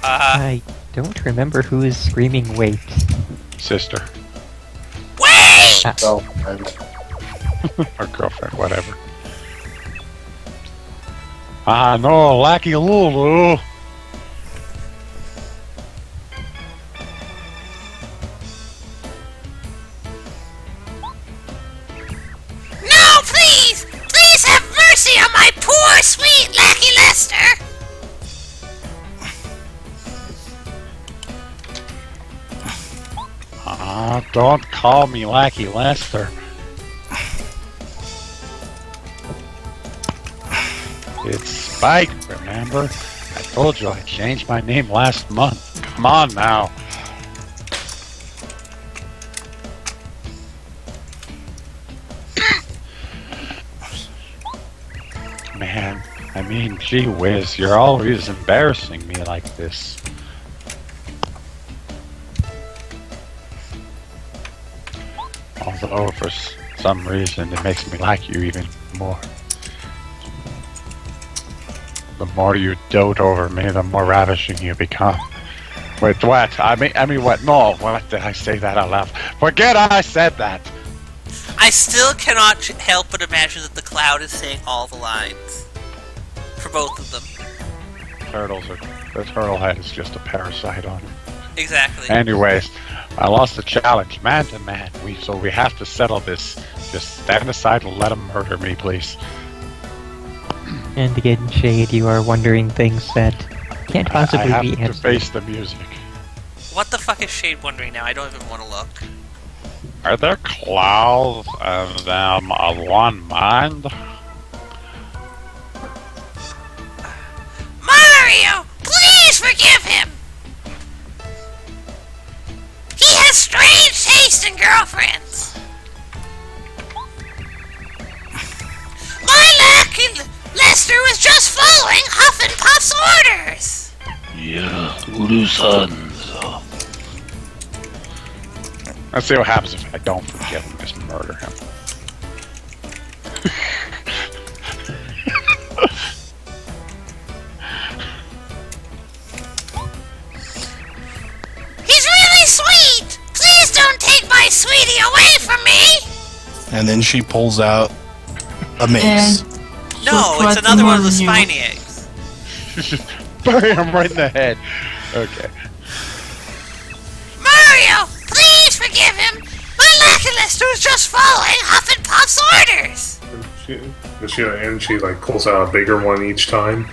I don't remember who is screaming wait. Sister. Wait! Girlfriend. Or girlfriend, whatever. Ah, no, Lackey Lulu. No, please! Please have mercy on my poor, sweet Lackey Lester! Ah, don't call me Lackey Lester. It's Spike, remember? I told you I changed my name last month. Come on now. Man, I mean, gee whiz, you're always embarrassing me like this. Although, for some reason, it makes me like you even more. The more you dote over me, the more ravishing you become. Wait, what? I mean, what? No, what did I say that out loud? Forget I said that! I still cannot help but imagine that the cloud is saying all the lines. For both of them. The turtle head is just a parasite on it. Exactly. Anyways, I lost the challenge, man to man. So we have to settle this. Just stand aside and let him murder me, please. And again, Shade, you are wondering things that can't possibly I have be to answered. face the music. What the fuck is Shade wondering now? I don't even want to look. Are there clouds and them of one mind? Mario! Please forgive him! He has strange taste in girlfriends! My lucky Lester was just following Huff and Puff's orders! Yeah, Uru-san. Let's see what happens if I don't forgive him. Just murder him. He's really sweet! Please don't take my sweetie away from me! And then she pulls out a mace. No, So it's quite another one of more the than you. spiny eggs. Bury him right in the head. Okay. Mario! Please forgive him! My lucky Lester was just following Huff and Puff's orders! And she like pulls out a bigger one each time.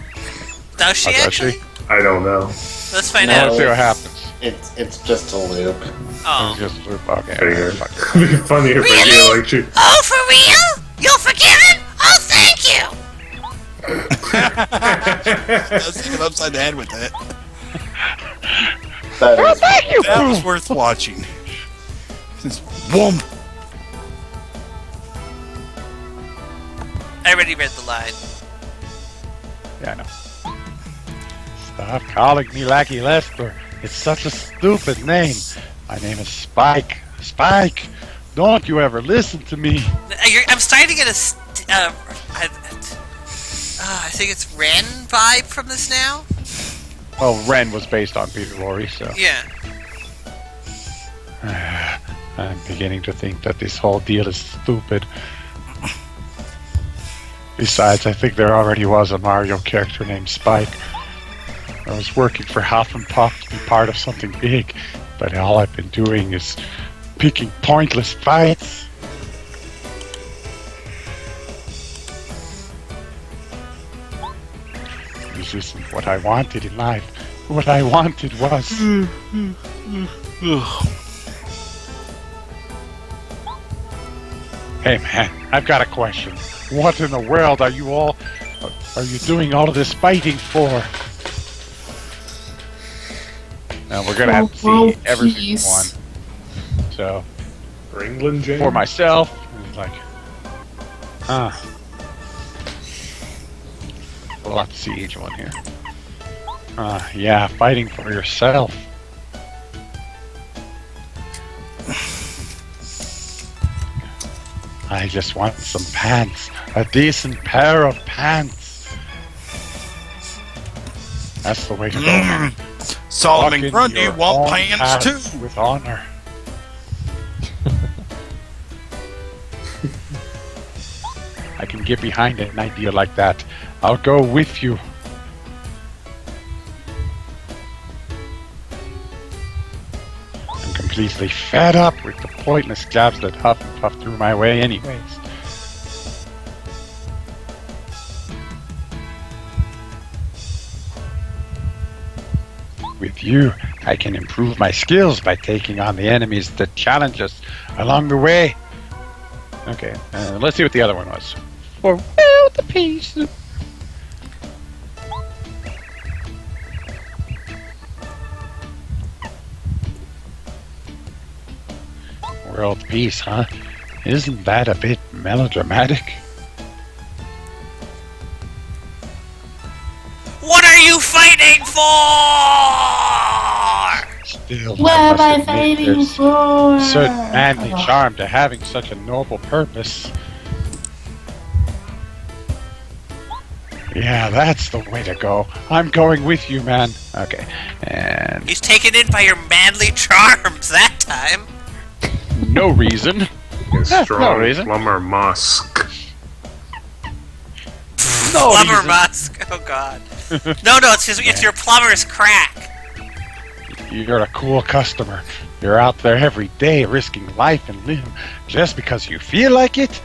Does she Oh, does actually? she? I don't know. Let's find No. out. Let's see what happens. It's just a loop. Oh. It's just okay. Figure. Fuck it. It'd be funny if they Really? did like she. Oh, for real? You'll forgive him? Oh, thank you! Let's hit him upside the head with it. That is That was worth watching. It's boom. I already read the line. Yeah, I know. Stop calling me Lucky Lester. It's such a stupid name. My name is Spike. Spike! Don't you ever listen to me. I'm starting to get I think it's Ren vibe from this now? Well, Ren was based on Peter Lorre, so. Yeah. I'm beginning to think that this whole deal is stupid. Besides, I think there already was a Mario character named Spike. I was working for Huff and Puff to be part of something big, but all I've been doing is picking pointless fights. This isn't what I wanted in life. What I wanted was... Hey man, I've got a question. What in the world are you doing all of this fighting for? Now we're gonna have to see every single one. So, For England, James? for myself, it's like, we'll have to see each one here. Yeah, fighting for yourself. I just want some pants. A decent pair of pants. That's the way to go. Solomon Walk in Grundy your want own pants path too. with honor. I can get behind an idea like that. I'll go with you. I'm completely fed up with the pointless jabs that Huff and Puff threw my way anyways. With you, I can improve my skills by taking on the enemies that challenge us along the way. Okay, let's see what the other one was. For world peace. World peace, huh? Isn't that a bit melodramatic? What are you fighting for? Still, What I am I must admit, fighting there's for? certain manly charm to having such a noble purpose. Yeah, that's the way to go. I'm going with you, man. Okay, and He's taken in by your manly charms that time. no reason. His No strong reason. plumber Musk. No Flubber reason. Musk. Oh god. No, it's your plumber's crack. You're a cool customer. You're out there every day risking life and limb just because you feel like it?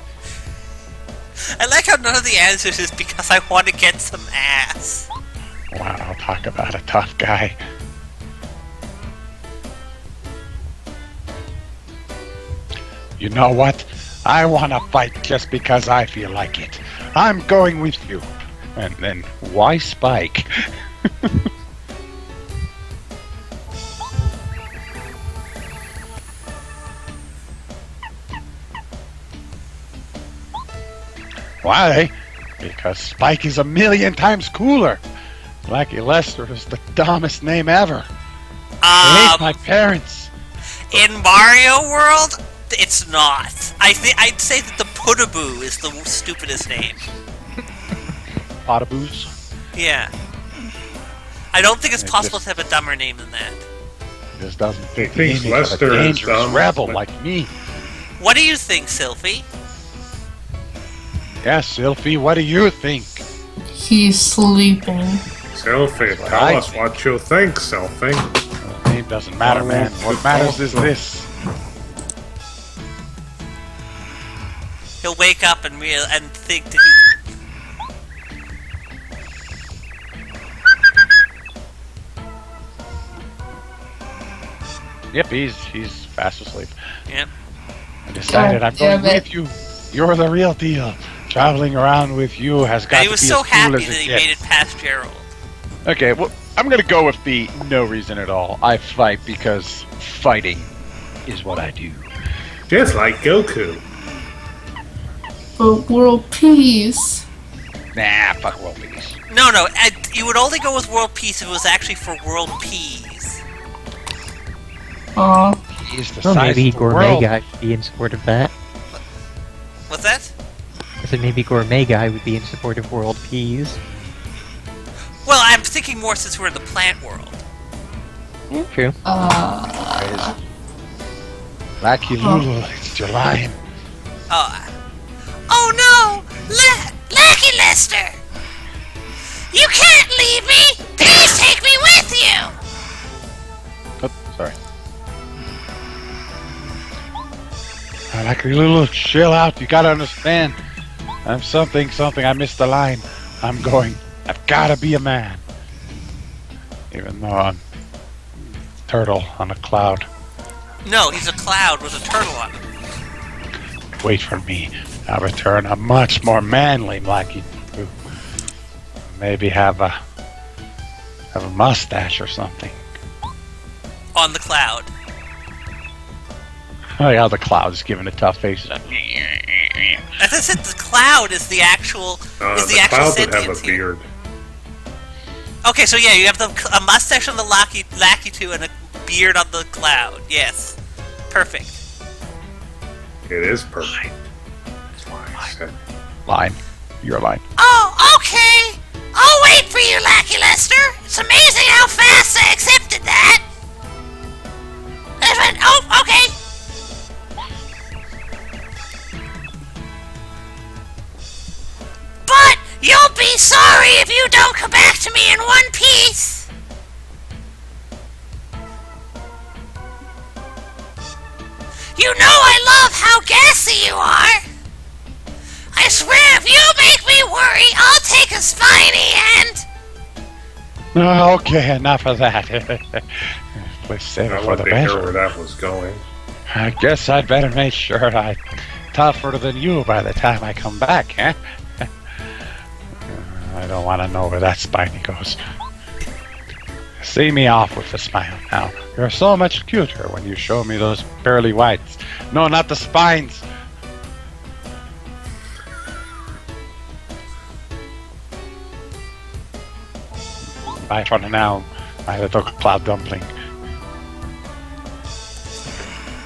I like how none of the answers is because I want to get some ass. Wow, talk about a tough guy. You know what? I want to fight just because I feel like it. I'm going with you. And then, why Spike? Why? Because Spike is a million times cooler. Lucky Lester is the dumbest name ever. I hate my parents. In Mario World, it's not. I'd say that the Putaboo is the stupidest name. Potaboos? Yeah. I don't think it's possible to have a dumber name than that. This doesn't fit He thinks the image of a Lester is dangerous dumb, rebel but- like me. What do you think, Sylphie? Yeah, Sylphie, what do you think? He's sleeping. Selfie, what tell I us what you think, Selfie. The name doesn't matter, man. What matters is this. He'll wake up and think that he... Yep, he's fast asleep. Yep. I decided I'm going with you. You're the real deal. Traveling around with you has got And he to was be so as cool happy as that it he gets. made it past Gerald. Okay, well, I'm gonna go with the no reason at all. I fight because fighting is what I do. Just like Goku. But world peace. Nah, fuck world peace. No, you would only go with world peace if it was actually for world peas. Aw. He's the Well, size maybe of the Gourmet world. Guy would be in support of that. What's that? I said maybe Gourmet Guy would be in support of world peas. Well, I'm thinking more since we're in the plant world. Yeah, true. Lucky Lulu, it's your line. Oh no! Lucky Lester! You can't leave me! Please take me with you! Oh, sorry. Lucky Lulu, chill out. You gotta understand. I'm something. I missed the line. I'm going. I've gotta be a man. Even though I'm a turtle on a cloud. No, he's a cloud with a turtle on him. Wait for me. I'll return a much more manly Lucky Lulu. Maybe have a mustache or something. On the cloud. Oh yeah, the cloud's giving a tough face. As I said, the cloud is the actual The actual cloud would have sentience a here. beard. Okay, so yeah, you have a mustache on the Lakitu and a beard on the cloud. Yes. Perfect. It is perfect. That's why I said. Line. Your line. Oh, okay! I'll wait for you, Lucky Lester! It's amazing how fast I accepted that! Oh, okay! But you'll be sorry if you don't come back to me in one piece! You know I love how gassy you are! I swear if you make me worry, I'll take a spiny and... Okay, enough of that. Please save it I for wanted the to hear best. where that was going. I guess I'd better make sure I'm tougher than you by the time I come back, huh? I don't want to know where that spiny goes. See me off with a smile now. You're so much cuter when you show me those pearly whites. No, not the spines. Bye for now, my little cloud dumpling.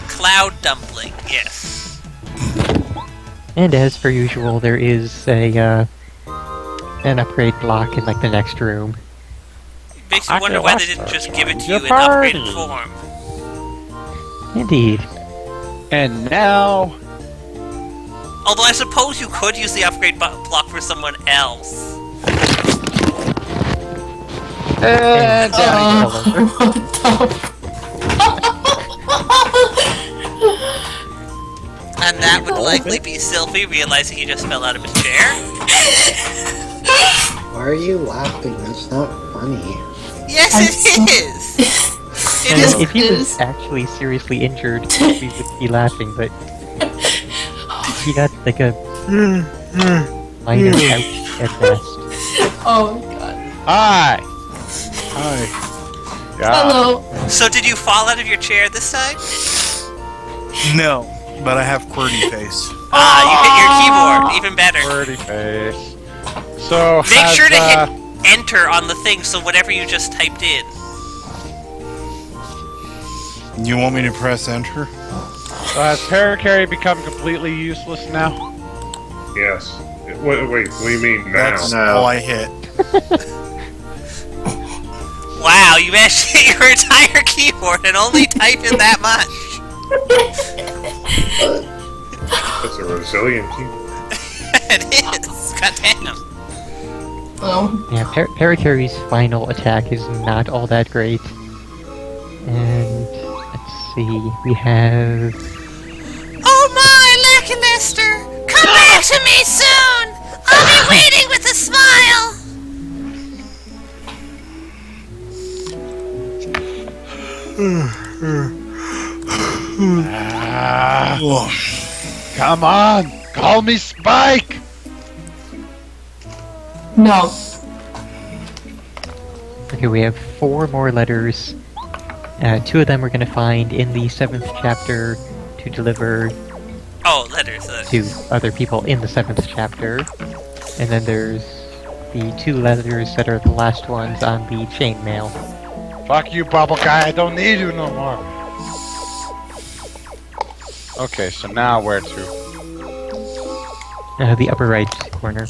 Cloud dumpling, yes. And as per usual, there is an upgrade block in like the next room. Makes you wonder why they didn't just give it to you in Your upgraded form. Indeed. And now, Although I suppose you could use the upgrade block for someone else. And down he fell over. What the? And that would likely be Sylvie realizing he just fell out of his chair. Why are you laughing? That's not funny. Yes, it is! It And is. if he was actually seriously injured, we would be laughing, but he got like a minor ouch at best. Oh my god. Hi. Hi. Yeah. Hello. So did you fall out of your chair this time? No, but I have QWERTY face. Ah, you hit your keyboard. Even better. Pretty face. So Make sure to has, hit enter on the thing so whatever you just typed in. You want me to press enter? has Parakarry become completely useless now? Yes. Wait, what do you mean now? That's No. all I hit. Wow, you managed to hit your entire keyboard and only type in that much. That's a resilient keyboard. It is. Goddamn. Oh. Yeah, Parakarry's final attack is not all that great. And let's see, we have Oh my, Lucky Lester! Come back to me soon! I'll be waiting with a smile! Come on, call me Spike. No. okay. We have 4 more letters. 2 of them we're going to find in the 7th chapter to deliver Oh, letters. to other people in the 7th chapter, and then there's the 2 letters that are the last ones on the chainmail. Fuck you, bubble guy. I don't need you no more. Okay, so now where to? The upper right corner.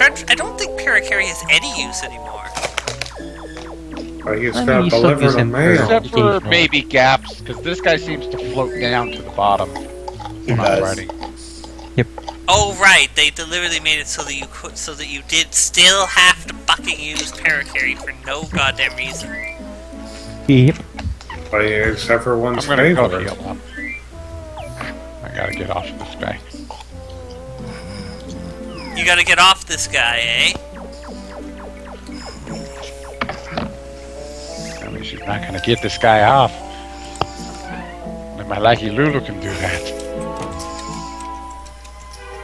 I don't think Parakarry has any use anymore. I used I to mean, have you still delivered use a him mail. Except for occasionally. maybe gaps, because this guy seems to float down to the bottom He when I'm does. writing. Oh right, they deliberately made it so that you could, so that you did still have to fucking use Parakarry for no goddamn reason. Yep. Except for one I'm gonna go favor. heal up. I gotta get off of this guy. You gotta get off this guy, eh? At least she's not gonna get this guy off. And my lucky Lulu can do that.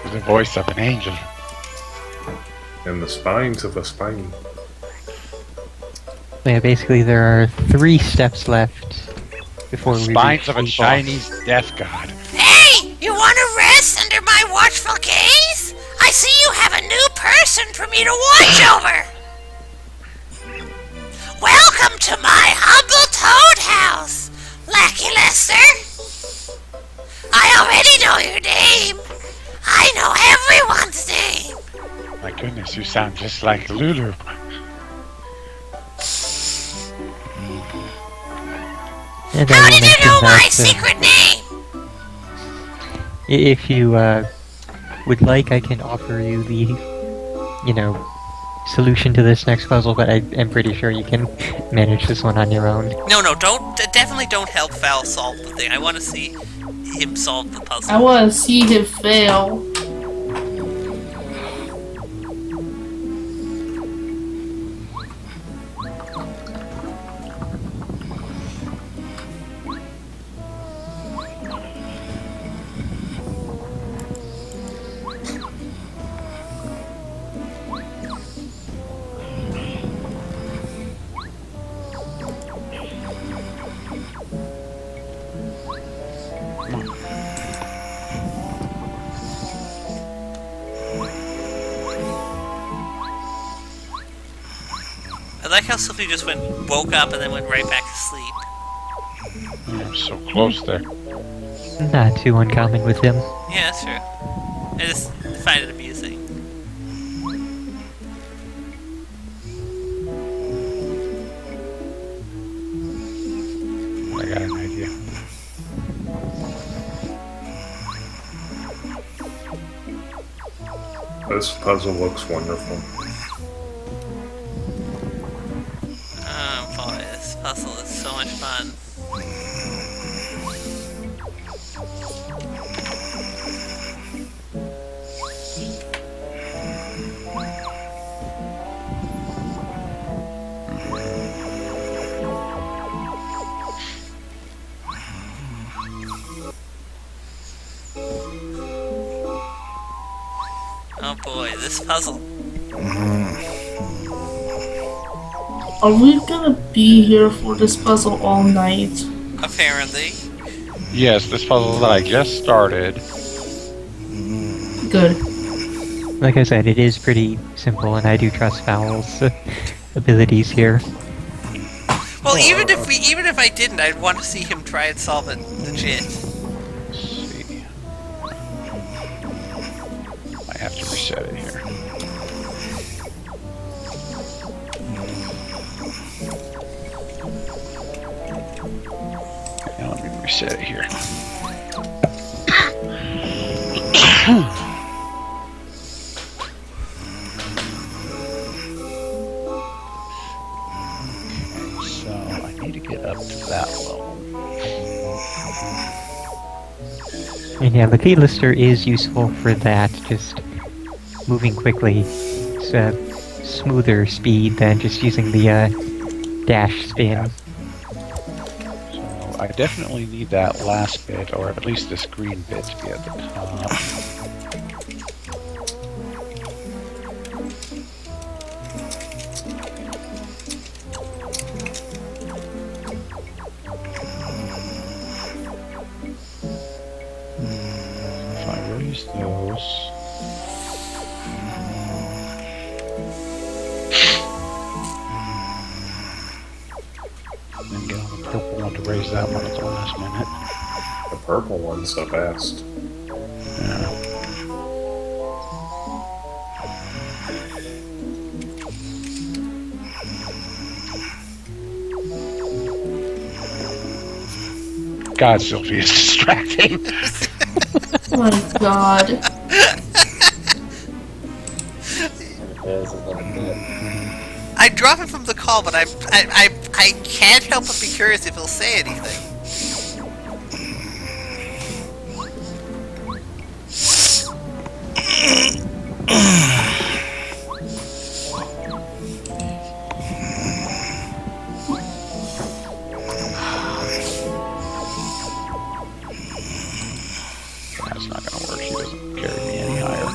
With the voice of an angel. And the spines of a spine. Yeah, basically there are 3 steps left before we Spines reach of a the boss. Chinese death god. Hey! You wanna rest under my watchful gaze? I see you have a new person for me to watch over! Welcome to my humble toad house, Lucky Lester! I already know your name! I know everyone's name! My goodness, you sound just like Lulu. And How I will did you mention know my that, secret name? if you would like, I can offer you the, solution to this next puzzle, but I am pretty sure you can manage this one on your own. No, definitely don't help Val solve the thing. I want to see him solve the puzzle. I want to see him fail. I like how Sophie just woke up and then went right back to sleep. I'm so close there. Not too uncommon with him. Yeah, that's true. I just find it amusing. I got an idea. This puzzle looks wonderful. Oh boy, this puzzle. Are we gonna be here for this puzzle all night? Apparently. Yes, this puzzle that I just started. Good. Like I said, it is pretty simple, and I do trust Foul's abilities here. Well, even if I didn't, I'd want to see him try and solve it legit. Let's see. I have to reset it here. Now let me reset it here. So I need to get up to that level. And yeah, the P-lister is useful for that, just moving quickly. It's a smoother speed than just using the dash spin. So I definitely need that last bit, or at least this green bit, to be at the top. If I raise those. Then get on the purple one to raise that one at the last minute. The purple one's so fast. Yeah. God, Sylvie is distracting. Oh my god. It is a little bit. I drop him from the call, but I can't help but be curious if he'll say anything. That's not gonna work. He doesn't carry me any higher.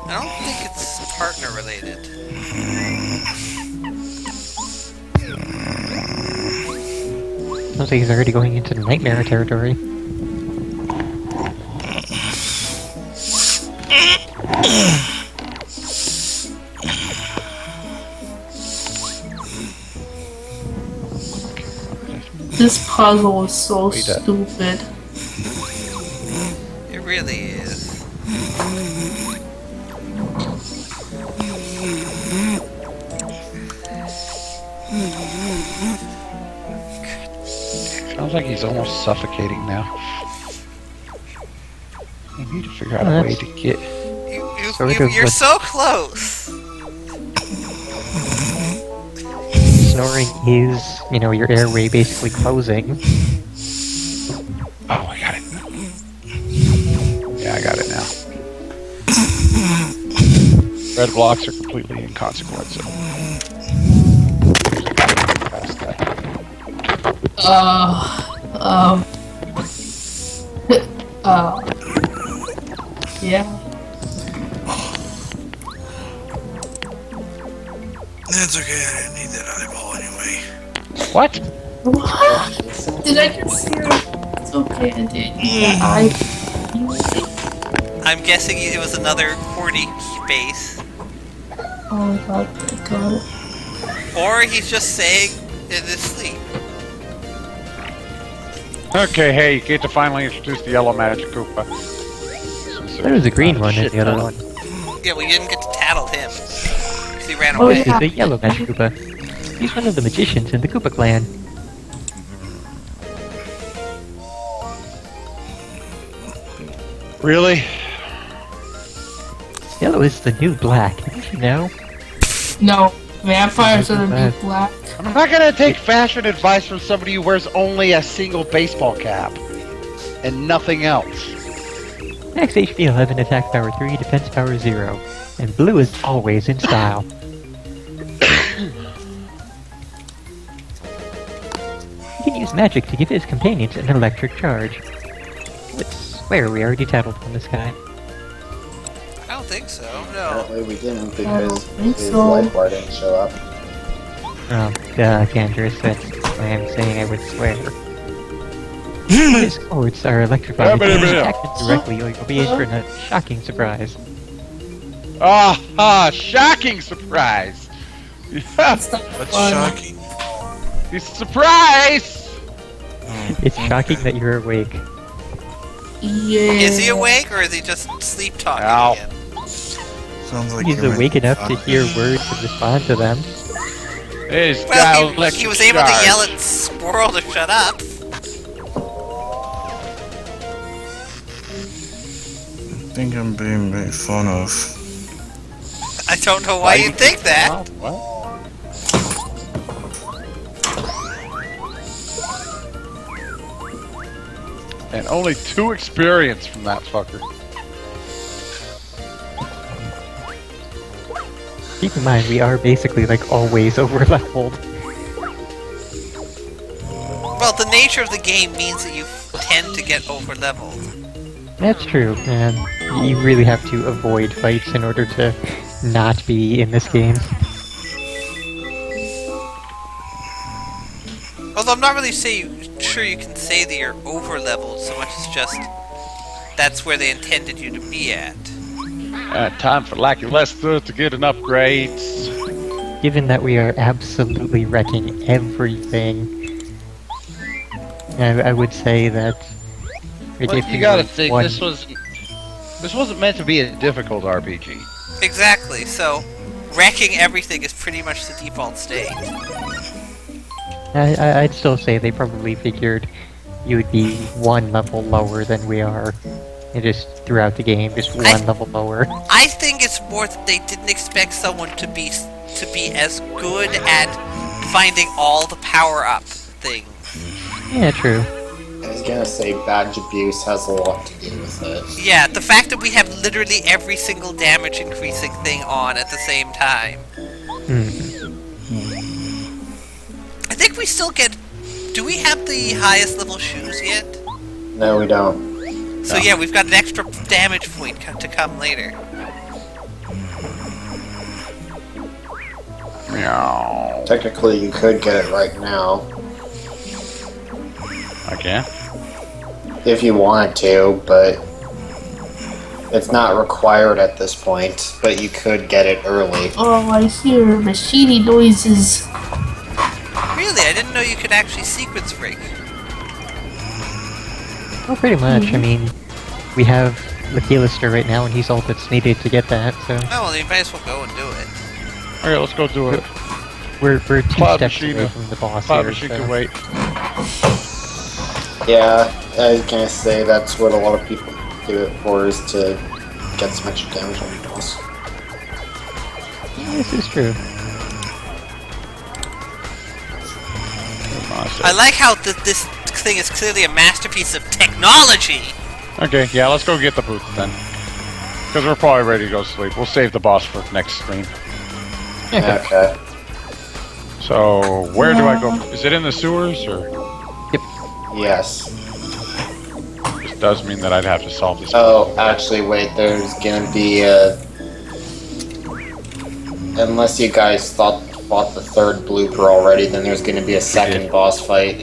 I don't think it's partner related. Sounds like he's already going into the nightmare territory. This puzzle is so Wait, stupid. It really is. Sounds like he's almost suffocating now. I need to figure out Oh, a way to get. You're so close. Snoring is, you know, your airway basically closing. Oh, I got it. Yeah, I got it now. Red blocks are completely inconsequential. Yeah. That's okay, I didn't need that eyeball anyway. What? What? Did I just hear? It's okay, I did. Yeah, I'm guessing it was another QWERTY space. Oh my god, I got it. Or he's just saying in his sleep. Okay, hey, you get to finally introduce the yellow magic Koopa. There was a green one in Shit the other ton. one. Yeah, we didn't get to tattle him. 'Cause he ran Oh, away. This is the yellow magic Koopa. He's one of the magicians in the Koopa clan. Really? Yellow is the new black, didn't you know? No, vampires are the new black. I'm not gonna take fashion advice from somebody who wears only a single baseball cap and nothing else. Max HP 11, attack power 3, defense power 0. And blue is always in style. He can use magic to give his companions an electric charge. Let's swear we already tattled on this guy. I don't think so. No. Apparently we didn't because think his so. life bar didn't show up. Oh, Candace, that's why I'm saying I would swear. His codes are electrified. If you attack it directly, you'll be in for a shocking surprise. Shocking surprise! That's not What's fun. shocking? It's a surprise! It's shocking that you're awake. Yeah. Is he awake or is he just sleep talking Ow. again? Sounds like He's you're awake enough to shocking. hear words and respond to them. It's Well, got he was able to electric yell charge. at Squirrel to shut up. I think I'm being made fun of. I don't know why you'd think that. What? And only 2 experience from that fucker. Keep in mind, we are basically like always over leveled. Well, the nature of the game means that you tend to get over leveled. That's true, and you really have to avoid fights in order to not be in this game. Although I'm not really sure you can say that you're over leveled so much as just that's where they intended you to be at. Time for Lucky Lester to get an upgrade. Given that we are absolutely wrecking everything, I would say that Well, if you we gotta were think, one- this wasn't meant to be a difficult RPG. Exactly, so wrecking everything is pretty much the default state. I'd still say they probably figured you would be one level lower than we are. And just throughout the game, just one level lower. I think it's more that they didn't expect someone to be as good at finding all the power-up things. Yeah, true. I was gonna say badge abuse has a lot to do with it. Yeah, the fact that we have literally every single damage increasing thing on at the same time. I think we still get... Do we have the highest level shoes yet? No, we don't. So yeah, we've got an extra damage point to come later. Meow. Technically, you could get it right now I can. if you wanted to, but it's not required at this point. But you could get it early. Oh, I hear machiny noises. Really? I didn't know you could actually sequence break. Well, pretty much. I mean, we have McAllister right now, and he's all that's needed to get that, so... Oh, well, you might as well go and do it. Okay, let's go do it. We're 2 Cloud steps Machine. away from the boss Cloud here, Machine so... can wait. Yeah, I was gonna say that's what a lot of people do it for, is to get as much damage on the boss. This is true. I like how this thing is clearly a masterpiece of technology! Okay, yeah, let's go get the boots then. Because we're probably ready to go to sleep. We'll save the boss for next stream. Okay. So, where do I go? Is it in the sewers, or...? Yes. This does mean that I'd have to solve this. Oh, actually, wait. There's gonna be unless you guys fought the third blooper already, then there's gonna be a second boss fight.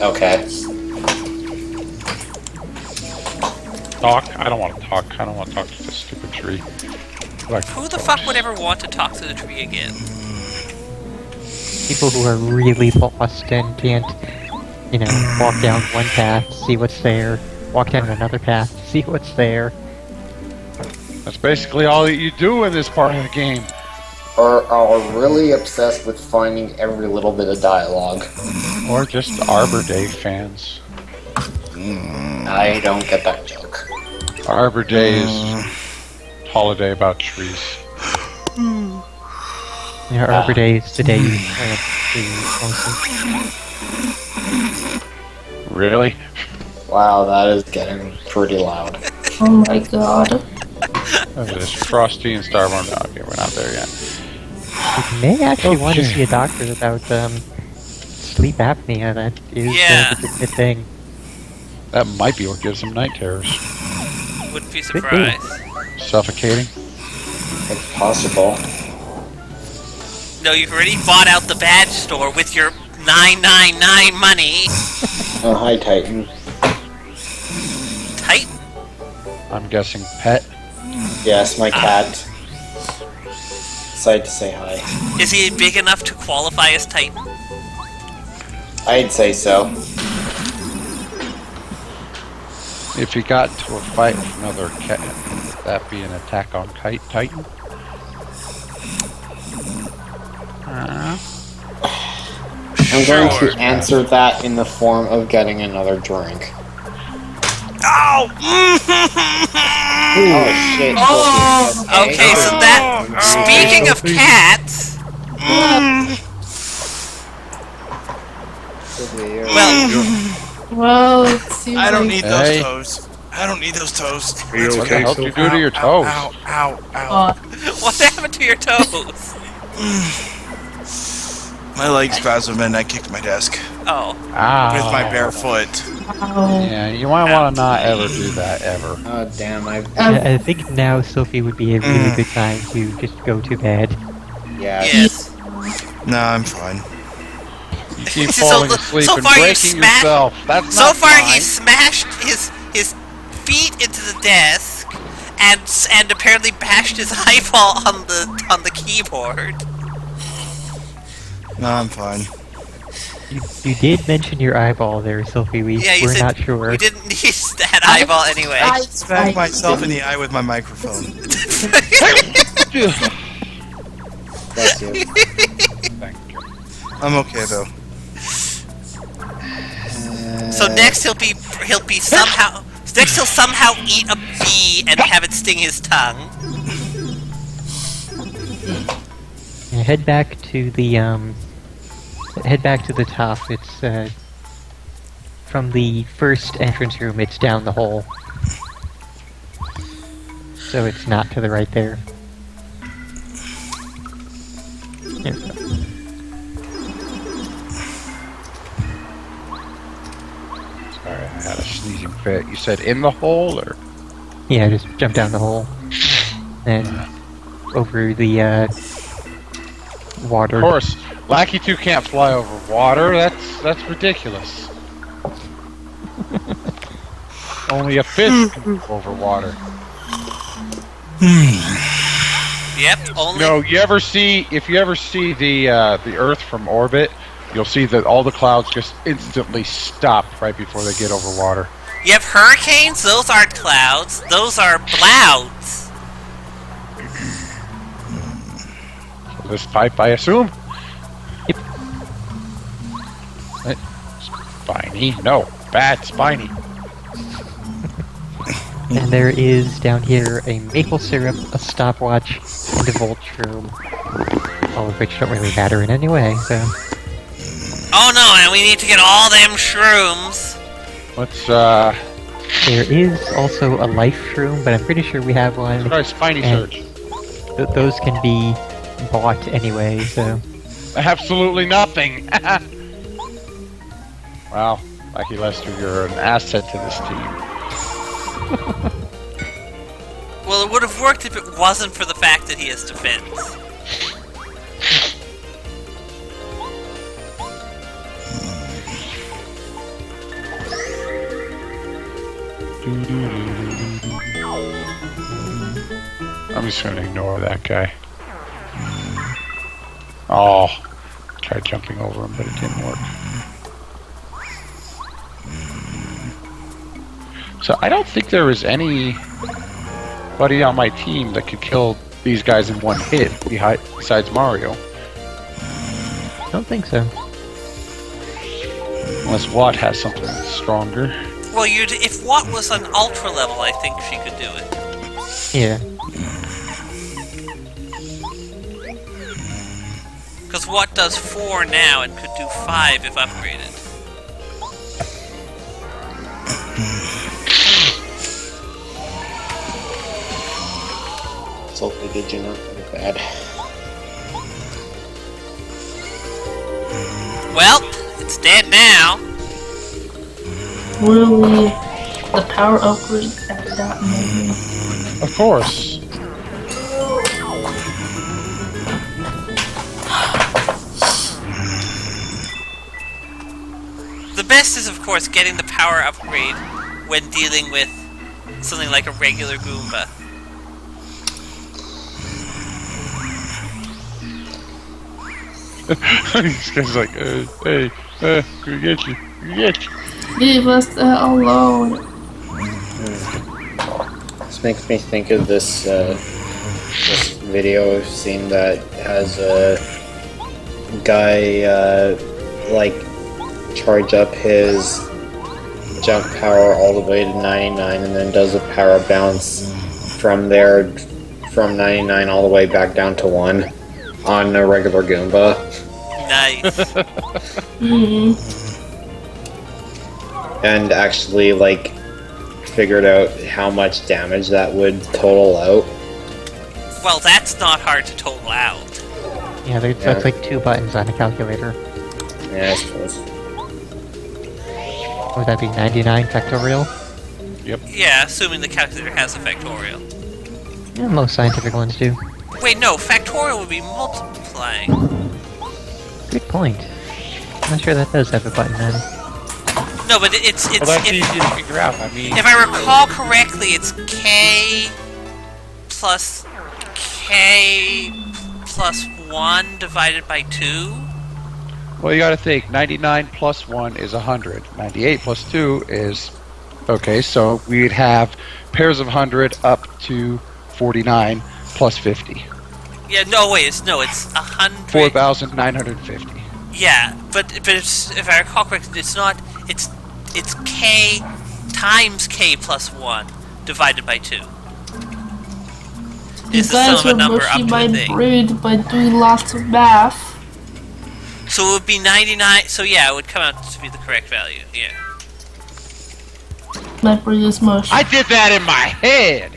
Okay. Talk? I don't want to talk. I don't want to talk to this stupid tree. Like, Who the fuck would ever want to talk to the tree again? People who are really lost and can't, you know, walk down one path, see what's there, walk down another path, see what's there. That's basically all that you do in this part of the game. Or are really obsessed with finding every little bit of dialogue. Or just Arbor Day fans. I don't get that joke. Arbor Day is holiday about trees. You know, Arbor Day is the day you plant trees, mostly. Really? Wow, that is getting pretty loud. Oh my god. Look at this. Frosty and Starborn. No, okay, we're not there yet. You may actually want to Okay. see a doctor about sleep apnea. That is Yeah. a good thing. That might be what gives him night terrors. Wouldn't be Could be. surprised. Suffocating. It's possible. No, you've already bought out the badge store with your 999 money. Oh, hi, Titan. Titan. I'm guessing pet. Yes, my cat. Decided to say hi. Is he big enough to qualify as Titan? I'd say so. If he got into a fight with another cat, would that be an attack on Titan? I'm going Sure. to answer that in the form of getting another drink. Ow! Oh shit. Oh. Okay, so that. Speaking of cats, well, Well, it seems I don't like- need Hey. those toes. I don't need those toes. Are you What the okay hell so did you do to your toes? Ow, ow, ow. what happened to your toes? My leg spasmed and I kicked my desk Oh, with my Ah. bare foot. Ow. Yeah, you might want to not ever do that ever. Oh damn, I think now Sophie would be a really good time to just go to bed. yeah. yes. No, I'm fine. You keep So- falling so asleep and far you breaking sma- yourself. That's So not far, fine. he smashed his feet into the desk, and apparently bashed his eyeball on the keyboard. No, I'm fine. You did mention your eyeball there, Sophie. Yeah, you We're said not sure. we didn't need that eyeball anyway. I Smacked myself in the eye with my microphone. Bless you. Thank you. I'm okay though. So next he'll be somehow next he'll somehow eat a bee and have it sting his tongue. Yeah, head back to the top. It's from the first entrance room. It's down the hole, so it's not to the right there. There we go. Sorry, I had a sneezing fit. You said in the hole, or? Yeah, just jump down the hole and over the water. Of course, Lackey 2 can't fly over water. That's ridiculous. Only a fish can move over water. Yep, only No, if you ever see the Earth from orbit, you'll see that all the clouds just instantly stop right before they get over water. you have hurricanes, those aren't clouds, those are clouds. So this pipe, I assume. Yep. Spiny? No, bad spiny. And there is down here a maple syrup, a stopwatch, and a Volch room. All of which don't really matter in any way, so. Oh no, and we need to get all them shrooms. Let's There is also a life room, but I'm pretty sure we have one. try spiny And- search. Those can be bought anyway, so. Absolutely nothing. Wow, Lucky Lester, you're an asset to this team. Well, it would have worked if it wasn't for the fact that he has defense. I'm just gonna ignore that guy. Oh, tried jumping over him, but it didn't work. So I don't think there is anybody on my team that could kill these guys in one hit besides Mario. Don't think so. Unless Watt has something stronger. Well, if Watt was on ultra level, I think she could do it. Yeah. Because Watt does 4 now and could do 5 if upgraded. Sulfur did you not very bad. Well, it's dead now. really the power upgrade at that moment. Of course. The best is, of course, getting the power upgrade when dealing with something like a regular Goomba. This guy's like, hey, we get you. Leave us alone. This makes me think of this this video I've seen that has a guy like charge up his jump power all the way to 99 and then does a power bounce from there from 99 all the way back down to 1 on a regular Goomba. Nice. And actually like figured out how much damage that would total out. Well, that's not hard to total out. Yeah, that's like 2 buttons on a calculator. Yeah, I suppose. Would that be 99 factorial? Yeah, assuming the calculator has a factorial. Yeah, most scientific ones do. Wait, no, factorial would be multiplying. Good point. I'm not sure that does have a button then. No, but it's Well, that's easy to figure out. I mean, if I recall correctly, it's K plus 1 divided by 2. Well, you gotta think, 99 plus 1 is 100. 98 plus 2 is... Okay, so we'd have pairs of 100 up to 49 plus 50. Yeah, no, wait, it's 100. 4,950. Yeah, but it's, if I recall correctly, it's not. It's K times K plus 1 divided by 2. You It's the guys sum of a are number mushing up to my a thing. brain by doing lots of math. So it would be 99. So yeah, it would come out to be the correct value. Yeah. My brain is mush. I did that in my head!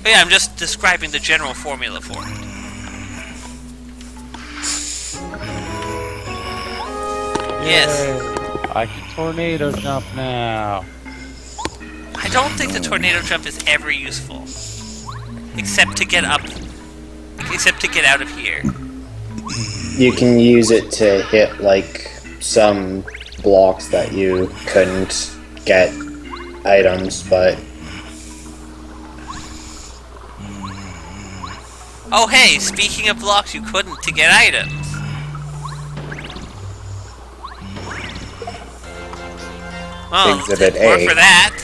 But yeah, I'm just describing the general formula for it. Yes. I can tornado jump now. I don't think the tornado jump is ever useful. Except to get up. Except to get out of here. You can use it to hit like some blocks that you couldn't get items, but Oh hey, speaking of blocks you couldn't to get items. Oh, Exhibit more A. for that.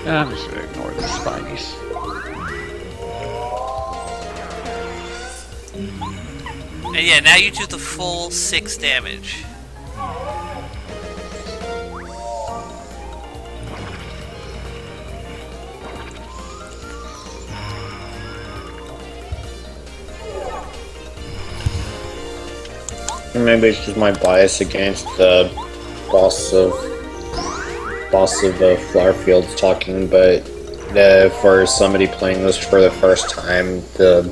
I'm just gonna ignore the spinies. And yeah, now you do the full 6 damage. maybe it's just my bias against the boss of Flowerfields talking, but for somebody playing this for the first time, the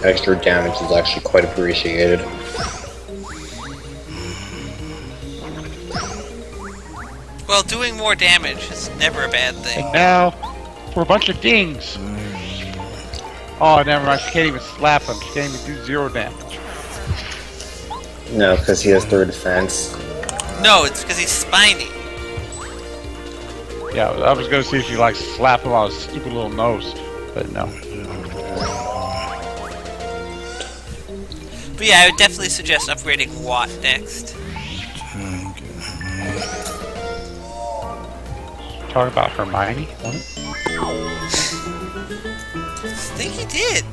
extra damage is actually quite appreciated. Well, doing more damage is never a bad thing. And now, for a bunch of dings. Oh, never mind. She can't even slap him. She can't even do 0 damage. No, because he has 3 defense. No, it's because he's spiny. Yeah, I was gonna see if you like slap him on his stupid little nose, but no. But yeah, I would definitely suggest upgrading Watt next. Talk about Hermione. I think he did.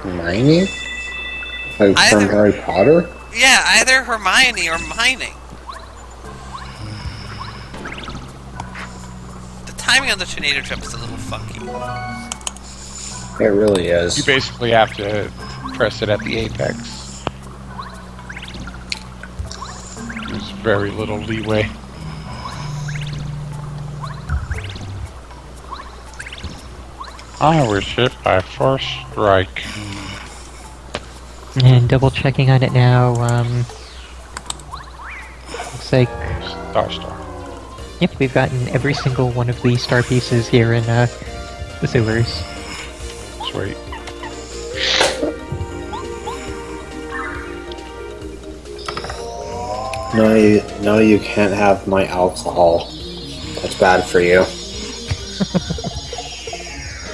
Hermione? Like from Either- Harry Potter? Yeah, either Hermione or mining. The timing on the tornado jump is a little funky. It really is. You basically have to press it at the apex. There's very little leeway. I was hit by first strike. And double checking on it now, looks like, Star. yep, we've gotten every single one of the star pieces here in, the sewers. Sweet. No, you can't have my alcohol. That's bad for you.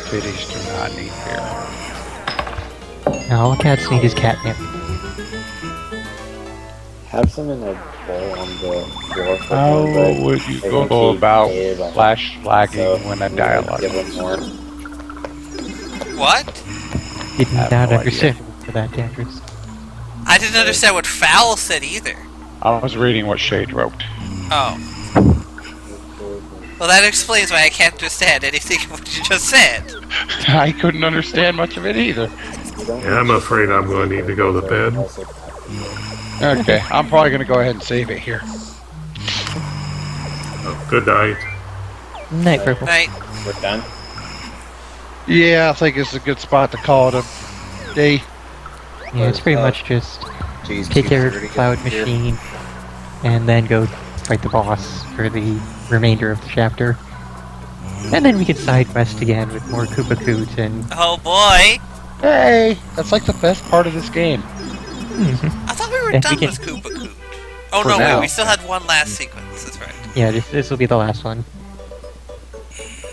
Kitties do not need beer. Now, all cats need is catnip. Have some in a bowl on the floor for How him, but would you I think go he about hated on it. flash flagging So, when a I'm gonna dialogue give him more. What? Did I have not no understand for that, Danvers. I didn't understand what Fowl said either. I was reading what Shade wrote. Oh. Well, that explains why I can't understand anything of what you just said. I couldn't understand much of it either. Yeah, I'm afraid I'm going to need to go to bed. Okay, I'm probably going to go ahead and save it here. Good night. Night, Purple. Right. We're done. Yeah, I think it's a good spot to call it a day. Yeah, it's pretty much just Jeez, take care of 2:30 the Cloud here. Machine, and then go fight the boss for the remainder of the chapter. And then we can side quest again with more Koopa Koot and... Oh boy. Hey, that's like the best part of this game. Mhm. I thought we were And done we with Koopa Koot. Oh For no, now. wait, we still had one last sequence, that's right. Yeah, this will be the last one.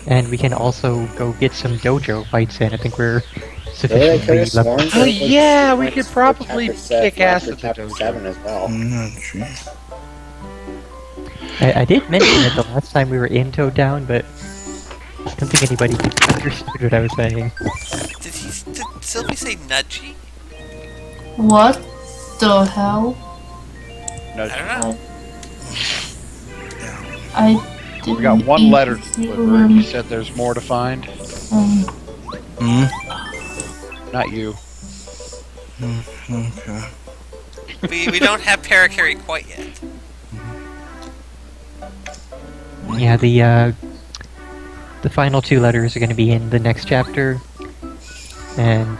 And we can also go get some dojo fights in. I think we're Really, I could sufficiently have level. sworn Oh, there was yeah, we sequence could for probably chapter se- kick ass for at the chapter dojo. 7 as well. I did mention it the last time we were in Toad Down, but I don't think anybody understood what I was saying. Did Sylvie say nudgy? What the hell? I don't know. I didn't We got one letter to even- deliver, and you said there's more to find. um, Not you. Okay. We don't have Parakarry quite yet. Yeah, the final two letters are going to be in the next chapter, and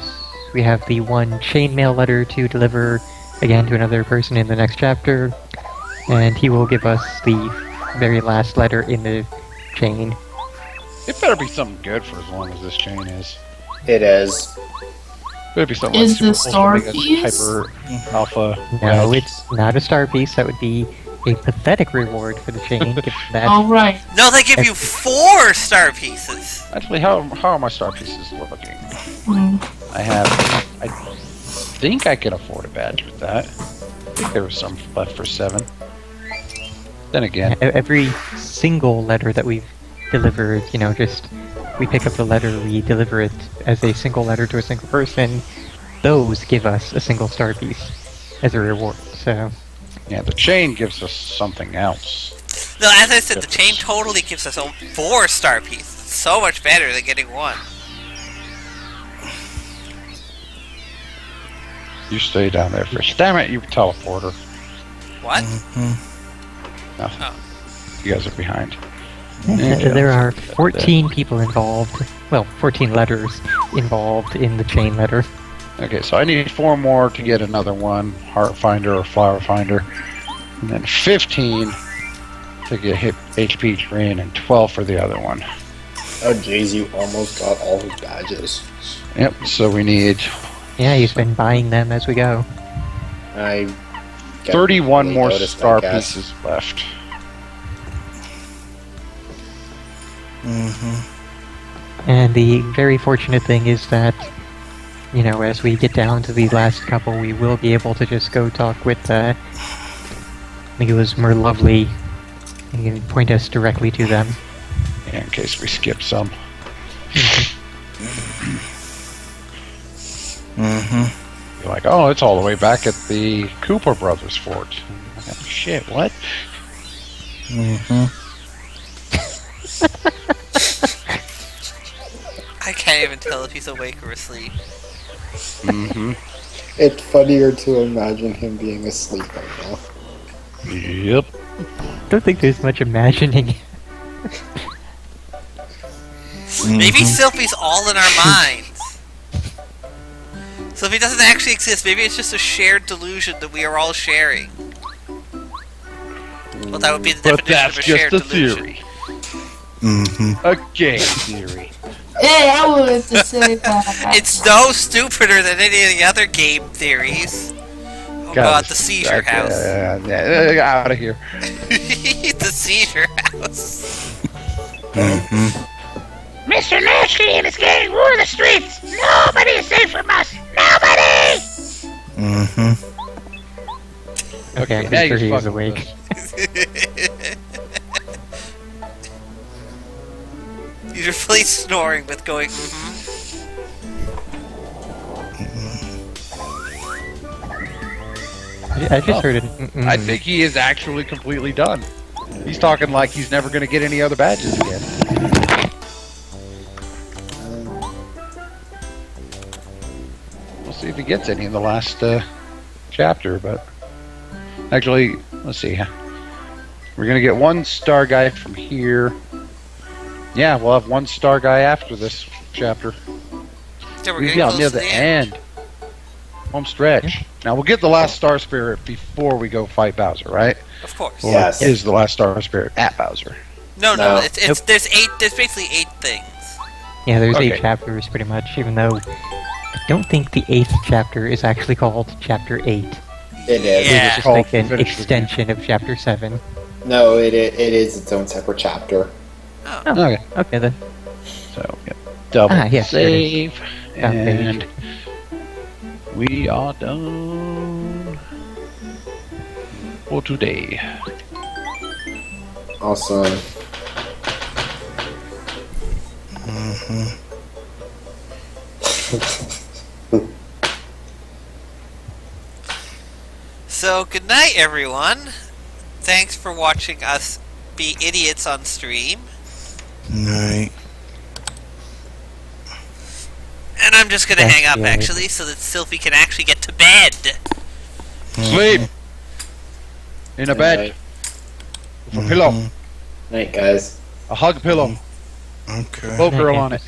we have the one chainmail letter to deliver again to another person in the next chapter, and he will give us the very last letter in the chain. It better be something good for as long as this chain is. It is. Better be something Is like the Super star Ultra Mega piece? Hyper Alpha. No, Wedge. it's not a star piece. That would be a pathetic reward for the chain. Given that alright. No, they give you 4 star pieces. Actually, how are my star pieces looking? Mm. I think I can afford a badge with that. I think there was some left for 7. Then again, every single letter that we've delivered, just we pick up the letter, we deliver it as a single letter to a single person. Those give us a single star piece as a reward. So yeah, the chain gives us something else. No, as I said, the chain totally gives us 4 star pieces. It's so much better than getting 1. You stay down there first. Damn it, you teleporter. What? Nothing. Oh. You guys are behind. there are 14 people involved. Well, 14 letters involved in the chain letter. Okay, so I need 4 more to get another one, Heart Finder or Flower Finder, and then 15 to get hit HP drain, and 12 for the other one. Oh jeez, you almost got all the badges. Yep, so we need Yeah, he's been buying them as we go. I got 31 really more noticed, I star guess. pieces left. And the very fortunate thing is that, as we get down to the last couple, we will be able to just go talk with, I think it was Merlovely. He can point us directly to them. In case we skip some. You're like, oh, it's all the way back at the Cooper Brothers fort. Shit, what? I can't even tell if he's awake or asleep. It's funnier to imagine him being asleep right now. Yep. Don't think there's much imagining. Maybe Sylphie's all in our minds. Sylphie doesn't actually exist. Maybe it's just a shared delusion that we are all sharing. Well, that would be the But definition that's of a shared just a delusion. theory. Mm-hmm. A game theory. Hey, I wanted to say that. It's no stupider than any of the other game theories. Oh god, the seizure house. Out of here. The seizure house. Mm-hmm. Mr. Nasty and his gang rule the streets. Nobody is safe from us. Nobody! Mm-hmm. Okay, I'm now pretty you're sure he is fucking with awake. You're really snoring with going, mm-hmm. I just heard it. Mm-mm. I think he is actually completely done. He's talking like he's never going to get any other badges again. We'll see if he gets any in the last chapter, but actually, let's see. We're going to get one star guy from here. Yeah, we'll have one star guy after this chapter. Yeah, we're We'll getting be out close near to the end. Home stretch. Now we'll get the last Star Spirit before we go fight Bowser, right? Of course. Or Yes. is the last Star Spirit at Bowser? No, No. it's there's basically 8 things. Yeah, there's Okay. 8 chapters pretty much, even though I don't think the 8th chapter is actually called Chapter 8. It is. Yeah. It's just Called like an Finish the extension of Chapter 7. No, it is its own separate chapter. Okay. Okay then. So, yeah. Double yes, there it is. save. Down page. And we are done for today. Awesome. Mm-hmm. So, good night, everyone. Thanks for watching us be idiots on stream. Right. And I'm just gonna That's hang up, good. actually, so that Sylphie can actually get to bed. Sleep in a bed with a pillow, Night, guys. a hug pillow, Okay. bow girl Okay. on it.